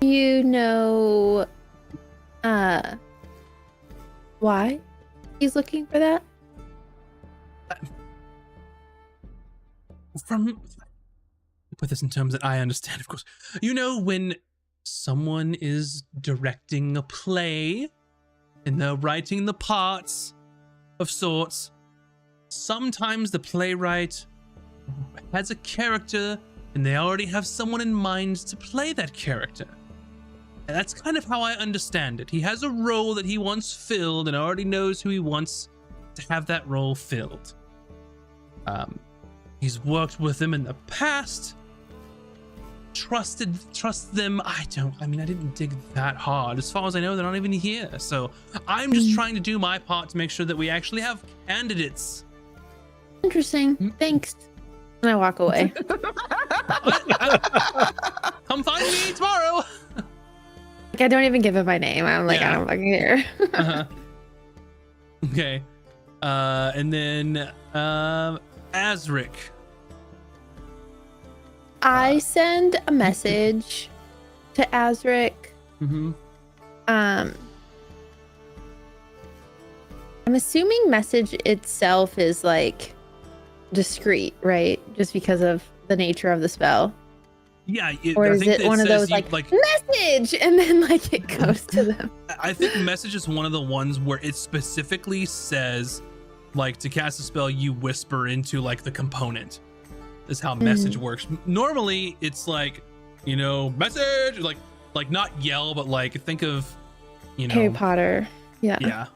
You know, why he's looking for that? From put this in terms that I understand, of course. You know, when someone is directing a play and they're writing the parts of sorts, sometimes the playwright has a character and they already have someone in mind to play that character. And that's kind of how I understand it. He has a role that he wants filled and already knows who he wants to have that role filled. He's worked with them in the past, trust them. I didn't dig that hard. As far as I know, they're not even here. So I'm just trying to do my part to make sure that we actually have candidates. Interesting. Thanks. And I walk away. Come find me tomorrow. Like, I don't even give him my name. I'm like, Yeah. I don't fucking care. Uh-huh. Okay. And then Azric. I send a message to Azric. Mm-hmm. I'm assuming message itself is like discreet, right? Just because of the nature of the spell. Yeah. Or I is think it one of those says like message and then like it goes to them? I think message is one of the ones where it specifically says, like, to cast a spell, you whisper into like the component. Is how message works. Normally, it's like, message, like not yell, but like think of, Harry Potter. Yeah. Yeah.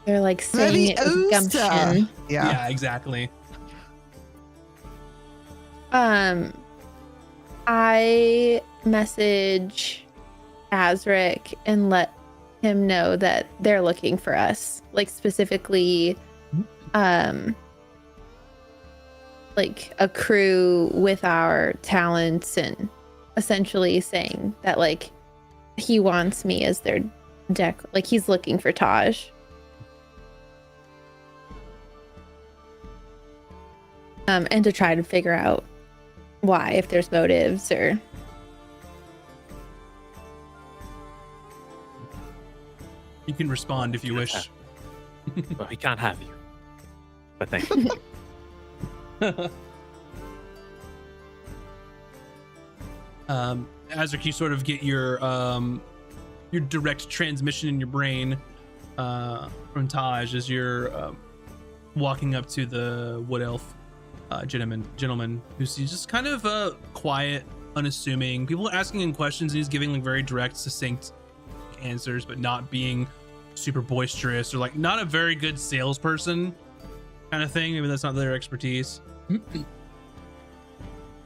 They're like saying it with gumption. Yeah, exactly. I message Azric and let him know that they're looking for us. Like specifically, like a crew with our talents, and essentially saying that like he wants me as their deck. Like he's looking for Taj. And to try to figure out why, if there's motives or. You can respond if you wish. Well, he can't have you. But thank you. Azric, you sort of get your direct transmission in your brain from Taj as you're walking up to the wood elf gentleman who's just kind of quiet, unassuming. People are asking him questions and he's giving like very direct, succinct answers, but not being super boisterous or like not a very good salesperson kind of thing. Maybe that's not their expertise.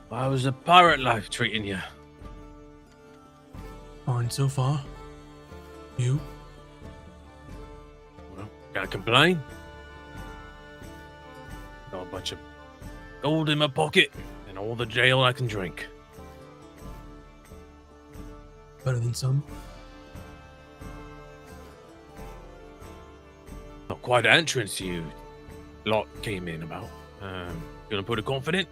How's the pirate life treating you? Fine so far. You? Well, can't complain. Got a bunch of gold in my pocket and all the jail I can drink. Better than some. Not quite the entrance you lot came in about. Gonna put it confident?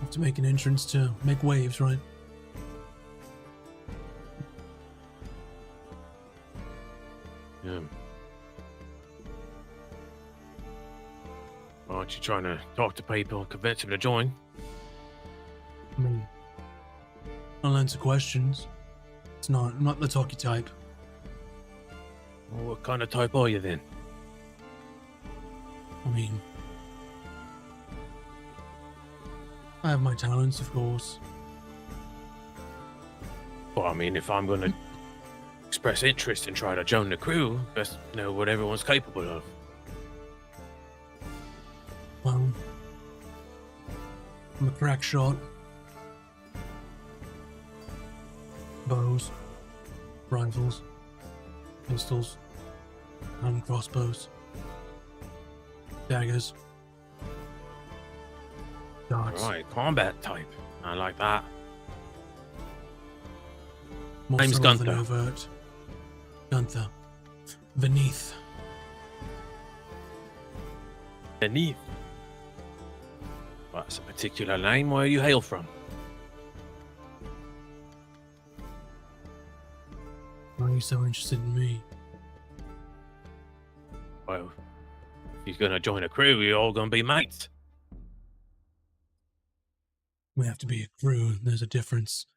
Have to make an entrance to make waves, right? Yeah. Aren't you trying to talk to people, convince them to join? I mean, I'll answer questions. I'm not the talky type. Well, what kind of type are you then? I mean, I have my talents, of course. Well, I mean, if I'm gonna express interest and try to join the crew, best know what everyone's capable of. Well, I'm a crack shot. Bows, rifles, pistols, and crossbows, daggers, darts. Right, combat type. I like that. More Name's subtle than Gunther. overt. Gunther. Beneath. Beneath. Well, that's a particular name. Where you hail from? Why are you so interested in me? Well, if you're gonna join a crew, you're all gonna be mates. We have to be a crew. There's a difference.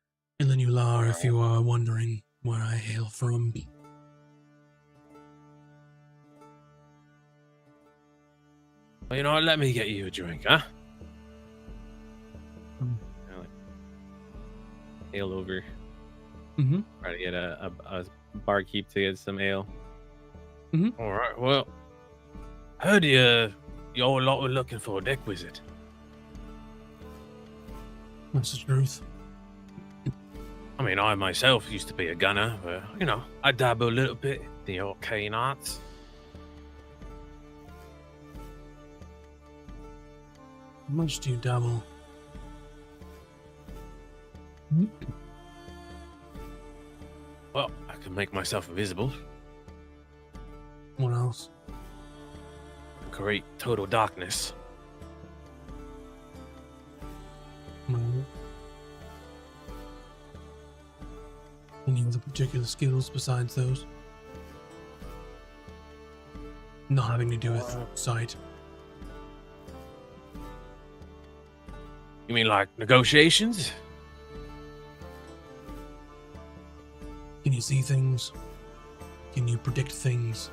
Ilanular, if you are wondering where I hail from. Well, you know what? Let me get you a drink, huh? Ale over. Mm-hmm. Try to get a barkeep to get some ale. Mm-hmm. All right. Well, heard y'all lot were looking for a deck wizard. That's the truth. I mean, I myself used to be a gunner, but you know, I dabble a little bit in the arcane arts. How much do you dabble? Well, I can make myself invisible, What else? create total darkness. No. Any other particular skills besides those? Not having to do with sight. You mean like negotiations? Can you see things? Can you predict things?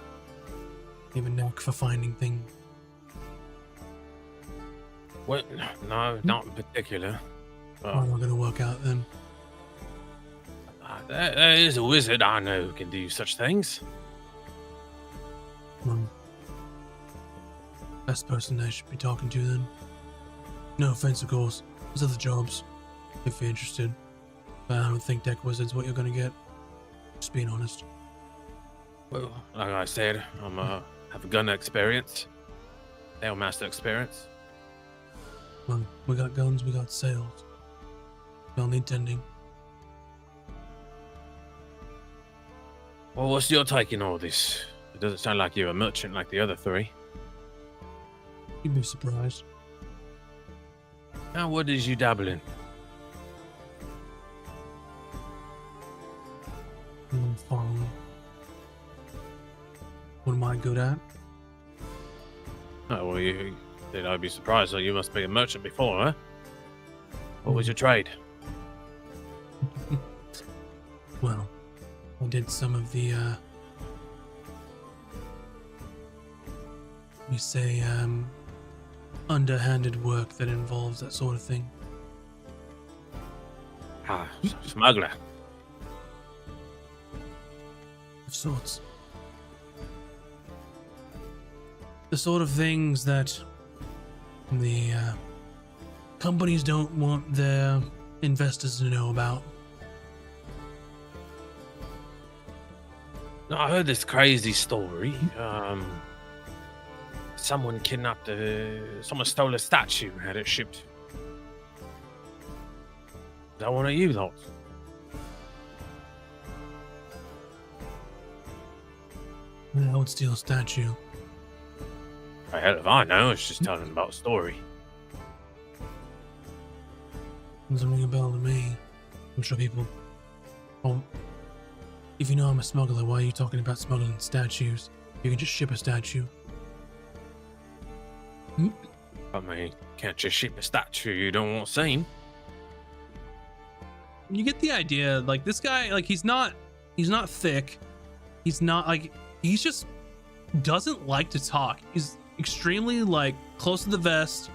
You have a knack for finding things. Well, no, not in particular. How am I going to work out then? There is a wizard I know who can do such things. Best person I should be talking to then. No offense, of course. There's other jobs, if you're interested. But I don't think Deck Wizard's what you're going to get. Just being honest. Well, like I said, I'm have a gun experience, ale master experience. Well, we got guns, we got sails. We'll need tending. Well, what's your take in all this? It doesn't sound like you're a merchant like the other three. You'd be surprised. Now, what is you dabble in? Farming. What am I good at? Oh, well, I'd be surprised. So you must be a merchant before, huh? What was your trade? Well, I did some of the, we say, underhanded work that involves that sort of thing. Ah, smuggler. Of sorts. The sort of things that the companies don't want their investors to know about. No, I heard this crazy story. Someone kidnapped someone stole a statue and had it shipped. Is that one of you lots? I would steal a statue. Hell if I know, it's just telling about a story. Doesn't ring a bell to me. I'm sure people. Oh, if you know I'm a smuggler, why are you talking about smuggling statues? You can just ship a statue. I mean, can't just ship a statue you don't want seen. You get the idea. Like, this guy, like, he's not thick. He's not like, he's just doesn't like to talk. He's extremely, like, close to the vest,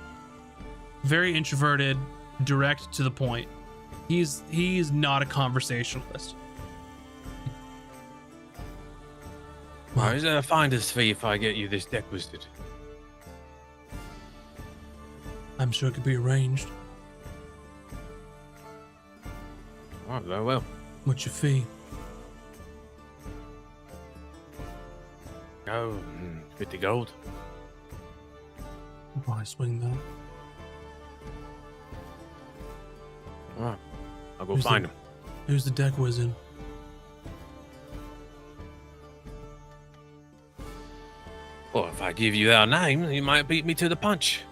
very introverted, direct to the point. He's not a conversationalist. Well, is there a finder's fee if I get you this deck wizard? I'm sure it could be arranged. All right, very well. What's your fee? Oh, 50 gold. I'll probably swing that. All right, I'll go Who's find the- him. Who's the deck wizard? Well, if I give you that name, you might beat me to the punch.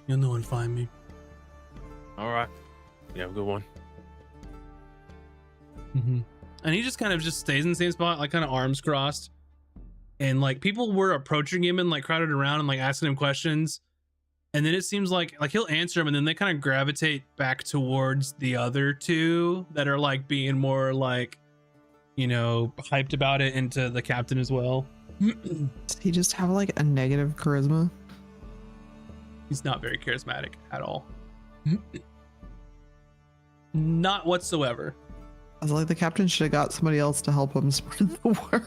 You'll know and find me. All right. You have a good one. Mm-hmm. And he just kind of just stays in the same spot, like kind of arms crossed. and like people were approaching him and like crowded around and like asking him questions, and then it seems like he'll answer them, and then they kind of gravitate back towards the other two that are like being more like, you know, hyped about it, into the captain as well. Does he just have like a negative charisma? He's not very charismatic at all. Not whatsoever. I was like, the captain should have got somebody else to help him spread the word.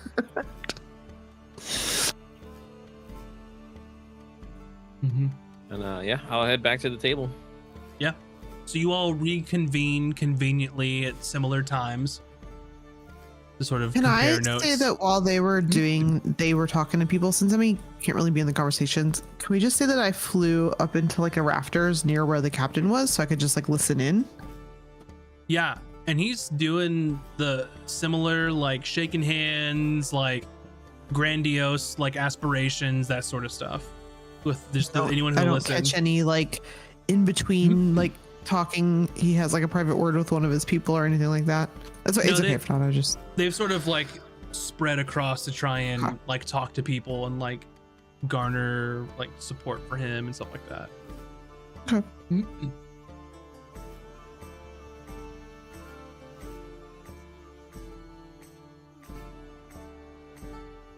And yeah, I'll head back to the table. Yeah. So you all reconvene conveniently at similar times to sort of Can compare I notes. say that while they were talking to people, since I can't really be in the conversations, can we just say that I flew up into like a rafters near where the captain was so I could just like listen in? Yeah. And he's doing the similar, like shaking hands, like grandiose, like aspirations, that sort of stuff. With just anyone who I don't listens. catch any like in between like talking. He has like a private word with one of his people or anything like that. That's what, No, it's okay if not. I just They've sort of like spread across to try and like talk to people and like garner like support for him and stuff like that. Okay.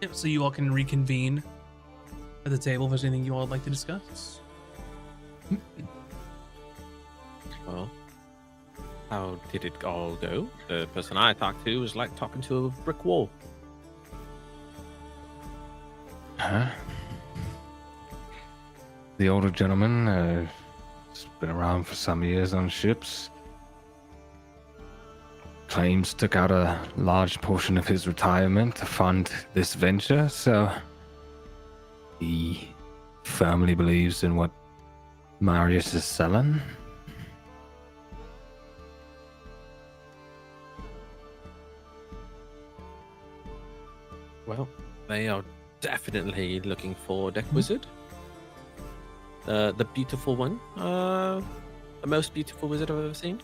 Yeah, so you all can reconvene at the table if there's anything you all would like to discuss. Well, how did it all go? The person I talked to was like talking to a brick wall. Huh? The older gentleman has been around for some years on ships. Claims took out a large portion of his retirement to fund this venture, so he firmly believes in what Marius is selling. Well, they are definitely looking for Deck Wizard. The beautiful one. The most beautiful wizard I've ever seen.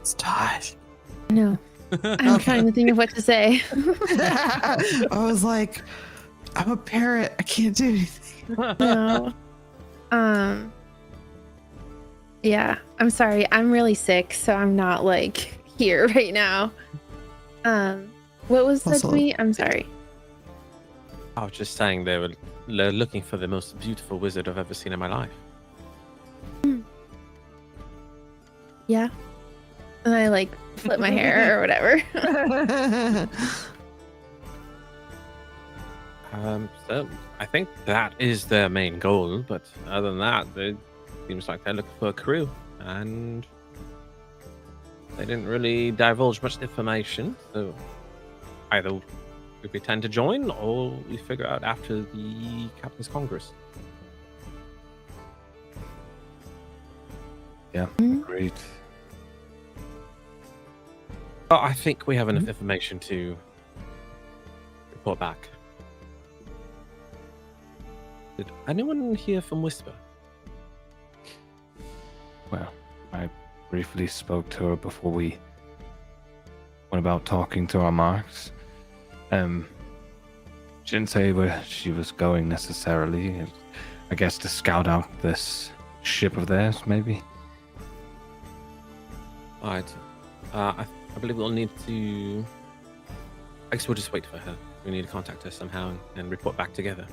it's Tosh. No. I'm trying to think of what to say. I was like, I'm a parrot. I can't do anything. No. Yeah, I'm sorry. I'm really sick, so I'm not like here right now. What was said to Also- me? I'm sorry. I was just saying they're looking for the most beautiful wizard I've ever seen in my life. Yeah. And I like flip my hair or whatever. So I think that is their main goal, but other than that, it seems like they're looking for a crew, and they didn't really divulge much information. So either we pretend to join, or we figure out after the Captain's Congress. Yeah, great. But I think we have enough information to report back. Did anyone hear from Whisper? Well, I briefly spoke to her before we went about talking to our marks. She didn't say where she was going necessarily. I guess to scout out this ship of theirs, maybe. Alright. I believe we'll need to... I guess we'll just wait for her. We need to contact her somehow and report back together.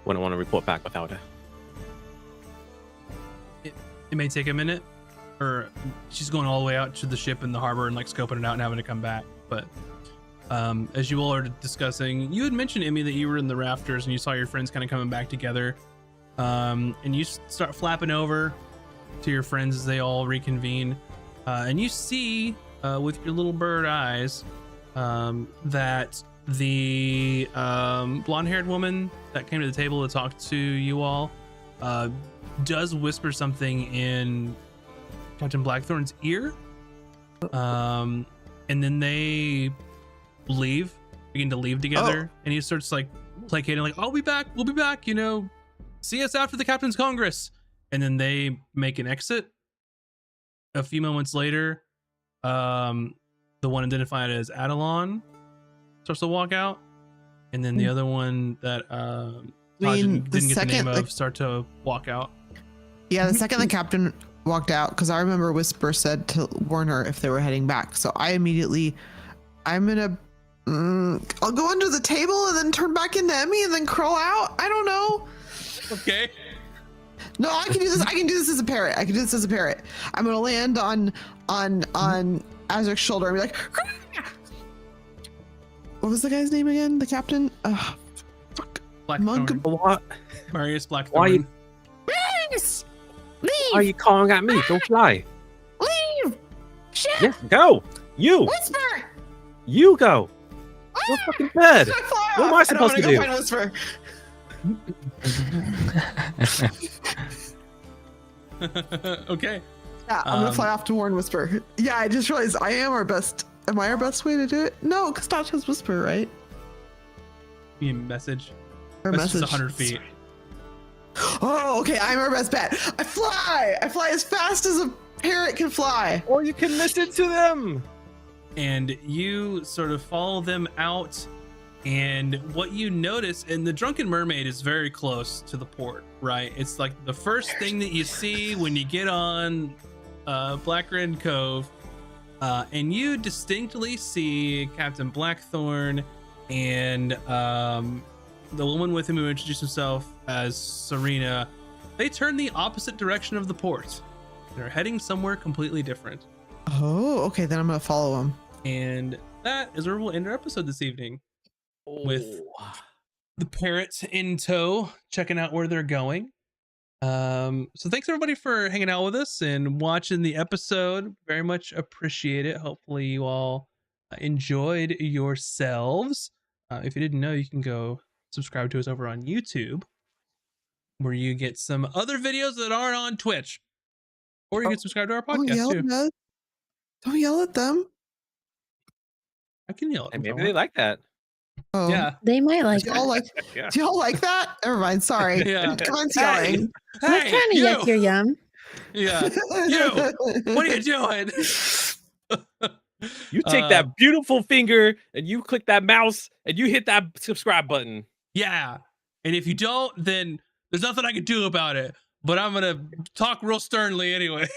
Wouldn't want to report back without her. It may take a minute, or she's going all the way out to the ship in the harbor and like scoping it out and having to come back. But as you all are discussing, you had mentioned, Emmy, that you were in the rafters and you saw your friends kind of coming back together. And you start flapping over to your friends as they all reconvene. And you see with your little bird eyes that the blonde-haired woman that came to the table to talk to you all does whisper something in Captain Blackthorn's ear, and then they begin to leave together, and he starts like placating, like, we'll be back, you know, see us after the Captain's Congress. And then they make an exit. A few moments later, the one identified as Adelon starts to walk out. And then the other one that Taj didn't get the name of start to walk out. Yeah, the second the captain walked out, because I remember Whisper said to warn her if they were heading back. So I immediately, I'm gonna, I'll go under the table and then turn back into Emmy and then crawl out. I don't know. Okay. No, I can do this. I can do this as a parrot. I can do this as a parrot. I'm gonna land on Azric's shoulder and be like, what was the guy's name again? The captain? Fuck. Blackthorn. What? Marius Blackthorn. Why you, Please! why are Leave! you calling at me? Don't fly. Leave! Shit! Yes, go. You. Whisper! You go. Go fucking bed. Should I fly What am off? I supposed don't to wanna do? go find Whisper. Okay. Yeah, I'm gonna fly Um, off to warn Whisper. Yeah, I just realized I am our best. Am I our best way to do it? No, because Dodge has Whisper, right? You message. Or That's just message. 100 feet. Oh, okay. I'm our best bet. I fly. I fly as fast as a parrot can fly. Or you can listen to them. And you sort of follow them out. And what you notice, and the Drunken Mermaid is very close to the port, right? It's like the first thing that you see when you get on Blackren Cove. And you distinctly see Captain Blackthorn and the woman with him who introduced himself as Serena. They turn the opposite direction of the port. They're heading somewhere completely different. Oh, okay. Then I'm gonna follow him. And that is where we'll end our episode this evening. With the parrot in tow, checking out where they're going. So thanks everybody for hanging out with us and watching the episode. Very much appreciate it. Hopefully you all enjoyed yourselves. If you didn't know, you can go subscribe to us over on YouTube, where you get some other videos that aren't on Twitch, or you can subscribe to our Don't podcast yell too. at us. Don't yell at them. I can yell at And them. if maybe I they want. like that. Oh, Yeah. They might like Do y'all that. like? Yeah. Do y'all like that? Never mind. Sorry. Yeah. Come on, Hey. yelling. We're trying to you. yuck your yum. Yeah. You. What are you doing? You take that beautiful finger and you click that mouse and you hit that subscribe button. Yeah. And if you don't, then there's nothing I can do about it. But I'm gonna talk real sternly anyway.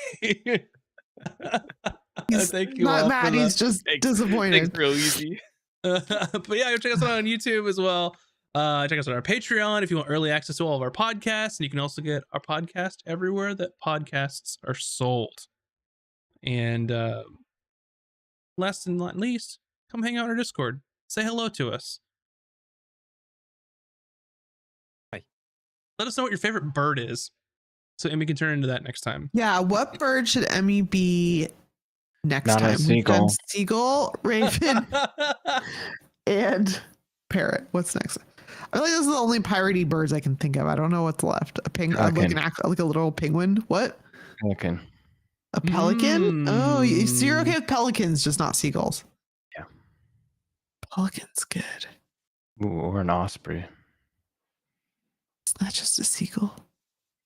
He's Thank you not all mad. for He's just Thanks. disappointed. real easy. but yeah, go check us out on YouTube as well. Check us out on our Patreon if you want early access to all of our podcasts, and you can also get our podcast everywhere that podcasts are sold. And last and not least, come hang out on our Discord. Say hello to us. Hi. Let us know what your favorite bird is, so Emmy can turn into that next time. Yeah. What bird should Emmy be next Not a time? We've done seagull. Seagull, raven, and parrot. What's next? I feel like those are the only piratey birds I can think of. I don't know what's left. A penguin, like a little penguin. What? Pelican. A pelican? Oh, so you're okay Mm. with pelicans, just not seagulls. Yeah. Pelican's good. Ooh, or an osprey. It's not just a seagull.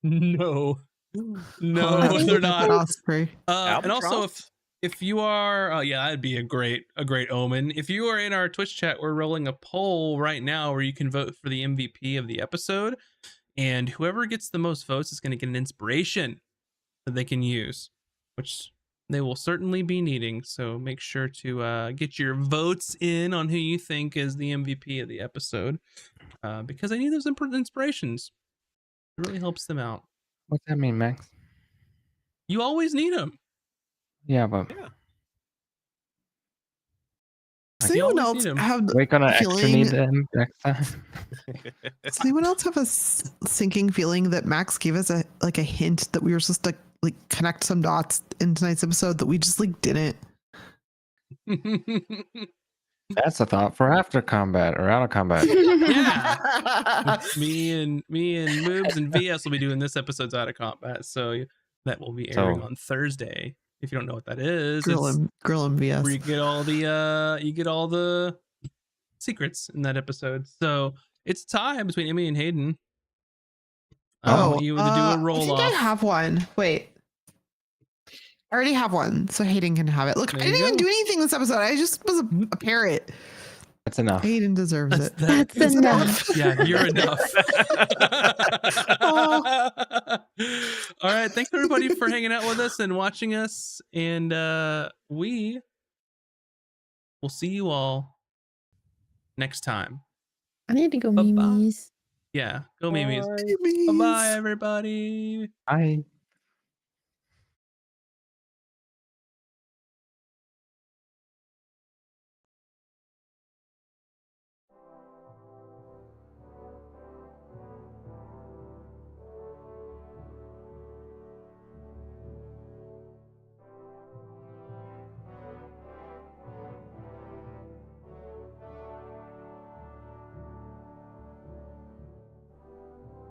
No, Oh, they're not. Osprey. And also, Albatross? if you are, yeah, that'd be a great omen. If you are in our Twitch chat, we're rolling a poll right now where you can vote for the MVP of the episode, and whoever gets the most votes is going to get an inspiration that they can use, which they will certainly be needing. So make sure to get your votes in on who you think is the MVP of the episode, because I need those inspirations. It really helps them out. What's that mean, Max? You always need them. Yeah, but Yeah. Does You anyone always else need 'em. have we're gonna extra feeling- need them next time. Does anyone else have a sinking feeling that Max gave us a hint that we were supposed to like connect some dots in tonight's episode that we just like didn't? That's a thought for after combat or out of combat. Yeah. me and Moobs and VS will be doing this episode's Out of Combat, so that will be airing So- on Thursday. If you don't know what that is, Grill it's him where VS. you get all the secrets in that episode. So it's a tie between Emmy and Hayden. I want you to do a I roll think I off. have one. Wait. I already have one, so Hayden can have it. Look, There I you didn't even go. do anything this episode. I just was a parrot. That's enough. Hayden deserves it. That's It's enough. Yeah, you're enough. Oh. All right. Thanks everybody for hanging out with us and watching us. And we will see you all next time. I need to go Bye-bye. memes. Yeah. Go memes. Babies. Bye-bye, everybody. Bye.